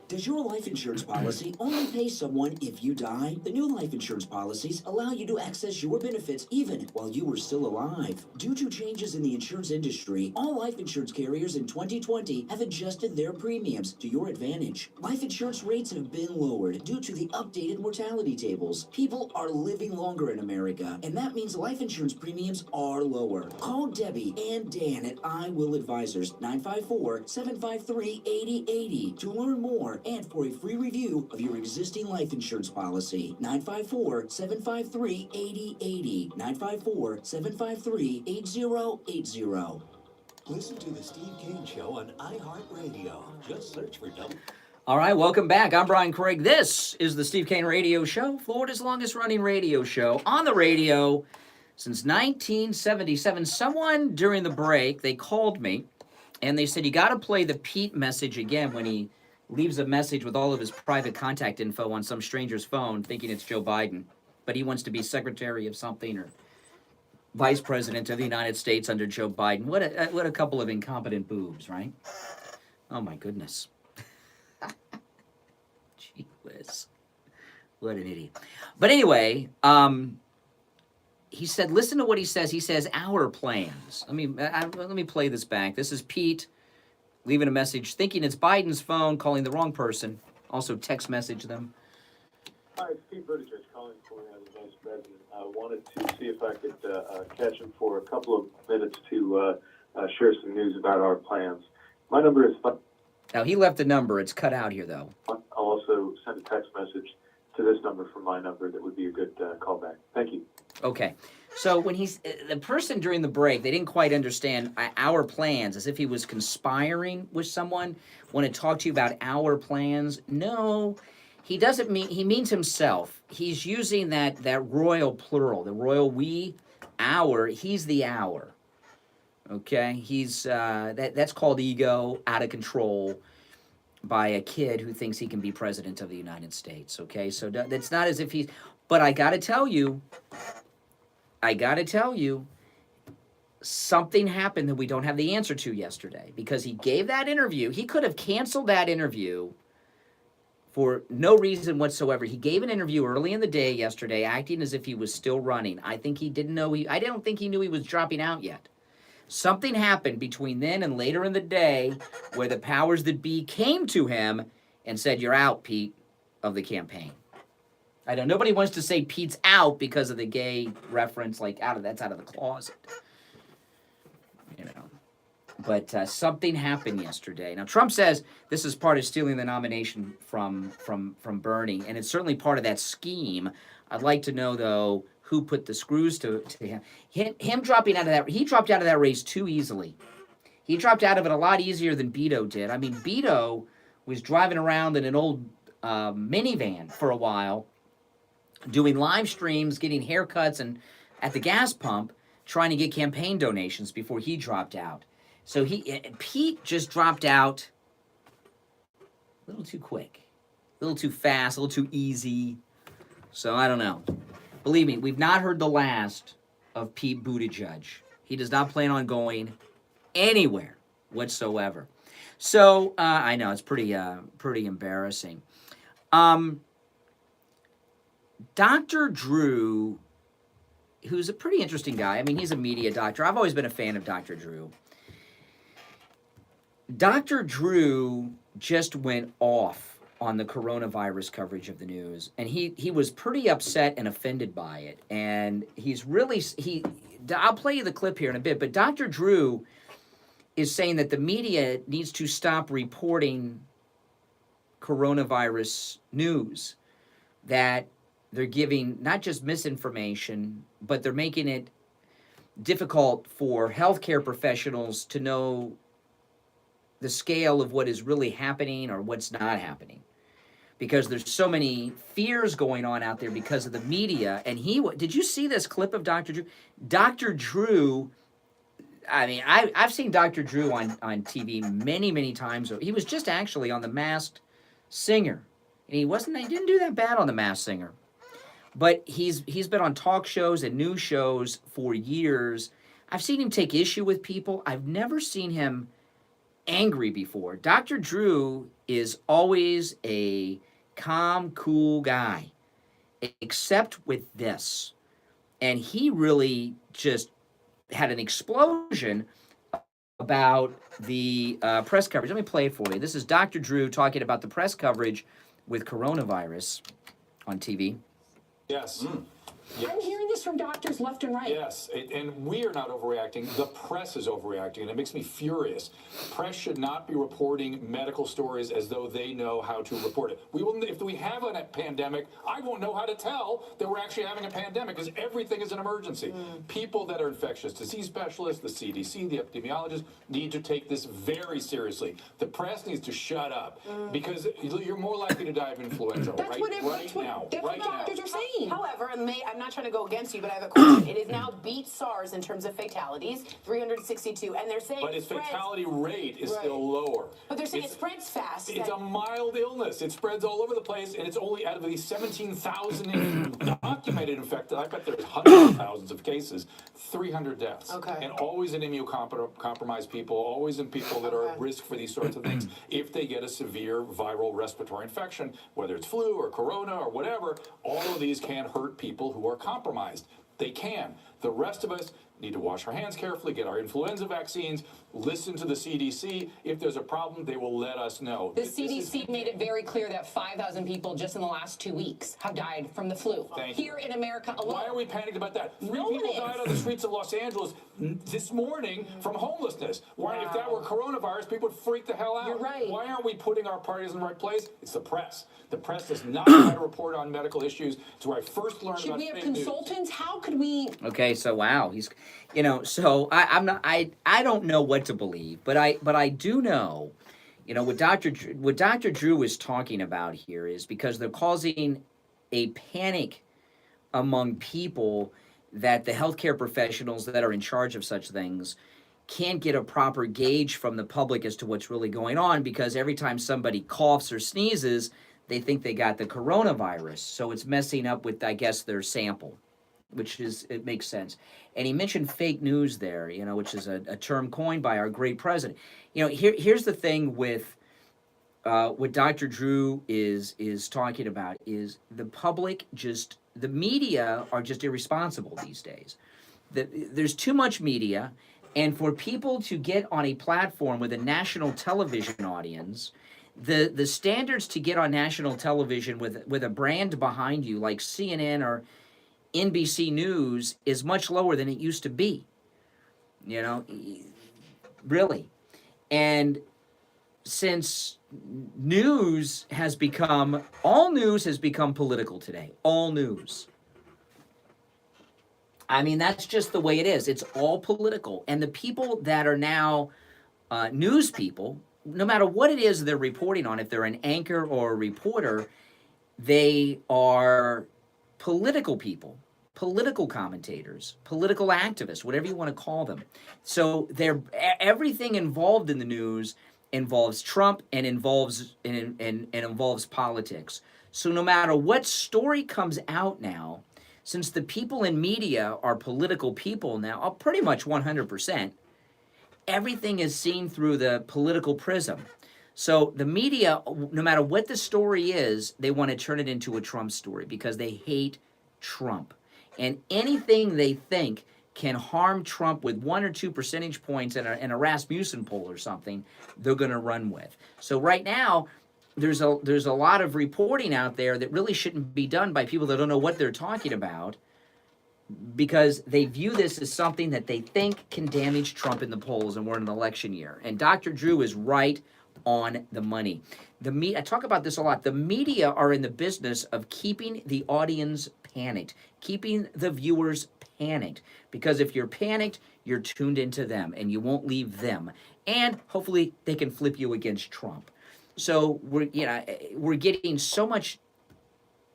Does your life insurance policy only pay someone if you die? The new life insurance policies allow you to access your benefits even while you were still alive. Due to changes in the insurance industry, all life insurance carriers in 2020 have adjusted their premiums to your advantage. Life insurance rates have been lowered due to the updated mortality tables. People are living longer in America, and that means life insurance premiums are lower. Call Debbie and Dan at I Will Advisors, 954-753-8080 to learn more and for a free review of your existing life insurance policy. 954-753-8080. 954-753-8080. Listen to the Steve Kane Show on iHeartRadio. Just search for W. All right, welcome back. I'm Brian Craig. This is the Steve Kane Radio Show, Florida's longest-running radio show on the radio since 1977. Someone during the break, they called me, and they said, you got to play the Pete message again when he leaves a message with all of his private contact info on some stranger's phone, thinking it's Joe Biden, but he wants to be secretary of something or vice president of the United States under Joe Biden. What a couple of incompetent boobs, right? Oh, my goodness. Gee whiz. What an idiot. But anyway, he said, listen to what he says. He says, our plans. Let me play this back. This is Pete leaving a message, thinking it's Biden's phone, calling the wrong person. Also text message them. Hi, it's Pete Buttigieg calling for the Vice President. I wanted to see if I could catch him for a couple of minutes to share some news about our plans. My number is... Now, he left a number. It's cut out here, though. I'll also send a text message to this number from my number that would be a good callback. Thank you. Okay. So when the person during the break, they didn't quite understand our plans, as if he was conspiring with someone, want to talk to you about our plans. No, he doesn't mean, he means himself. He's using that royal plural, the royal we, our, he's the our. Okay, he's, that's called ego, out of control by a kid who thinks he can be president of the United States. Okay, so that's not as if he's, but I gotta tell you, something happened that we don't have the answer to yesterday, because he gave that interview. He could have canceled that interview for no reason whatsoever. He gave an interview early in the day yesterday, acting as if he was still running. I think he didn't know, I don't think he knew he was dropping out yet. Something happened between then and later in the day where the powers that be came to him and said, you're out, Pete, of the campaign. I know nobody wants to say Pete's out because of the gay reference, like that's out of the closet, you know. But something happened yesterday. Now Trump says this is part of stealing the nomination from Bernie, and it's certainly part of that scheme. I'd like to know though who put the screws to him. Him dropping out of that. He dropped out of that race too easily. He dropped out of it a lot easier than Beto did. I mean, Beto was driving around in an old minivan for a while, doing live streams, getting haircuts, and at the gas pump, trying to get campaign donations before he dropped out. So Pete just dropped out a little too quick, a little too fast, a little too easy. So I don't know. Believe me, we've not heard the last of Pete Buttigieg. He does not plan on going anywhere whatsoever. So I know it's pretty embarrassing. Dr. Drew, who's a pretty interesting guy. I mean, he's a media doctor. I've always been a fan of Dr. Drew. Dr. Drew just went off on the coronavirus coverage of the news, and he was pretty upset and offended by it. And he's really I'll play you the clip here in a bit, but Dr. Drew is saying that the media needs to stop reporting coronavirus news, that they're giving not just misinformation, but they're making it difficult for healthcare professionals to know the scale of what is really happening or what's not happening, because there's so many fears going on out there because of the media. And did you see this clip of Dr. Drew? Dr. Drew, I mean, I've seen Dr. Drew on TV many, many times. He was just actually on The Masked Singer, and he didn't do that bad on The Masked Singer. But he's been on talk shows and news shows for years. I've seen him take issue with people. I've never seen him angry before. Dr. Drew is always a calm, cool guy, except with this. And he really just had an explosion about the press coverage. Let me play it for you. This is Dr. Drew talking about the press coverage with coronavirus on TV. Yes. Yes. I'm hearing this from doctors left and right. Yes, and we are not overreacting. The press is overreacting, and it makes me furious. Press should not be reporting medical stories as though they know how to report it. We will, if we have a pandemic, I won't know how to tell that we're actually having a pandemic, because everything is an emergency. People that are infectious disease specialists, the CDC, the epidemiologists, need to take this very seriously. The press needs to shut up, because you're more likely to die of influenza That's what doctors are saying. However, I'm not trying to go against you, but I have a question. It is now beat SARS in terms of fatalities, 362, and they're saying but its fatality rate is still lower. But they're saying it spreads fast. It's a mild illness. It spreads all over the place, and it's only out of these 17,000 documented infected. I bet there's hundreds of thousands of cases, 300 deaths. Okay. And always in immunocompromised people, always in people that are at risk for these sorts of things. If they get a severe viral respiratory infection, whether it's flu or corona or whatever, all of these can hurt people who are compromised. They can. The rest of us need to wash our hands carefully, get our influenza vaccines, listen to the CDC. If there's a problem, they will let us know. The CDC made it very clear that 5,000 people just in the last 2 weeks have died from the flu. Here in America alone. Why are we panicked about that? Three people died on the streets of Los Angeles this morning from homelessness. Why, if that were coronavirus, people would freak the hell out. You're right. Why aren't we putting our parties in the right place? It's the press. The press does not know how to report on medical issues. It's where I first learned about fake news. Should we have consultants? How could we? Okay, so wow, he's, so I don't know what to believe, but I do know, what Dr. Drew is talking about here is because they're causing a panic among people that the healthcare professionals that are in charge of such things can't get a proper gauge from the public as to what's really going on, because every time somebody coughs or sneezes, they think they got the coronavirus. So it's messing up with, I guess, their sample, it makes sense. And he mentioned fake news there, which is a term coined by our great president. Here's the thing with what Dr. Drew is talking about is the public the media are just irresponsible these days. There's too much media, and for people to get on a platform with a national television audience, the standards to get on national television with a brand behind you like CNN or NBC News is much lower than it used to be, really. And since all news has become political today, all news. I mean, that's just the way it is. It's all political. And the people that are now news people, no matter what it is they're reporting on, if they're an anchor or a reporter, they are political people, political commentators, political activists, whatever you want to call them. So everything involved in the news involves Trump and involves politics. So no matter what story comes out now, since the people in media are political people now, pretty much 100%, everything is seen through the political prism. So the media, no matter what the story is, they want to turn it into a Trump story because they hate Trump. And anything they think can harm Trump with 1 or 2 percentage points in a Rasmussen poll or something, they're going to run with. So right now, there's a lot of reporting out there that really shouldn't be done by people that don't know what they're talking about, because they view this as something that they think can damage Trump in the polls, and we're in an election year. And Dr. Drew is right on the money. I talk about this a lot. The media are in the business of keeping the audience panicked, keeping the viewers panicked, because if you're panicked, you're tuned into them and you won't leave them. And hopefully they can flip you against Trump. So we're getting so much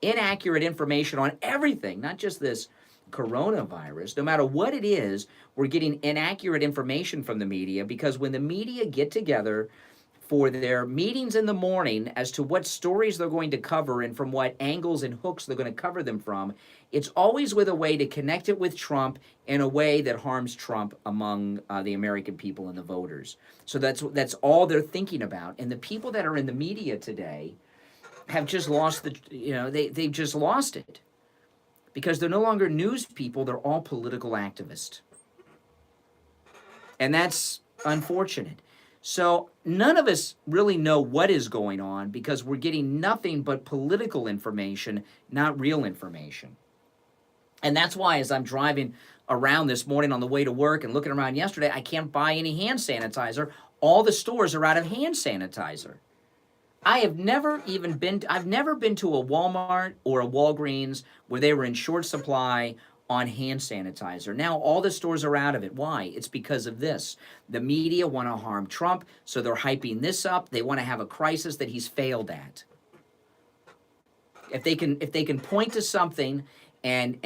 inaccurate information on everything, not just this coronavirus. No matter what it is, we're getting inaccurate information from the media, because when the media get together for their meetings in the morning as to what stories they're going to cover and from what angles and hooks they're going to cover them from, it's always with a way to connect it with Trump in a way that harms Trump among the American people and the voters. So that's all they're thinking about. And the people that are in the media today have just lost they've just lost it, because they're no longer news people, they're all political activists. And that's unfortunate. So none of us really know what is going on, because we're getting nothing but political information, not real information. And that's why, as I'm driving around this morning on the way to work and looking around yesterday, I can't buy any hand sanitizer. All the stores are out of hand sanitizer. I've never been to a Walmart or a Walgreens where they were in short supply on hand sanitizer. Now all the stores are out of it. Why? It's because of this. The media want to harm Trump, so they're hyping this up. They want to have a crisis that he's failed at. If they can point to something and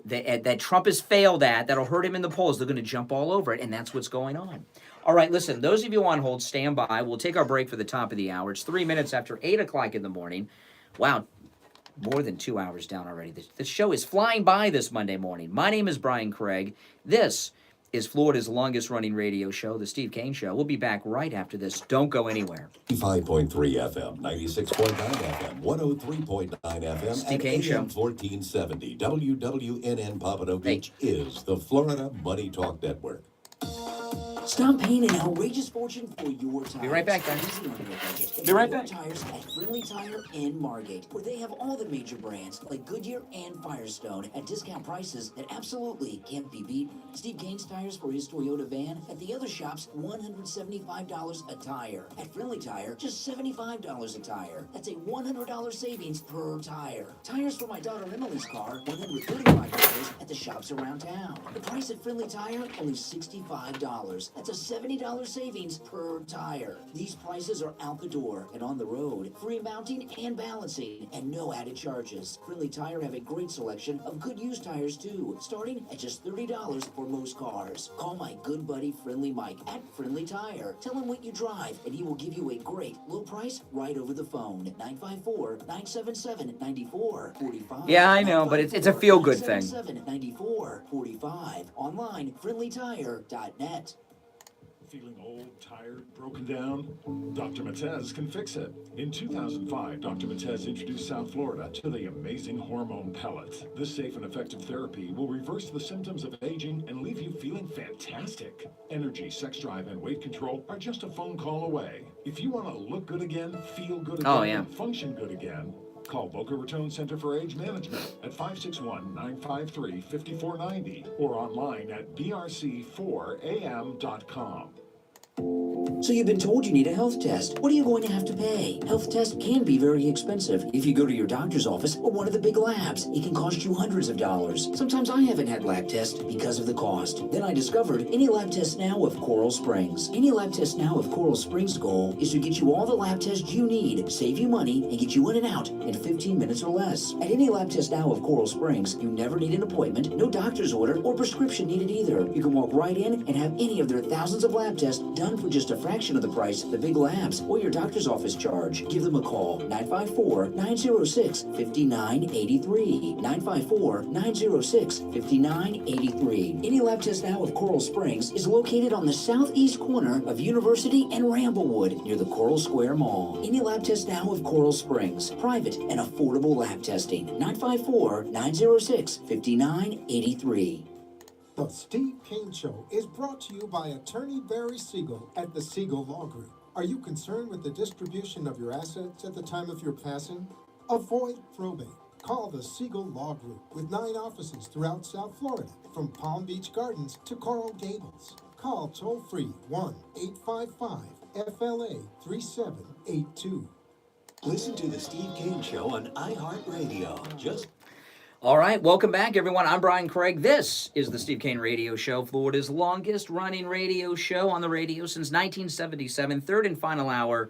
that Trump has failed at, that'll hurt him in the polls, they're going to jump all over it, and that's what's going on. All right, listen, those of you on hold, stand by. We'll take our break for the top of the hour. It's 3 minutes after 8 o'clock in the morning. Wow, more than 2 hours down already. The show is flying by this Monday morning. My name is Brian Craig. This is Florida's longest-running radio show, The Steve Kane Show. We'll be back right after this. Don't go anywhere. 5.3 FM, 96.9 FM, 103.9 FM, Steve and Kane Show. 1470 WWNN Pompano Beach is the Florida Money Talk Network. Stop paying an outrageous fortune for your tires. Be right back, guys. Easy on your budget. Be right back. Tires at Friendly Tire in Margate, where they have all the major brands like Goodyear and Firestone at discount prices that absolutely can't be beaten. Steve Kane's tires for his Toyota van at the other shops, $175 a tire. At Friendly Tire, just $75 a tire. That's a $100 savings per tire. Tires for my daughter Emily's car, $135 at the shops around town. The price at Friendly Tire, only $65. That's a $70 savings per tire. These prices are out the door and on the road. Free mounting and balancing and no added charges. Friendly Tire have a great selection of good used tires too, starting at just $30 for most cars. Call my good buddy Friendly Mike at Friendly Tire. Tell him what you drive and he will give you a great low price right over the phone. 954-977-9445. Yeah, I know, but it's a feel-good thing. 977-9445. Online, friendlytire.net. Feeling old, tired, broken down? Dr. Matez can fix it. In 2005, Dr. Matez introduced South Florida to the amazing Hormone pellets. This safe and effective therapy will reverse the symptoms of aging and leave you feeling fantastic. Energy, sex drive, and weight control are just a phone call away. If you want to look good again, feel good again, and function good again, call Boca Raton Center for Age Management at 561-953-5490 or online at brc4am.com. So you've been told you need a health test. What are you going to have to pay? Health tests can be very expensive. If you go to your doctor's office or one of the big labs, it can cost you hundreds of dollars. Sometimes I haven't had lab tests because of the cost. Then I discovered Any Lab Test Now of Coral Springs. Any Lab Test Now of Coral Springs' goal is to get you all the lab tests you need, save you money, and get you in and out in 15 minutes or less. At Any Lab Test Now of Coral Springs, you never need an appointment, no doctor's order, or prescription needed either. You can walk right in and have any of their thousands of lab tests done for just a fraction of the price the big labs or your doctor's office charge. Give them a call, 954-906-5983. 954-906-5983. Any Lab Test Now of Coral Springs is located on the southeast corner of University and Ramblewood near the Coral Square Mall. Any Lab Test Now of Coral Springs. Private and affordable lab testing. 954-906-5983. The Steve Kane Show is brought to you by attorney Barry Siegel at the Siegel Law Group. Are you concerned with the distribution of your assets at the time of your passing? Avoid probate. Call the Siegel Law Group with 9 offices throughout South Florida, from Palm Beach Gardens to Coral Gables. Call toll-free 1-855-FLA-3782. Listen to The Steve Kane Show on iHeartRadio. Just All right, welcome back, everyone. I'm Brian Craig. This is the Steve Kane Radio Show, Florida's longest-running radio show on the radio since 1977. Third and final hour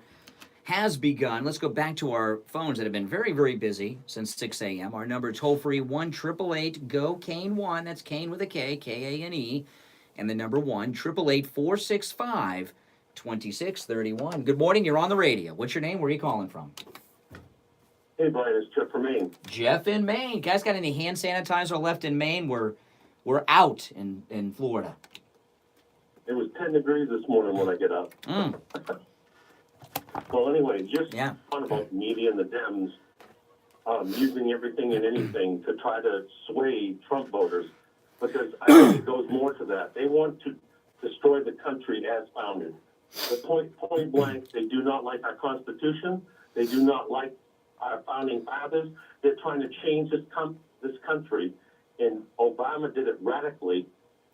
has begun. Let's go back to our phones that have been very, very busy since 6 a.m. Our number toll-free, 1-888-GO-KANE1. That's Kane with a K, K-A-N-E. And the number 1-888-465-2631. Good morning. You're on the radio. What's your name? Where are you calling from? Hey, Brian, it's Jeff from Maine. Jeff in Maine. Guys, got any hand sanitizer left in Maine? We're out in Florida. It was 10 degrees this morning when I get up. Well, anyway, just on about the media and the Dems using everything and anything to try to sway Trump voters. Because I think it goes more to that. They want to destroy the country as founded. The point blank, they do not like our Constitution. They do not like our founding fathers. They're trying to change this country, and Obama did it radically,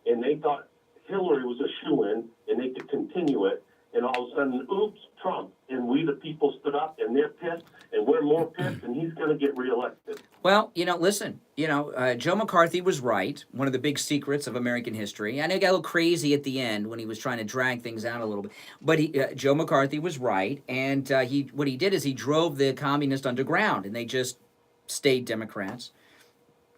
and they thought Hillary was a shoo-in, and they could continue it, and all of a sudden, oops, Trump, and we the people stood up, and they're pissed, and we're more pissed, and he's going to get reelected. Well, listen, Joe McCarthy was right, one of the big secrets of American history. I know he got a little crazy at the end when he was trying to drag things out a little bit, but Joe McCarthy was right, and what he did is he drove the communists underground, and they just stayed Democrats.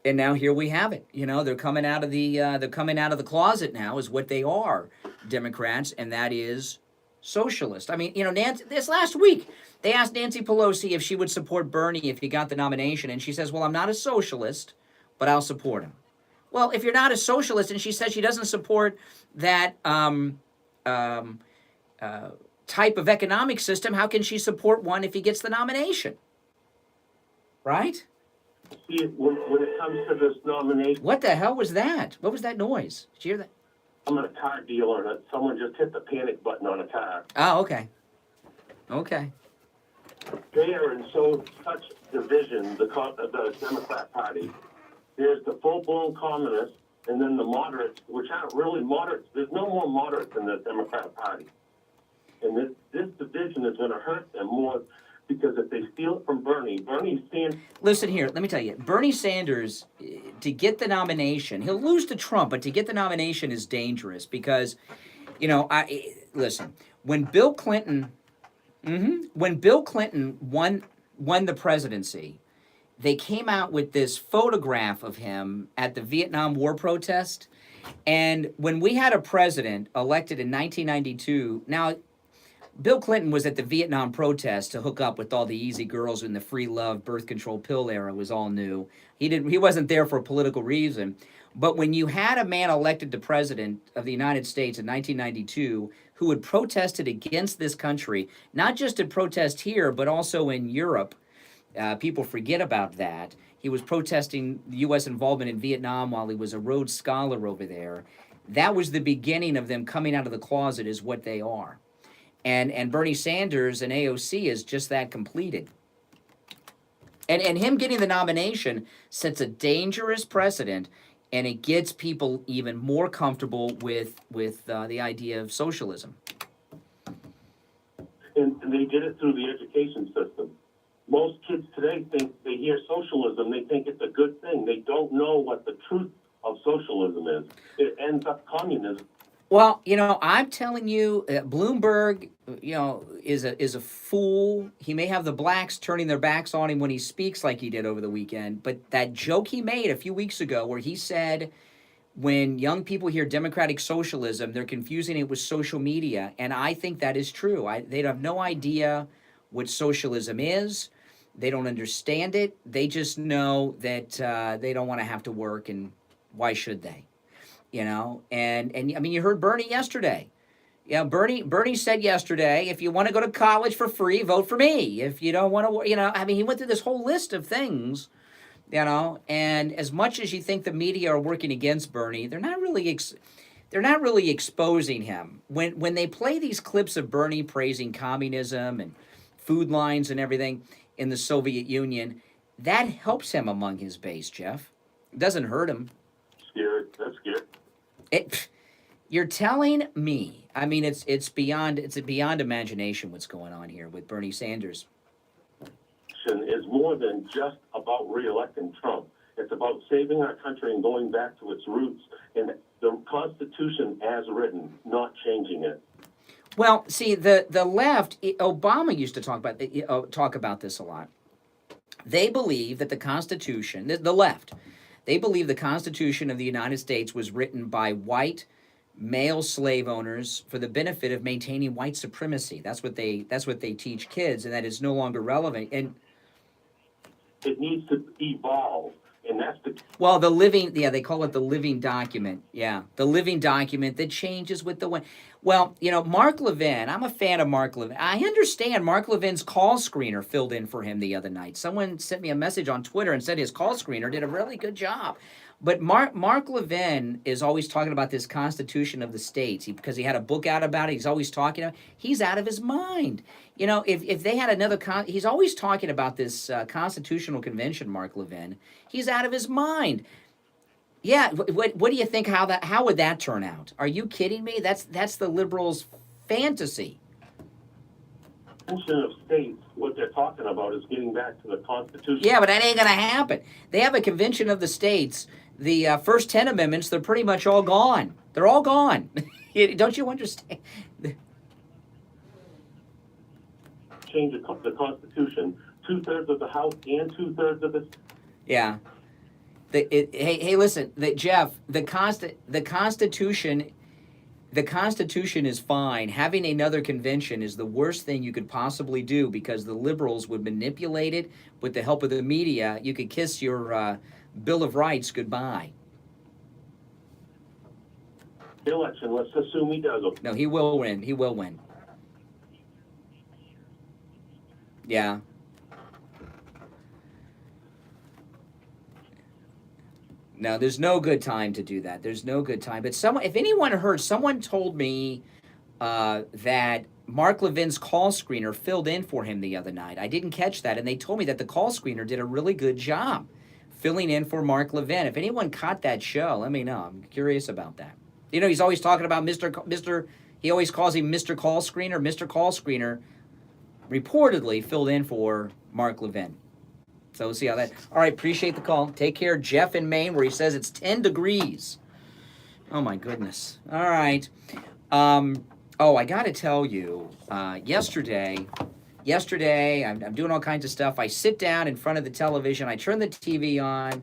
And now here we have it. They're coming out of the closet now, is what they are, Democrats, and that is socialist. I mean, Nancy, this last week, they asked Nancy Pelosi if she would support Bernie if he got the nomination, and she says, well, I'm not a socialist, but I'll support him. Well, if you're not a socialist, and she says she doesn't support that type of economic system, how can she support one if he gets the nomination? Right? See, when it comes to this nomination... What the hell was that? What was that noise? Did you hear that? I'm a car dealer, and someone just hit the panic button on a car. Oh, okay. Okay. They are in such division, the Democrat Party. There's the full-blown communists, and then the moderates, which aren't really moderates. There's no more moderates in the Democrat Party. And this division is going to hurt them more, because if they steal it from Bernie Sanders... Listen here, let me tell you. Bernie Sanders, to get the nomination, he'll lose to Trump, but to get the nomination is dangerous because, listen, when Bill Clinton won the presidency, they came out with this photograph of him at the Vietnam War protest. And when we had a president elected in 1992, now... Bill Clinton was at the Vietnam protest to hook up with all the easy girls in the free love birth control pill era. Was all new. He wasn't there for a political reason. But when you had a man elected to president of the United States in 1992 who had protested against this country, not just to protest here, but also in Europe, people forget about that. He was protesting the U.S. involvement in Vietnam while he was a Rhodes Scholar over there. That was the beginning of them coming out of the closet is what they are. And Bernie Sanders and AOC is just that completed. And him getting the nomination sets a dangerous precedent, and it gets people even more comfortable with the idea of socialism. And they did it through the education system. Most kids today think they hear socialism, they think it's a good thing. They don't know what the truth of socialism is. It ends up communism. Well, I'm telling you, Bloomberg, is a fool. He may have the blacks turning their backs on him when he speaks like he did over the weekend. But that joke he made a few weeks ago where he said when young people hear democratic socialism, they're confusing it with social media. And I think that is true. They have no idea what socialism is. They don't understand it. They just know that they don't want to have to work, and why should they? And I mean, you heard Bernie yesterday. Yeah, Bernie said yesterday, if you want to go to college for free, vote for me. If you don't want to, he went through this whole list of things You know, and as much as you think the media are working against Bernie, they're not really exposing him. When they play these clips of Bernie praising communism and food lines and everything in the Soviet Union, that helps him among his base, Jeff. It doesn't hurt him. Scared. That's scary. You're telling me. I mean, it's beyond imagination what's going on here with Bernie Sanders. Is more than just about re-electing Trump. It's about saving our country and going back to its roots and the Constitution as written, not changing it. Well, see, the left, Obama used to talk about this a lot. They believe that the Constitution, the left, they believe the Constitution of the United States was written by white male slave owners for the benefit of maintaining white supremacy. That's what they teach kids, and that is no longer relevant. And it needs to evolve, and that's the... Well, they call it the living document. Yeah, the living document that changes with the wind. Well, you know, Mark Levin, I'm a fan of Mark Levin. I understand Mark Levin's call screener filled in for him the other night. Someone sent me a message on Twitter and said his call screener did a really good job. But Mark Levin is always talking about this Constitution of the States because he had a book out about it. He's always talking about it. He's out of his mind. You know, if they had another... he's always talking about this Constitutional Convention, Mark Levin. He's out of his mind. Yeah, what do you think? How would that turn out? Are you kidding me? That's the liberals' fantasy. Convention of States, what they're talking about is getting back to the Constitution. Yeah, but that ain't going to happen. They have a Convention of the States. The first 10 amendments, they're pretty much all gone. They're all gone. Don't you understand? Change the Constitution. 2/3 of the House and 2/3 of the... Yeah. Hey, listen, Jeff, the Constitution is fine. Having another convention is the worst thing you could possibly do because the liberals would manipulate it with the help of the media. You could kiss your Bill of Rights goodbye. Election, let's assume he does. No, he will win. He will win. Yeah. No, there's no good time to do that. There's no good time. But if anyone heard, someone told me that Mark Levin's call screener filled in for him the other night. I didn't catch that, and they told me that the call screener did a really good job filling in for Mark Levin. If anyone caught that show, let me know. I'm curious about that. You know, he's always talking about Mr. He always calls him Mr. Call Screener. Mr. Call Screener reportedly filled in for Mark Levin. So we'll see how that... All right, appreciate the call. Take care. Jeff in Maine, where he says it's 10 degrees. Oh, my goodness. All right. I got to tell you, yesterday, I'm doing all kinds of stuff. I sit down in front of the television. I turn the TV on.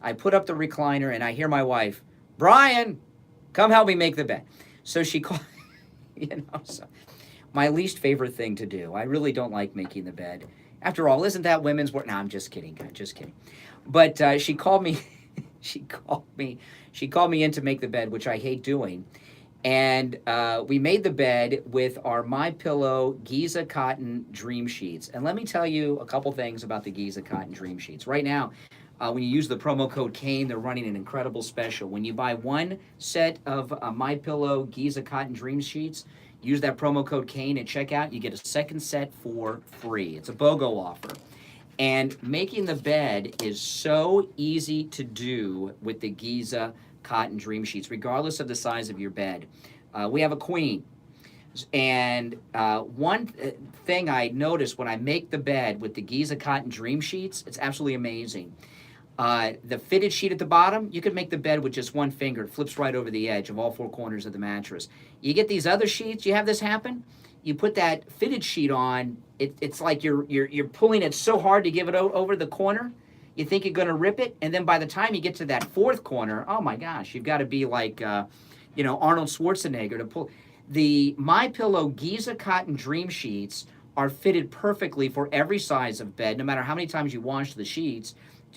I put up the recliner, and I hear my wife, Brian, come help me make the bed. So she called, so my least favorite thing to do. I really don't like making the bed. After all, isn't that women's work? No, I'm just kidding, guys, just kidding. But she called me, she called me in to make the bed, which I hate doing. And we made the bed with our MyPillow Giza Cotton Dream Sheets. And let me tell you a couple things about the Giza Cotton Dream Sheets. Right now, when you use the promo code KANE, they're running an incredible special. When you buy one set of MyPillow Giza Cotton Dream Sheets, use that promo code KANE at checkout, you get a second set for free. It's a BOGO offer. And making the bed is so easy to do with the Giza Cotton Dream Sheets, regardless of the size of your bed. We have a queen. And one thing I noticed when I make the bed with the Giza Cotton Dream Sheets, it's absolutely amazing. The fitted sheet at the bottom, you can make the bed with just one finger. It flips right over the edge of all four corners of the mattress. You get these other sheets, you have this happen, you put that fitted sheet on, it's like you're pulling it so hard to give it over the corner. You think you're going to rip it, and then by the time you get to that fourth corner, oh my gosh, you've got to be like, Arnold Schwarzenegger to pull. The MyPillow Giza Cotton Dream Sheets are fitted perfectly for every size of bed, no matter how many times you wash the sheets,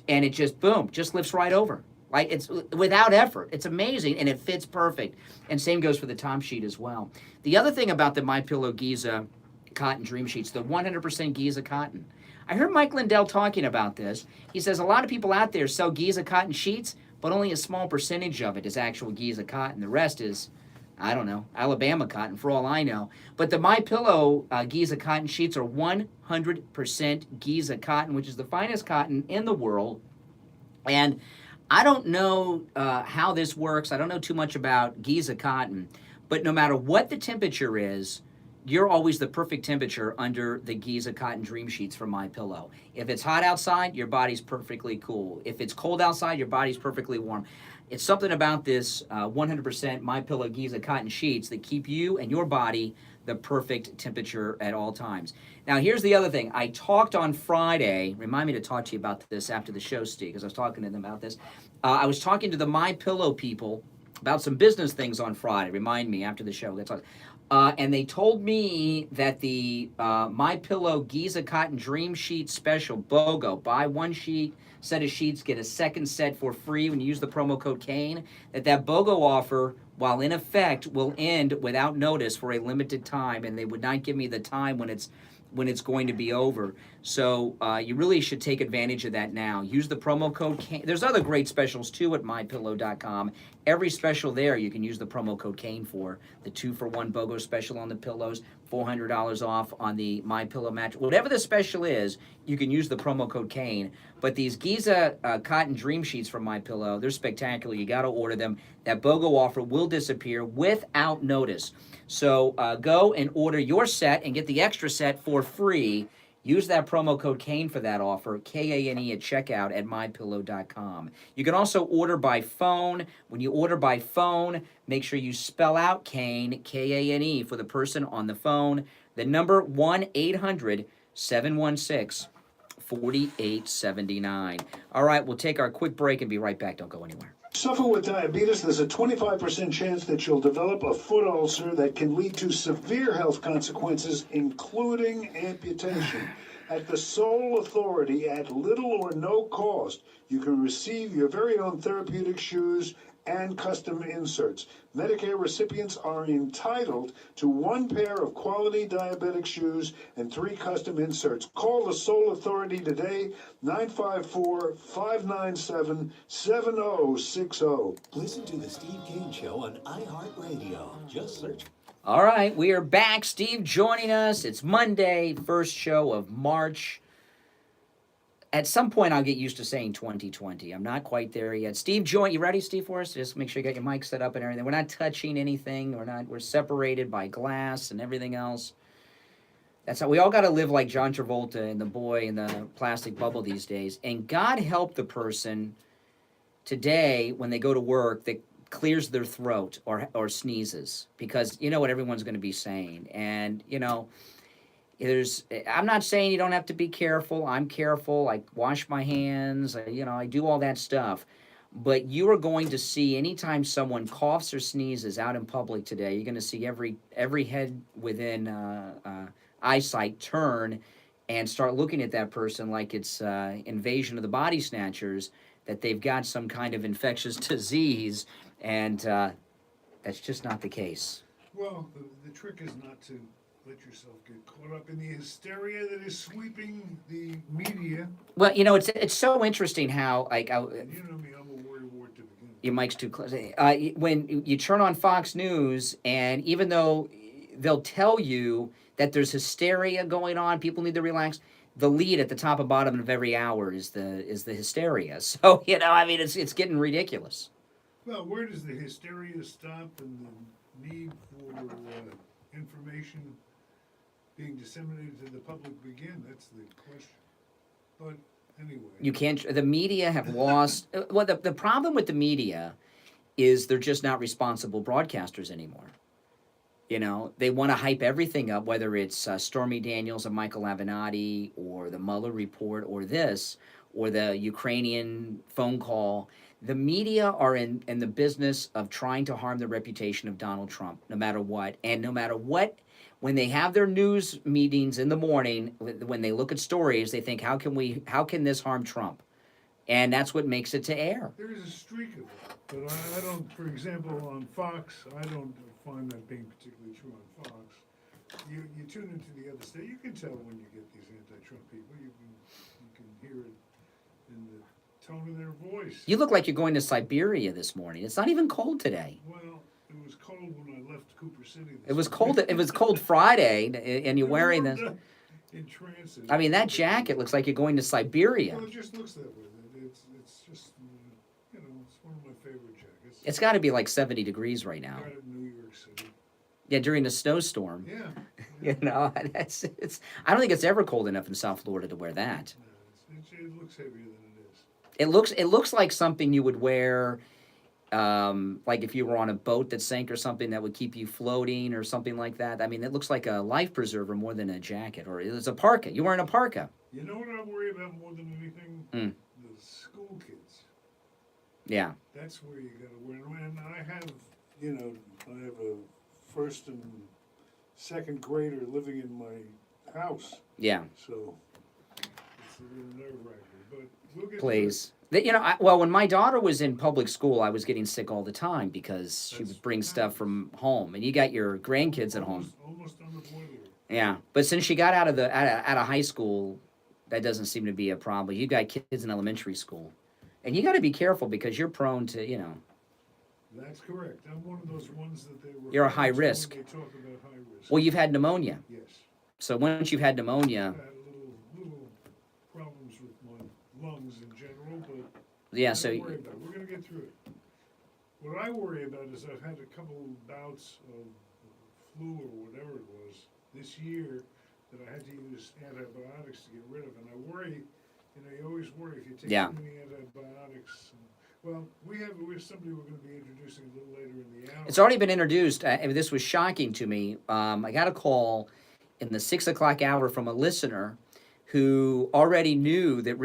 and it just, boom, just lifts right over. Like, it's without effort. It's amazing, and it fits perfect. And same goes for the top sheet as well. The other thing about the MyPillow Giza Cotton Dream Sheets, the 100% Giza Cotton, I heard Mike Lindell talking about this. He says a lot of people out there sell Giza cotton sheets, but only a small percentage of it is actual Giza cotton. The rest is, I don't know, Alabama cotton for all I know. But the MyPillow Giza cotton sheets are 100% Giza cotton, which is the finest cotton in the world. And I don't know how this works. I don't know too much about Giza cotton, but no matter what the temperature is, you're always the perfect temperature under the Giza cotton dream sheets from MyPillow. If it's hot outside, your body's perfectly cool. If it's cold outside, your body's perfectly warm. It's something about this 100% MyPillow Giza cotton sheets that keep you and your body the perfect temperature at all times. Now, here's the other thing. I talked on Friday. Remind me to talk to you about this after the show, Steve, because I was talking to them about this. I was talking to the MyPillow people about some business things on Friday. Remind me after the show. And they told me that the MyPillow Giza Cotton Dream Sheet Special, BOGO, buy one set of sheets, get a second set for free when you use the promo code KANE, that BOGO offer, while in effect, will end without notice for a limited time, and they would not give me the time when it's going to be over. So you really should take advantage of that now. Use the promo code KANE. There's other great specials too at mypillow.com. Every special there you can use the promo code KANE for. The 2-for-1 BOGO special on the pillows, $400 off on the MyPillow mattress. Whatever the special is, you can use the promo code KANE. But these Giza cotton dream sheets from MyPillow, they're spectacular. You got to order them. That BOGO offer will disappear without notice. So go and order your set and get the extra set for free. Use that promo code KANE for that offer, KANE at checkout at mypillow.com. You can also order by phone. When you order by phone, make sure you spell out KANE, KANE, for the person on the phone. The number 1-800-716-4879. All right, we'll take our quick break and be right back. Don't go anywhere. Suffer with diabetes, there's a 25% chance that you'll develop a foot ulcer that can lead to severe health consequences, including amputation. At the sole authority, at little or no cost, you can receive your very own therapeutic shoes and custom inserts. Medicare recipients are entitled to 1 pair of quality diabetic shoes and 3 custom inserts. Call the Sole Authority today, 954-597-7060. Listen to the Steve Kane Show on iHeartRadio. Just search. All right, we are back. Steve joining us. It's Monday, first show of March. At some point, I'll get used to saying 2020. I'm not quite there yet. Steve, you ready, Steve, for us? Just make sure you got your mic set up and everything. We're not touching anything. We're separated by glass and everything else. That's how we all got to live like John Travolta and the boy in the plastic bubble these days. And God help the person today when they go to work that clears their throat or sneezes, because you know what everyone's going to be saying. And, you know, I'm not saying you don't have to be careful. I'm careful. I wash my hands. I do all that stuff. But you are going to see anytime someone coughs or sneezes out in public today, you're going to see every head within eyesight turn and start looking at that person like it's invasion of the body snatchers, that they've got some kind of infectious disease, and that's just not the case. Well, the trick is not to let yourself get caught up in the hysteria that is sweeping the media. Well, it's so interesting how, like, You know me, I'm a worrywart to begin with. your mic's too close. When you turn on Fox News, and even though they'll tell you that there's hysteria going on, people need to relax, the lead at the top and bottom of every hour is the hysteria. So, it's getting ridiculous. Well, where does the hysteria stop and the need for information being disseminated to the public begin? That's the question. But anyway. You can't, the media have lost, well, the problem with the media is they're just not responsible broadcasters anymore. They want to hype everything up, whether it's Stormy Daniels and Michael Avenatti, or the Mueller report, or this, or the Ukrainian phone call. The media are in the business of trying to harm the reputation of Donald Trump, no matter what. And no matter what, when they have their news meetings in the morning, when they look at stories, they think, how can this harm Trump? And that's what makes it to air. There is a streak of it, but I don't, for example, on Fox, I don't find that being particularly true on Fox. you tune into the other state, you can tell when you get these anti-Trump people. You can hear it in the tone of their voice. You look like you're going to Siberia this morning. It's not even cold today. Well, it was cold when I left Cooper City. It was cold. It was cold Friday, and you're wearing this. In transit. I mean, that jacket looks like you're going to Siberia. Well, it just looks that way. It's just, you know, it's one of my favorite jackets. It's got to be like 70 degrees right now. Got it in New York City. Yeah, during the snowstorm. Yeah. You know, it's. I don't think it's ever cold enough in South Florida to wear that. No, it looks heavier than it is. It looks like something you would wear, like if you were on a boat that sank or something that would keep you floating or something like that. I mean, it looks like a life preserver more than a jacket, or it's a parka. You're wearing a parka. You know what I worry about more than anything? Mm. The school kids. Yeah. That's where you got to wear them. And I have a first and second grader living in my house. Yeah. So it's a little nerve-wracking, but we'll get Please. Well, when my daughter was in public school, I was getting sick all the time because she would bring stuff from home, and you got your grandkids at home. Almost unavoidable. Yeah, but since she got out of high school, that doesn't seem to be a problem. You got kids in elementary school, and you got to be careful because you're prone to, That's correct. I'm one of those ones that they were. You're a high risk. When they talk about high risk. Well, you've had pneumonia. Yes. So once you've had pneumonia, I had little problems with my lungs in general, but yeah. don't So worry about it. We're gonna get through it. What I worry about is I've had a couple bouts of flu or whatever it was this year that I had to use antibiotics to get rid of, and I worry. You always worry if you take too many antibiotics. Well, we have somebody we're going to be introducing a little later in the hour. it's already been introduced. This was shocking to me. I got a call in the 6 o'clock hour from a listener who already knew that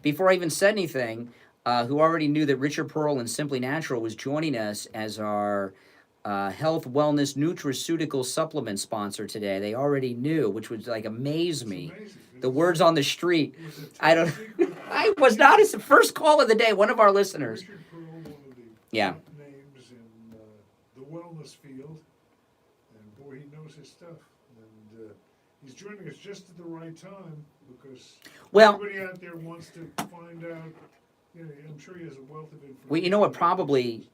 before I even said anything, who already knew that Richard Perle and Simply Natural was joining us as our health, wellness, nutraceutical supplement sponsor today. They already knew, which would amaze me. The words on the street. I was not. It's the first call of the day. One of our listeners. Richard Perle, one of the yeah. names in the wellness field, and boy, he knows his stuff. And he's joining us just at the right time because everybody out there wants to find out. I'm sure he has a wealth of information. Well, you know what? Probably,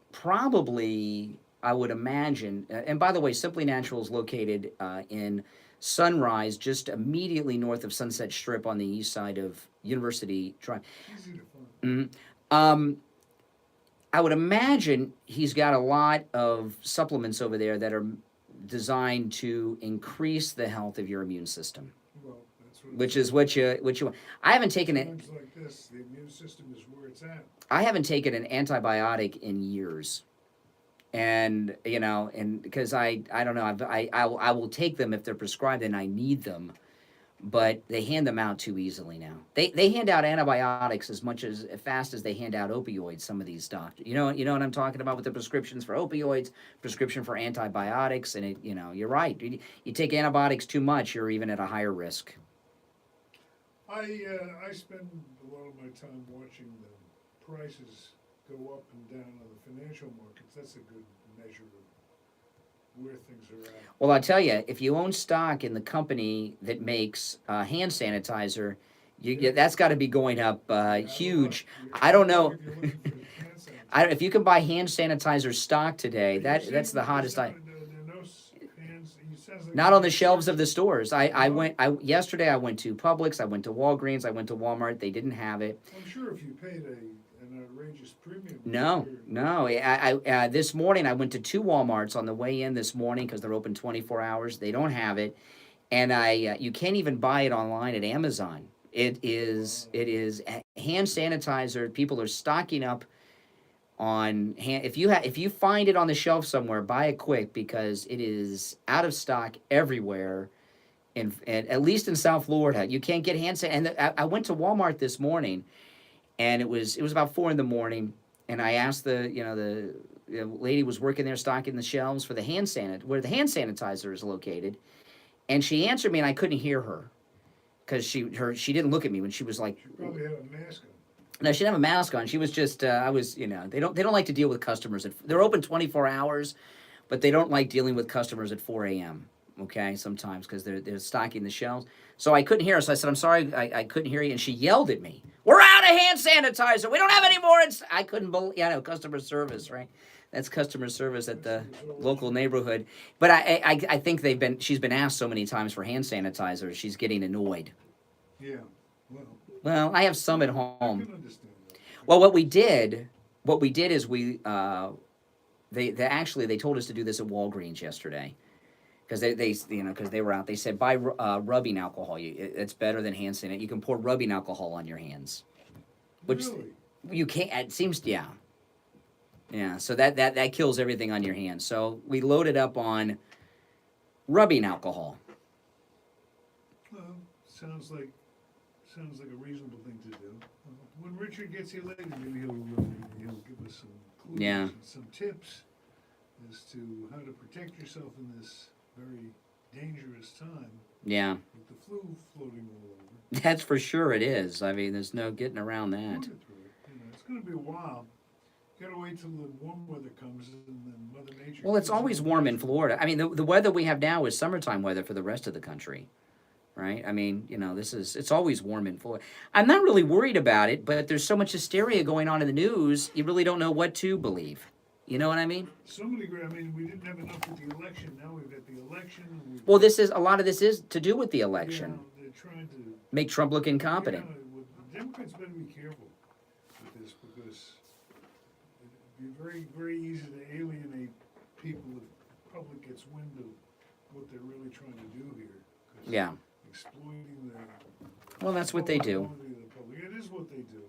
I would imagine. And by the way, Simply Natural is located in Sunrise, just immediately north of Sunset Strip on the east side of University Drive. Easy to find. Mm-hmm. I would imagine he's got a lot of supplements over there that are designed to increase the health of your immune system. Well, that's which is what you want. I haven't taken it. Times like this, the immune system is where it's at. I haven't taken an antibiotic in years. And because I don't know, I will take them if they're prescribed and I need them, but they hand them out too easily now. They hand out antibiotics as fast as they hand out opioids. Some of these doctors, you know what I'm talking about with the prescriptions for opioids, prescription for antibiotics, and you're right. You take antibiotics too much, you're even at a higher risk. I spend a lot of my time watching the prices go up and down on the financial markets. That's a good measure of where things are at. Well, I'll tell you, if you own stock in the company that makes hand sanitizer, that's got to be going up huge. I don't know. If you can buy hand sanitizer stock today, that's the hottest. Not on the shelves of the stores. Yesterday I went to Publix, I went to Walgreens, I went to Walmart. They didn't have it. I'm sure if you paid an outrageous premium. No. I this morning I went to 2 Walmarts on the way in this morning because they're open 24 hours. They don't have it, and you can't even buy it online at Amazon. It is hand sanitizer. People are stocking up on hand. If you find it on the shelf somewhere, buy it quick because it is out of stock everywhere. And at least in South Florida, you can't get hand sanitizer. And I went to Walmart this morning. And it was about 4 a.m, and I asked the lady was working there stocking the shelves for where the hand sanitizer is located, and she answered me, and I couldn't hear her because she didn't look at me when she was like. She probably had a mask on. No, she didn't have a mask on. She was just they don't like to deal with customers. They're open 24 hours, but they don't like dealing with customers at 4 a.m. okay, sometimes because they're stocking the shelves. So I couldn't hear her. So I said, I'm sorry, I couldn't hear you. And she yelled at me, we're out of hand sanitizer. We don't have any more. I couldn't believe, customer service, right? That's customer service at the local neighborhood. But I think she's been asked so many times for hand sanitizer, she's getting annoyed. Yeah, well, I have some at home. Well, what we did is they told us to do this at Walgreens yesterday. Because they were out. They said buy rubbing alcohol. It's better than hand sanitizer. You can pour rubbing alcohol on your hands, which you can't. It seems yeah. So that kills everything on your hands. So we loaded up on rubbing alcohol. Well, sounds like a reasonable thing to do. When Richard gets here later, maybe he'll give us some clues and some tips as to how to protect yourself in this very dangerous time. Yeah. With the flu floating all over. That's for sure it is. I mean, there's no getting around that. It's going to be a while. You got to wait till the warm weather comes and then Mother Nature... Well, it's always warm in Florida. I mean, the weather we have now is summertime weather for the rest of the country, right? I mean, it's always warm in Florida. I'm not really worried about it, but there's so much hysteria going on in the news, you really don't know what to believe. You know what I mean? We didn't have enough with the election. Now we've got the election. Well, a lot of this is to do with the election. Yeah, they're trying to make Trump look incompetent. Yeah, the Democrats better be careful with this because it'd be very, very easy to alienate people if the public gets wind of what they're really trying to do here. Yeah. Exploiting the... Well, that's what they do. It is what they do.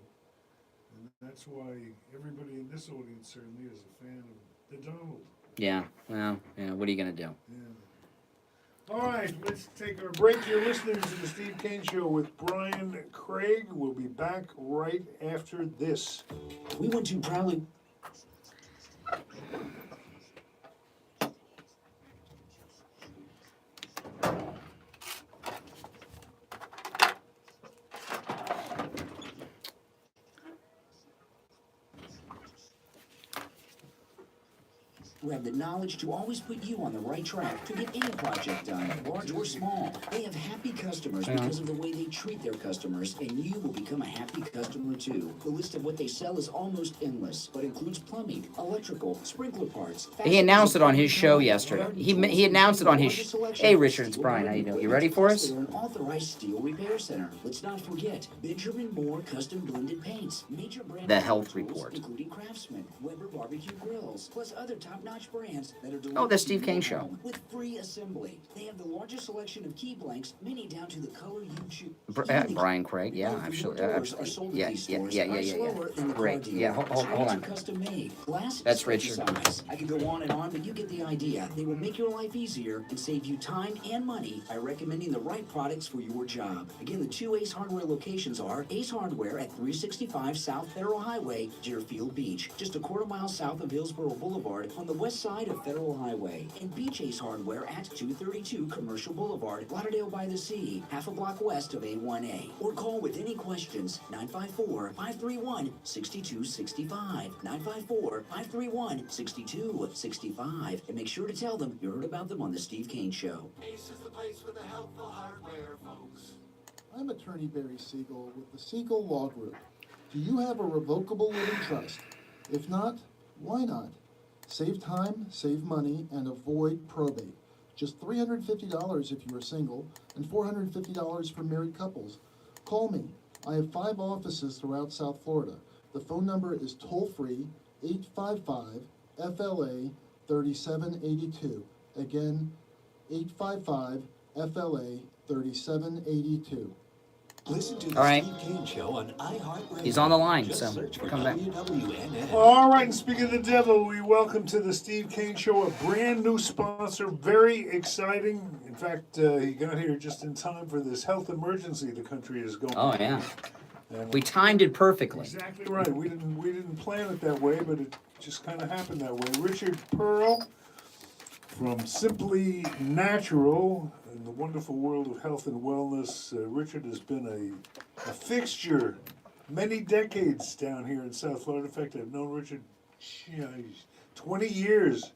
And that's why everybody in this audience certainly is a fan of the Donald. Yeah, well, what are you going to do? Yeah. All right, let's take our break. You're listening to the Steve Kane Show with Brian Craig. We'll be back right after this. We want to proudly... who have the knowledge to always put you on the right track to get any project done, large or small. They have happy customers because of the way they treat their customers, and you will become a happy customer too. The list of what they sell is almost endless, but includes plumbing, electrical, sprinkler parts. He announced it on his show yesterday. He announced it on his Hey, Richard, it's Brian. How you doing? You ready for us? They're an authorized steel repair center. Let's not forget Benjamin Moore Custom Blended Paints, major brand The Health Report. including Craftsman, Weber Barbecue Grills, plus other top-notch brands that are Oh, the Steve Kane Show. with free assembly. They have the largest selection of key blanks, many down to the color you choose. Brian Craig, yeah, absolutely. Yeah. Great. Yeah, hold on. Custom made. Glass That's Richard. size. I could go on and on, but you get the idea. They will make your life easier and save you time and money by recommending the right products for your job. Again, the two Ace Hardware locations are Ace Hardware at 365 South Federal Highway, Deerfield Beach, just a quarter mile south of Hillsborough Boulevard on the west side of Federal Highway, and Beach Ace Hardware at 232 Commercial Boulevard, Lauderdale by the Sea, half a block west of A1A. Or call with any questions, 954-531-6265, 954-531-6265, and make sure to tell them you heard about them on the Steve Kane Show. Ace is the place for the helpful hardware, folks. I'm Attorney Barry Siegel with the Siegel Law Group. Do you have a revocable living trust? If not, why not? Save time, save money, and avoid probate. Just $350 if you are single, and $450 for married couples. Call me. I have 5 offices throughout South Florida. The phone number is toll-free, 855-FLA-3782. Again, 855-FLA-3782. Listen to the All right. Steve Kane Show on iHeartRadio. He's on the line, Just so search for come back. WWNN. All right, and speaking of the devil, we welcome to the Steve Kane Show a brand new sponsor, very exciting. In fact, he got here just in time for this health emergency the country is going Oh, through. yeah. And We timed it perfectly. exactly right. We didn't plan it that way, but it just kind of happened that way. Richard Perle from Simply Natural in the wonderful world of health and wellness. Richard has been a fixture many decades down here in South Florida. In fact, I've known Richard 20 years,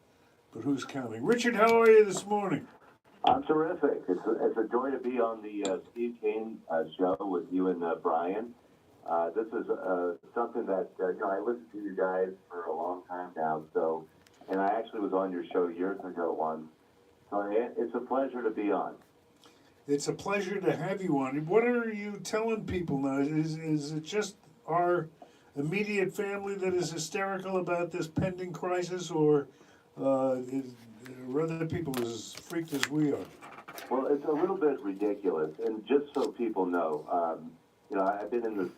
but who's counting? Richard, how are you this morning? I'm terrific. It's a joy to be on the Steve Kane show with you and Brian. This is something that I listened to you guys for a long time now. So, and I actually was on your show years ago once. So it's a pleasure to be on. It's a pleasure to have you on. What are you telling people now? Is it just our immediate family that is hysterical about this pending crisis, or are other people as freaked as we are? Well, it's a little bit ridiculous, and just so people know, I've been in this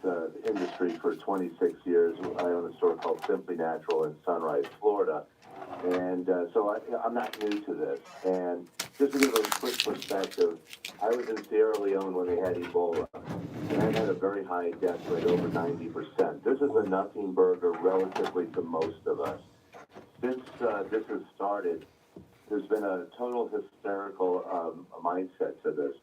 industry for 26 years. I own a store called Simply Natural in Sunrise, Florida, and so I'm not new to this. And just to give a quick perspective, I was in Sierra Leone when they had Ebola, and I had a very high death rate, over 90%. This is a nothing burger relatively to most of us. Since this has started, there's been a total hysterical mindset to this,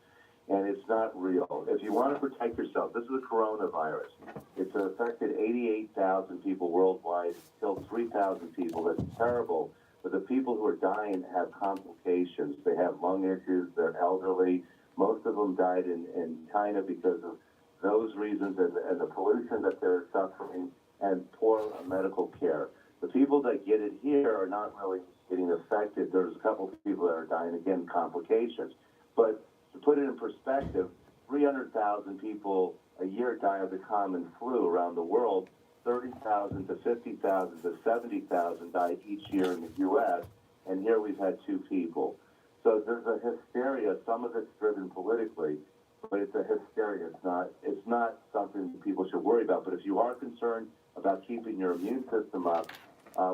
and it's not real. If you want to protect yourself, this is a coronavirus. It's affected 88,000 people worldwide, killed 3,000 people. That's terrible. But the people who are dying have complications. They have lung issues. They're elderly. Most of them died in China because of those reasons and the pollution that they're suffering and poor medical care. The people that get it here are not really getting affected. There's a couple of people that are dying, again, complications. But to put it in perspective, 300,000 people a year die of the common flu around the world. 30,000 to 50,000 to 70,000 die each year in the U.S., and here we've had 2 people. So there's a hysteria. Some of it's driven politically, but it's a hysteria. It's not something people should worry about. But if you are concerned about keeping your immune system up,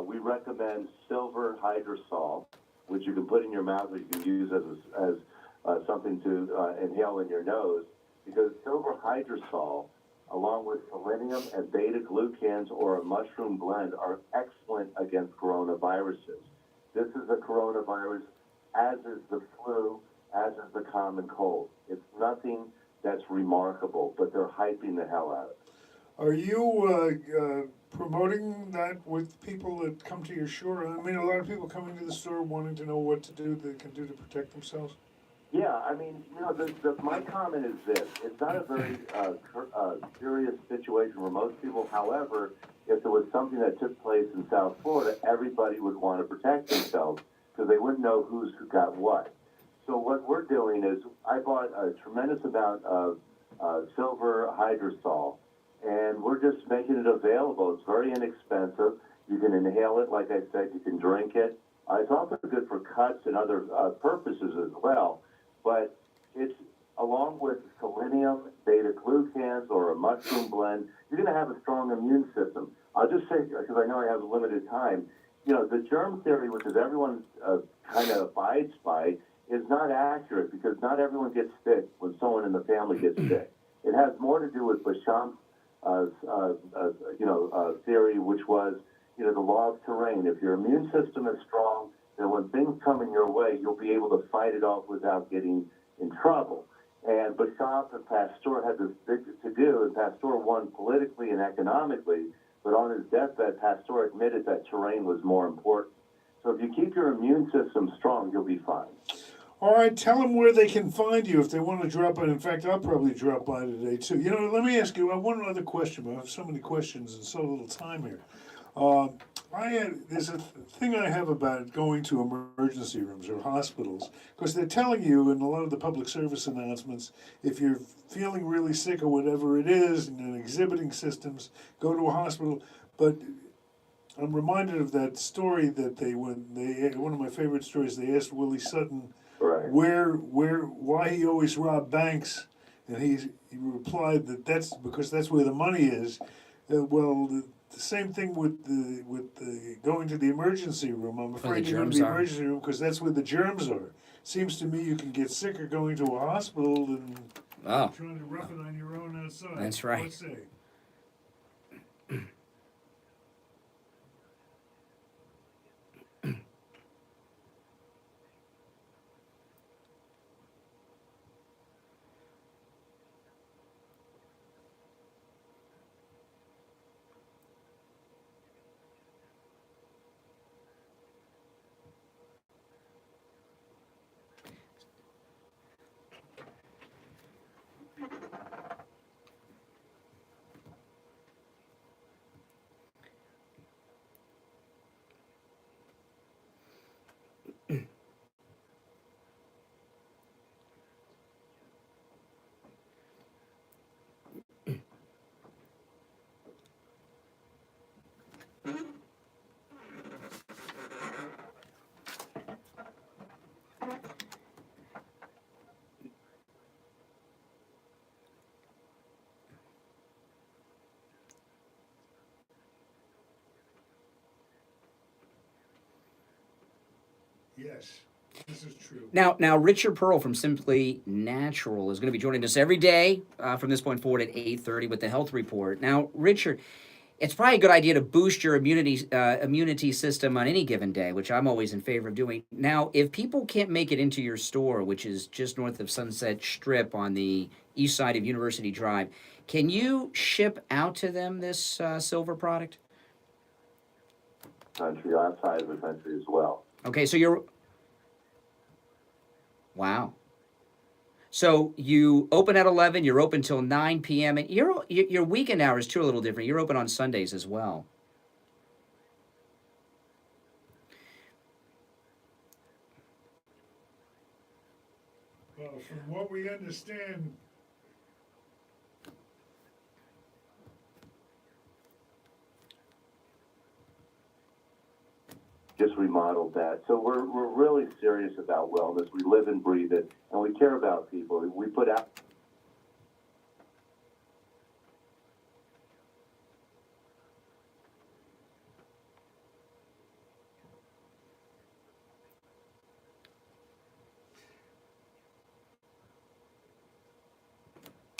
we recommend silver hydrosol, which you can put in your mouth or you can use as something to inhale in your nose, because silver hydrosol, along with selenium and beta-glucans or a mushroom blend, are excellent against coronaviruses. This is a coronavirus, as is the flu, as is the common cold. It's nothing that's remarkable, but they're hyping the hell out of it. Are you promoting that with people that come to your store? I mean, a lot of people come into the store wanting to know what to do they can do to protect themselves. Yeah, I mean, my comment is this. It's not a very serious situation for most people. However, if there was something that took place in South Florida, everybody would want to protect themselves because they wouldn't know who got what. So what we're doing is I bought a tremendous amount of silver hydrosol, and we're just making it available. It's very inexpensive. You can inhale it, like I said. You can drink it. It's also good for cuts and other purposes as well. But it's, along with selenium, beta-glucans, or a mushroom blend, you're going to have a strong immune system. I'll just say, because I know I have limited time, the germ theory, which is everyone kind of abides by, is not accurate because not everyone gets sick when someone in the family gets sick. It has more to do with Becham's theory, which was, the law of terrain. If your immune system is strong, then when things come in your way, you'll be able to fight it off without getting in trouble. And Bechamp and Pasteur had this big to-do, and Pasteur won politically and economically, but on his deathbed, Pasteur admitted that terrain was more important. So if you keep your immune system strong, you'll be fine. All right, tell them where they can find you if they want to drop by. In fact, I'll probably drop by today, too. Let me ask you one other question. I have so many questions and so little time here. There's a thing I have about going to emergency rooms or hospitals, because they're telling you in a lot of the public service announcements, if you're feeling really sick or whatever it is, and exhibiting symptoms, go to a hospital. But I'm reminded of that story that one of my favorite stories, they asked Willie Sutton why he always robbed banks, and he replied that's because that's where the money is. The same thing with the going to the emergency room. I'm afraid to go to the emergency room because that's where the germs are. Seems to me you can get sicker going to a hospital than trying to rough it on your own outside. That's right. Let's say. Yes, this is true. Now, Richard Perle from Simply Natural is going to be joining us every day from this point forward at 8:30 with the health report. Now, Richard, it's probably a good idea to boost your immunity system on any given day, which I'm always in favor of doing. Now, if people can't make it into your store, which is just north of Sunset Strip on the east side of University Drive, can you ship out to them this silver product? Country, outside of the country as well. Okay, so you're... Wow. So you open at 11, you're open till 9 p.m., and your weekend hours, too, are a little different. You're open on Sundays as well. Well, from what we understand, just remodeled that. So we're really serious about wellness. We live and breathe it, and we care about people. We put out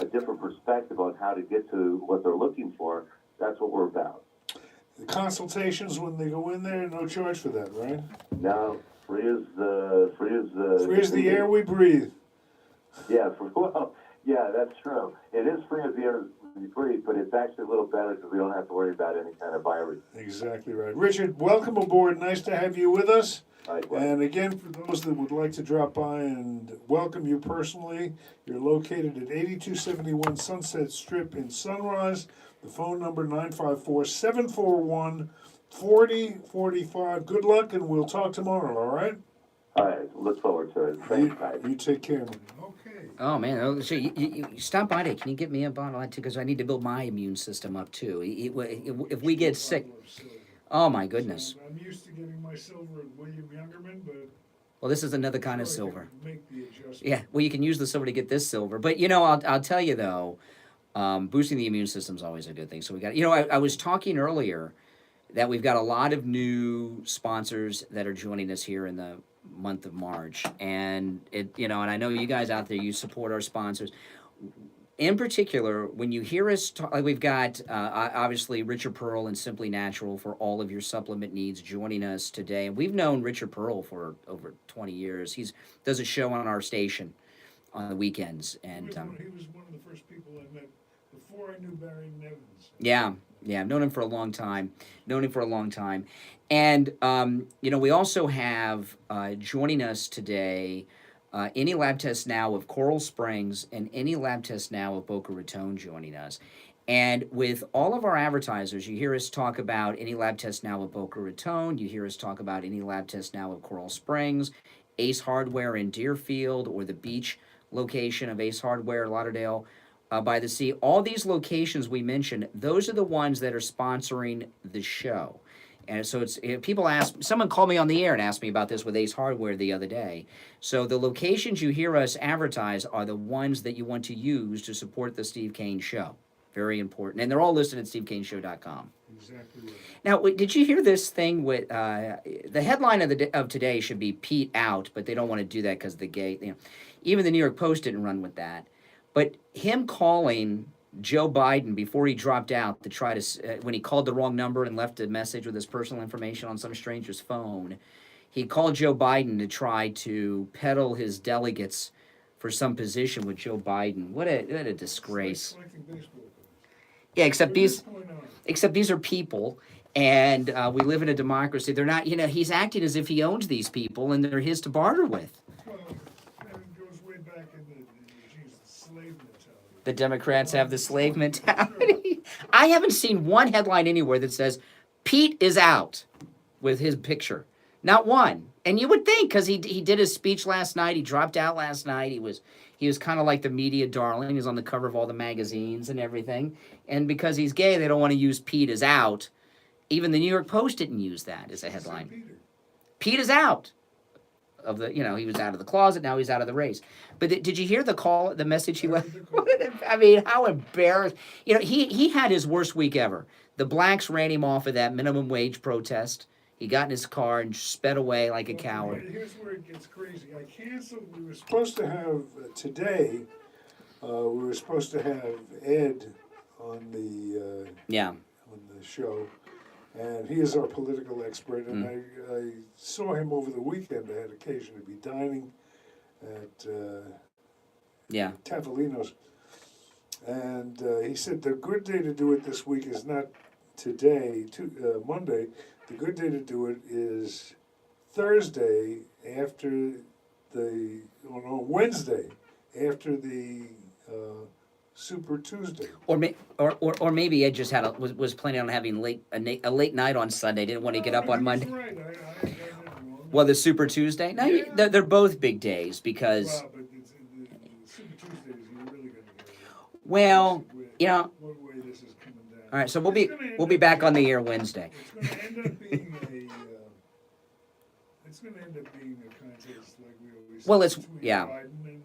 a different perspective on how to get to what they're looking for. That's what we're about. the consultations when they go in there, no charge for that, right? No, free as the air we breathe. Yeah, well, yeah, that's true. It is free as the air we breathe, but it's actually a little better because we don't have to worry about any kind of virus. Exactly right. Richard, welcome aboard. Nice to have you with us. Likewise. And again, for those that would like to drop by and welcome you personally, you're located at 8271 Sunset Strip in Sunrise. The phone number 954-741-4045. Good luck, and we'll talk tomorrow, all right? All right, look forward to it. Thanks, guys. You take care, man. Okay. Oh, man. So you stop by there. Can you get me a bottle of that, too? Because I need to build my immune system up, too. If we get sick... Oh, my goodness. I'm used to getting my silver at William Youngerman, but... Well, this is another kind of silver. Make the adjustment. Yeah, well, you can use the silver to get this silver. But, I'll tell you, though, boosting the immune system is always a good thing. So we got... I was talking earlier that we've got a lot of new sponsors that are joining us here in the month of March. And, and I know you guys out there, you support our sponsors. In particular, when you hear us talk, like we've got, obviously, Richard Perle and Simply Natural for all of your supplement needs joining us today. And we've known Richard Perle for over 20 years. He does a show on our station on the weekends. And he was one of the first people I met before I knew Barry Nevins. Yeah, I've known him for a long time. And, we also have joining us today Any Lab Test Now of Coral Springs and Any Lab Test Now of Boca Raton joining us. And with all of our advertisers, you hear us talk about Any Lab Test Now of Boca Raton. You hear us talk about Any Lab Test Now of Coral Springs, Ace Hardware in Deerfield, or the beach location of Ace Hardware, Lauderdale by the Sea. All these locations we mentioned, those are the ones that are sponsoring the show. And so people ask, someone called me on the air and asked me about this with Ace Hardware the other day. So the locations you hear us advertise are the ones that you want to use to support the Steve Kane Show. Very important. And they're all listed at stevekaneshow.com. Exactly right. Now, did you hear this thing with, the headline of today should be Pete out, but they don't want to do that because of the gay, even the New York Post didn't run with that. But him calling Joe Biden before he dropped out to try to, when he called the wrong number and left a message with his personal information on some stranger's phone, he called Joe Biden to try to peddle his delegates for some position with Joe Biden. What a disgrace. Yeah, except these are people, and we live in a democracy. They're not, he's acting as if he owns these people and they're his to barter with. Well, it goes way back in the slave mentality. The Democrats have the slave mentality. I haven't seen one headline anywhere that says, Pete is out with his picture. Not one. And you would think, because he did his speech last night, he dropped out last night, he was kind of like the media darling, he was on the cover of all the magazines and everything. And because he's gay, they don't want to use Pete is out. Even the New York Post didn't use that as a headline. Pete is out. He was out of the closet, now he's out of the race. But did you hear the message he left? I mean, how embarrassed. He had his worst week ever. The blacks ran him off of that minimum wage protest. He got in his car and sped away like a coward. Here's where it gets crazy. I canceled. We were supposed to have today. We were supposed to have Ed on the show, and he is our political expert. And I saw him over the weekend. I had occasion to be dining at Tavolino's, and he said the good day to do it this week is not today, Monday. The good day to do it is Thursday after Wednesday after the Super Tuesday. Or maybe Ed just was planning on having a late night on Sunday. Didn't want to get up on Monday. Right. I got it wrong. Well, the Super Tuesday. No, they're both big days because. Well, but the Super Tuesday is you're really going to get. Well, you know. What way this is coming down. All right, so we'll be back on the air Wednesday. It's going to end up being a contest like we always. Well, it's between yeah. Biden and,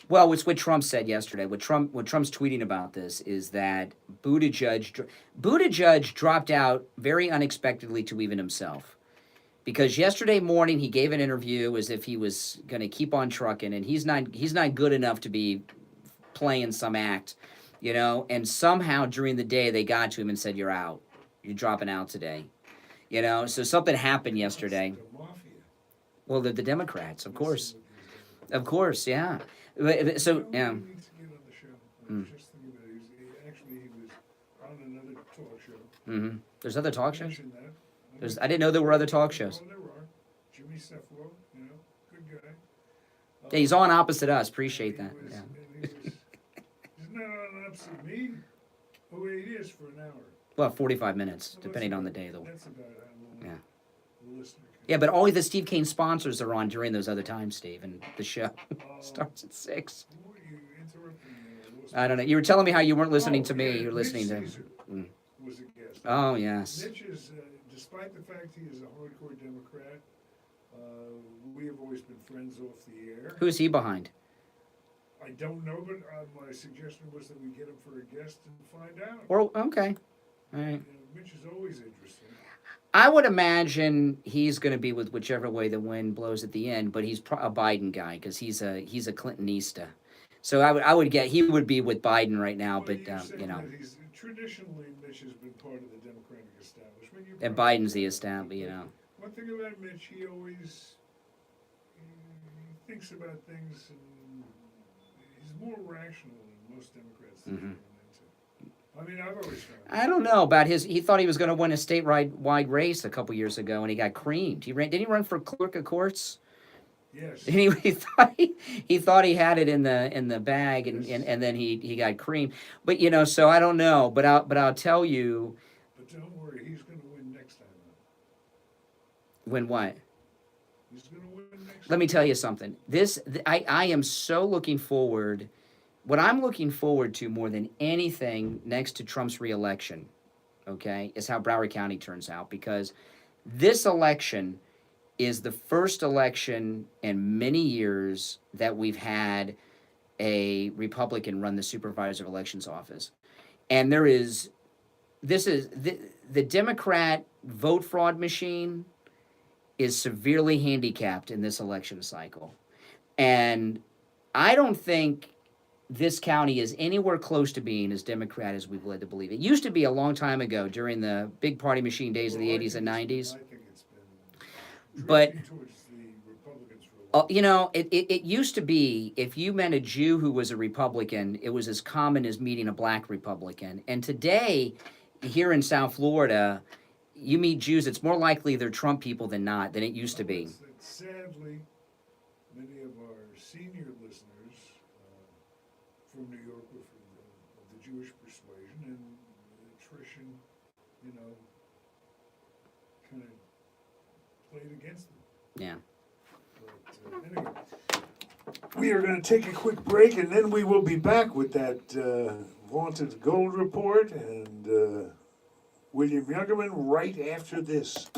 Well, it's what Trump said yesterday. What Trump's tweeting about this is that Buttigieg dropped out very unexpectedly to even himself, because yesterday morning he gave an interview as if he was going to keep on trucking, and he's not good enough to be playing some act, you know. And somehow during the day they got to him and said, "You're out. You're dropping out today," you know. So something happened yesterday. Well, they're the Democrats, of course, yeah. So yeah. Just thinking about it, he was on another talk show. Mm-hmm. There's other talk shows. Mentioned that. I didn't know there were other talk shows. Oh, there are. Jimmy Cephalo, good guy. Yeah, he's on opposite us. Appreciate that. Yeah. He's not on opposite me. Oh, wait, he is for an hour. Well, 45 minutes, depending on the day. That's about how long the listener can. Yeah, but only the Steve Kane sponsors are on during those other times, Steve, and the show starts at 6. You interrupted me. I don't know. You were telling me how you weren't listening to me. You were listening to. Was a guest. Oh yes. Mitch is, despite the fact he is a hardcore Democrat, we have always been friends off the air. Who's he behind? I don't know, but my suggestion was that we get him for a guest and find out. Or okay, all right. Mitch is always interesting. I would imagine he's going to be with whichever way the wind blows at the end, but he's a Biden guy because he's a Clintonista. So I would get he would be with Biden right now, but you know. Traditionally, Mitch has been part of the Democratic establishment. And Biden's the establishment, you know. One thing about Mitch, he always thinks about things, and he's more rational than most Democrats. Mm-hmm. I mean, I've always found. I don't know about his. He thought he was going to win a statewide race a couple years ago, and he got creamed. Didn't he run for clerk of courts? Yes. And he thought he had it in the bag, and then he got creamed. But you know, so I don't know. But I'll tell you. But don't worry, he's going to win next time. Win what? He's going to win next time. Let me tell you something. I am so looking forward. What I'm looking forward to more than anything next to Trump's reelection, okay, is how Broward County turns out, because this election is the first election in many years that we've had a Republican run the supervisor of elections office. And the Democrat vote fraud machine is severely handicapped in this election cycle. And I don't think this county is anywhere close to being as Democrat as we've led to believe. It used to be a long time ago during the big party machine days of the 80s and 90s. But, you know, it used to be, if you met a Jew who was a Republican, it was as common as meeting a black Republican. And today, here in South Florida, you meet Jews, it's more likely they're Trump people than it used to be. Sadly, many of our senior listeners from New York were of the Jewish persuasion, and attrition, you know, kind of played against them. Yeah. But anyway, we are going to take a quick break, and then we will be back with that vaunted gold report and William Youngerman right after this.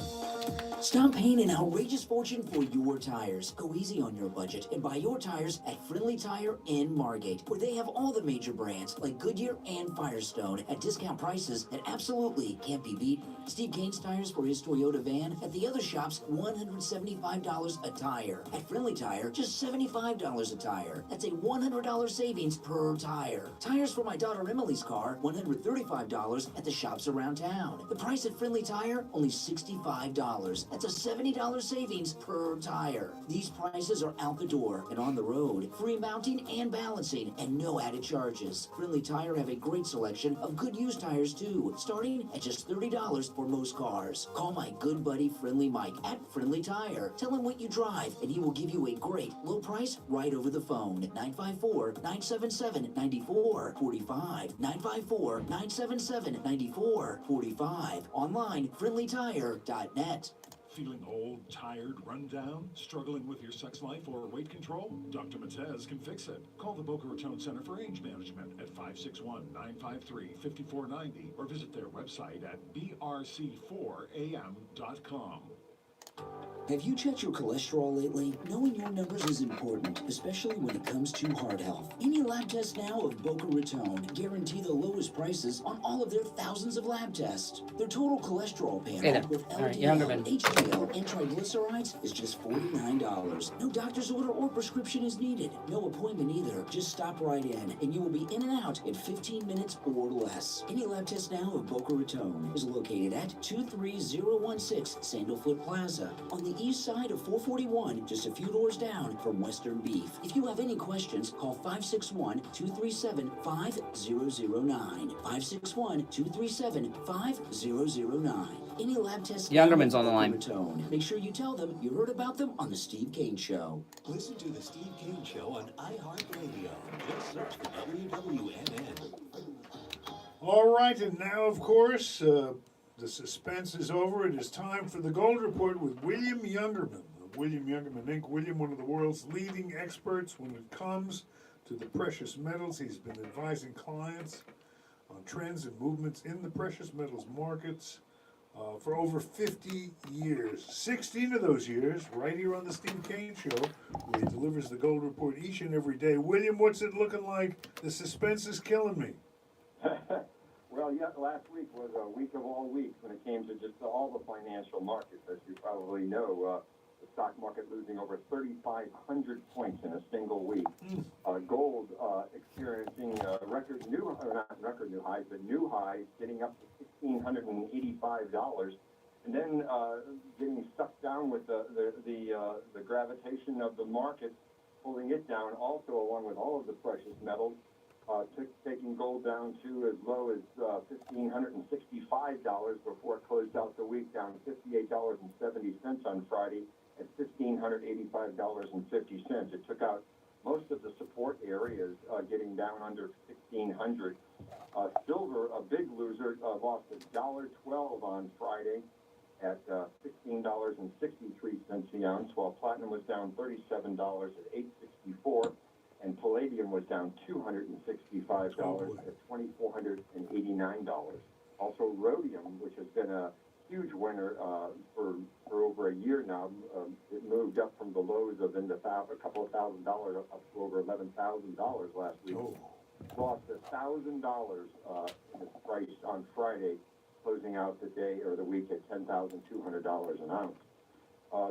Stop paying an outrageous fortune for your tires. Go easy on your budget and buy your tires at Friendly Tire in Margate, where they have all the major brands like Goodyear and Firestone at discount prices that absolutely can't be beaten. Steve Kane's tires for his Toyota van at the other shops, $175 a tire. At Friendly Tire, just $75 a tire. That's a $100 savings per tire. Tires for my daughter Emily's car, $135 at the shops around town. The price at Friendly Tire, only $65. That's a $70 savings per tire. These prices are out the door and on the road. Free mounting and balancing and no added charges. Friendly Tire have a great selection of good used tires too, starting at just $30 for most cars. Call my good buddy Friendly Mike at Friendly Tire. Tell him what you drive and he will give you a great low price right over the phone. 954-977-9445. 954-977-9445. Online, friendlytire.net. Feeling old, tired, run down? Struggling with your sex life or weight control? Dr. Matez can fix it. Call the Boca Raton Center for Age Management at 561-953-5490 or visit their website at brc4am.com. Have you checked your cholesterol lately? Knowing your numbers is important, especially when it comes to heart health. Any lab tests now of Boca Raton guarantee the lowest prices on all of their thousands of lab tests. Their total cholesterol panel with LDL, HDL, and triglycerides is just $49. No doctor's order or prescription is needed. No appointment either. Just stop right in, and you will be in and out in 15 minutes or less. Any lab test now of Boca Raton is located at 23016 Sandalfoot Plaza on the east side of 441, just a few doors down from Western Beef. If you have any questions, call 561-237-5009. 561-237-5009. Any lab tests. Youngerman's on the line. Raton. Make sure you tell them you heard about them on the Steve Kane Show. Listen to the Steve Kane Show on iHeartRadio. Just search for WWNN. All right, and now, of course, the suspense is over. It is time for the Gold Report with William Youngerman of William Youngerman Inc. William, one of the world's leading experts when it comes to the precious metals. He's been advising clients on trends and movements in the precious metals markets for over 50 years. 16 of those years, right here on the Steve Kane Show, where he delivers the Gold Report each and every day. William, what's it looking like? The suspense is killing me. Well, yeah, last week was a week of all weeks when it came to just all the financial markets. As you probably know, the stock market losing over 3,500 points in a single week. Gold experiencing not record new highs, but new highs, getting up to $1,685, and then getting sucked down with the gravitation of the market, pulling it down. Also, along with all of the precious metals. Taking gold down to as low as $1,565 before it closed out the week, down to $58.70 on Friday at $1,585.50. It took out most of the support areas, getting down under $1,600. Silver, a big loser, lost $1.12 on Friday at $16.63 the ounce, while platinum was down $37 at $8.64. And palladium was down $265 at $2,489. Also, rhodium, which has been a huge winner for over a year now, it moved up from the lows of a couple of $1,000 up to over $11,000 last week. Lost $1,000 in its price on Friday, closing out the day or the week at $10,200 an ounce.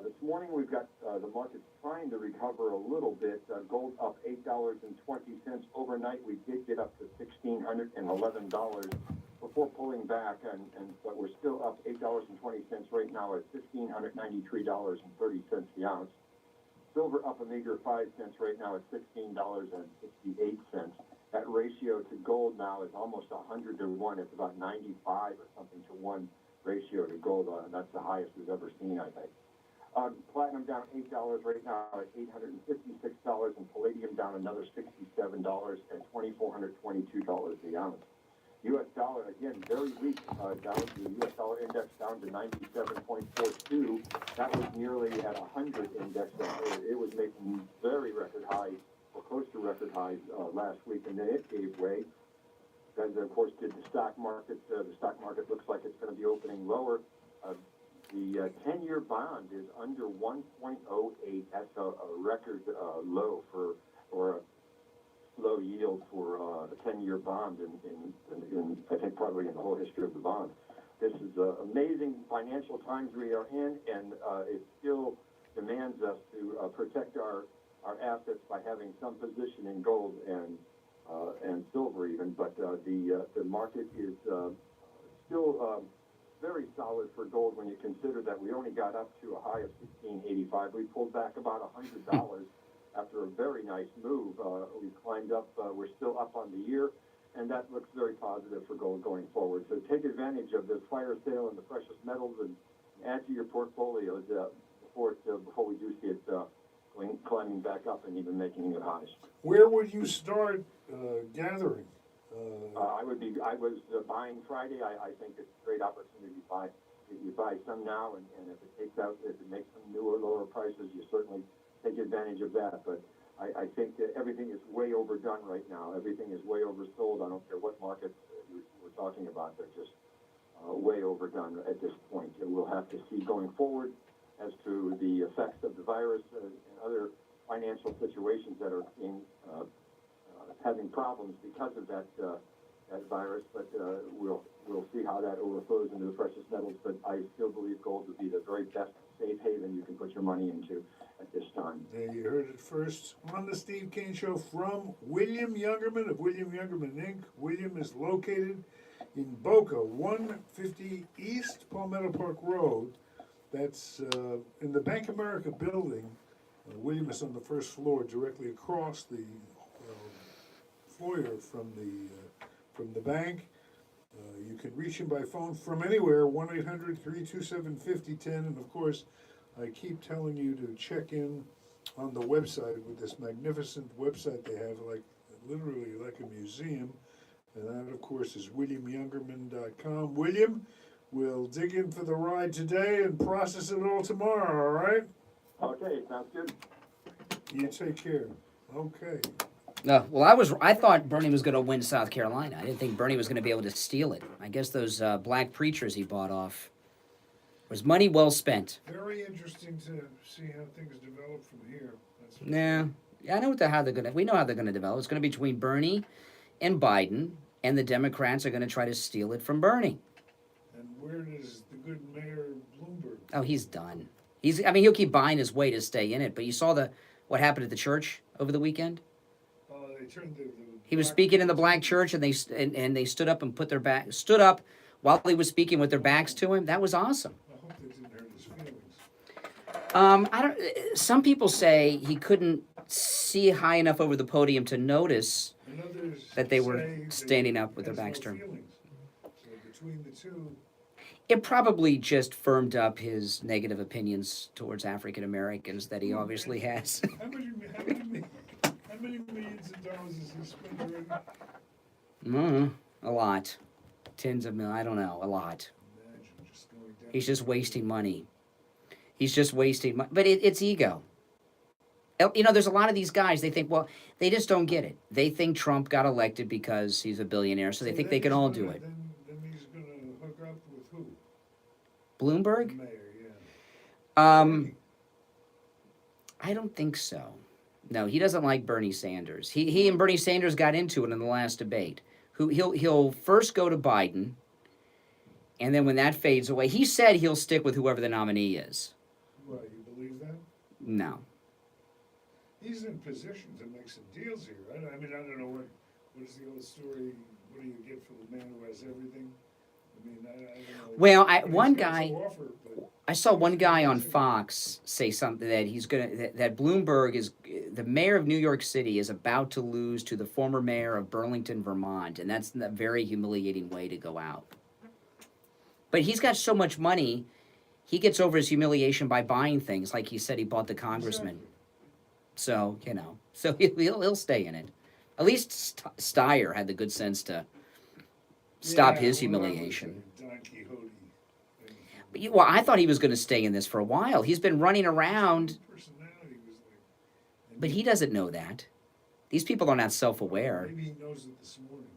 This morning we've got the markets trying to recover a little bit. Gold up $8.20. Overnight we did get up to $1,611 before pulling back, but we're still up $8.20 right now at $1,593.30 the ounce. Silver up a meager 5 cents right now at $16.68. That ratio to gold now is almost 100 to 1. It's about 95 or something to 1 ratio to gold, and that's the highest we've ever seen, I think. Platinum down $8 right now at $856, and palladium down another $67 at $2,422 the ounce. U.S. dollar, again, very weak. The U.S. dollar index down to 97.42. That was nearly at 100 index. It was making very record highs, or close to record highs last week, and then it gave way. Then, of course, did the stock market. The stock market looks like it's going to be opening lower. The The 10-year bond is under 1.08. That's a record low for or a low yield for a 10-year bond in I think probably in the whole history of the bond. This is amazing financial times we are in, and it still demands us to protect our assets by having some position in gold and silver even. But the market is still very solid for gold when you consider that we only got up to a high of 1685. We pulled back about $100 after a very nice move. We climbed up. We're still up on the year, and that looks very positive for gold going forward. So take advantage of this fire sale in the precious metals and add to your portfolios before we do see it climbing back up and even making new highs. Where would you start gathering? I was buying Friday. I think it's a great opportunity to buy. You buy some now, and if it makes some newer, lower prices, you certainly take advantage of that. But I think that everything is way overdone right now. Everything is way oversold. I don't care what market we're talking about. They're just way overdone at this point. And we'll have to see going forward as to the effects of the virus and other financial situations that are having problems because of that virus. But we'll see how that overflows into the precious metals. But I still believe gold would be the very best safe haven you can put your money into at this time. There you heard it first on the Steve Kane Show from William Youngerman of William Youngerman Inc. William is located in Boca, 150 East Palmetto Park Road. That's in the Bank America building. William is on the first floor, directly across the foyer from the bank. You can reach him by phone from anywhere, 1-800-327-5010. And of course, I keep telling you to check in on the website with this magnificent website they have, like literally like a museum. And that, of course, is WilliamYoungerman.com. William, we'll dig in for the ride today and process it all tomorrow, all right? Okay, sounds good. You take care. Okay. Well, I thought Bernie was going to win South Carolina. I didn't think Bernie was going to be able to steal it. I guess those black preachers he bought off was money well spent. Very interesting to see how things develop from here. I know how they're going to. We know how they're going to develop. It's going to be between Bernie and Biden, and the Democrats are going to try to steal it from Bernie. And where does the good Mayor Bloomberg? Oh, he's done. He'll keep buying his way to stay in it. But you saw what happened at the church over the weekend. They turned He was speaking in the black church, and they stood up and stood up while he was speaking with their backs to him. That was awesome. I hope that didn't hurt his feelings. Some people say he couldn't see high enough over the podium to notice that they were standing up with their backs turned. So between the two, it probably just firmed up his negative opinions towards African Americans that he obviously has. How many millions of dollars has he spent already? A lot. Tens of millions, I don't know, a lot. He's just wasting money. He's just wasting money. But it's ego. There's a lot of these guys, they think, well, they just don't get it. They think Trump got elected because he's a billionaire, so they think they can all do it. Then he's going to hook up with who? Bloomberg? The mayor, yeah. I don't think so. No, he doesn't like Bernie Sanders. He and Bernie Sanders got into it in the last debate. He'll first go to Biden, and then when that fades away, he said he'll stick with whoever the nominee is. Right, you believe that? No. He's in position to make some deals here. I don't know what is the old story. What do you get for the man who has everything? I don't know. Well, I saw one guy on Fox say something that that Bloomberg is the mayor of New York City is about to lose to the former mayor of Burlington, Vermont, and that's a very humiliating way to go out. But he's got so much money, he gets over his humiliation by buying things, like he said he bought the congressman. So he'll stay in it. At least Steyer had the good sense to stop his humiliation. Well, I thought he was going to stay in this for a while. He's been running around, but he doesn't know that. These people are not self-aware. Maybe he knows it this morning.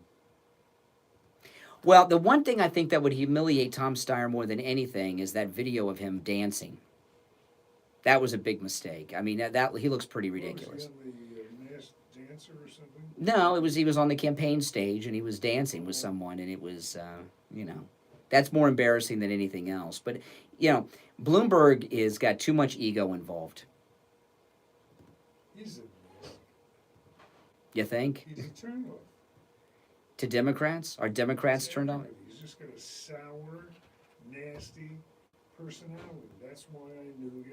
Well, the one thing I think that would humiliate Tom Steyer more than anything is that video of him dancing. That was a big mistake. I mean, that he looks pretty ridiculous. Was he on the Masked Dancer or something? No, he was on the campaign stage and he was dancing with someone, and it was, that's more embarrassing than anything else. But, Bloomberg is got too much ego involved. He's a You think? He's a turn-off. To Democrats? Are Democrats turned on? He's just got a sour, nasty personality. That's why I knew,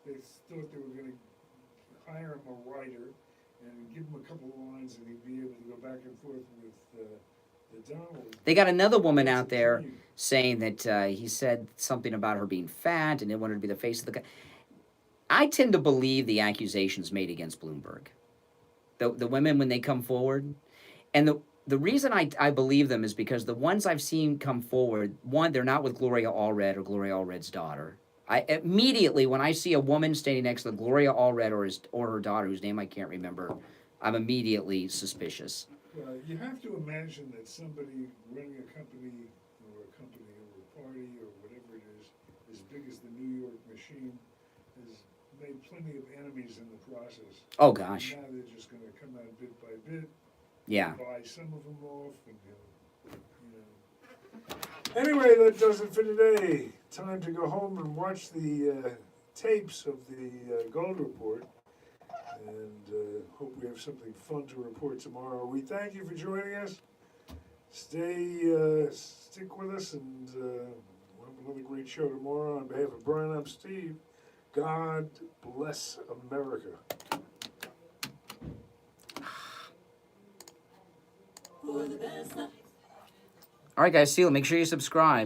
they thought they were going to hire him a writer and give him a couple of lines and he'd be able to go back and forth with the Donald. They got another woman out there saying that he said something about her being fat and they wanted to be the face of the country. I tend to believe the accusations made against Bloomberg. The women, when they come forward, and the reason I believe them is because the ones I've seen come forward, one, they're not with Gloria Allred or Gloria Allred's daughter. I immediately, when I see a woman standing next to Gloria Allred or her daughter, whose name I can't remember, I'm immediately suspicious. You have to imagine that somebody running a company or a party or whatever it is, as big as the New York machine, has made plenty of enemies in the process. Oh, gosh. And now they're just going to come out bit by bit. Yeah. Buy some of them off. And, Anyway, that does it for today. Time to go home and watch the tapes of the Gold Report. And hope we have something fun to report tomorrow. We thank you for joining us. Stick with us, and we'll have another great show tomorrow. On behalf of Brian, I'm Steve. God bless America. All right, guys, see you. Make sure you subscribe.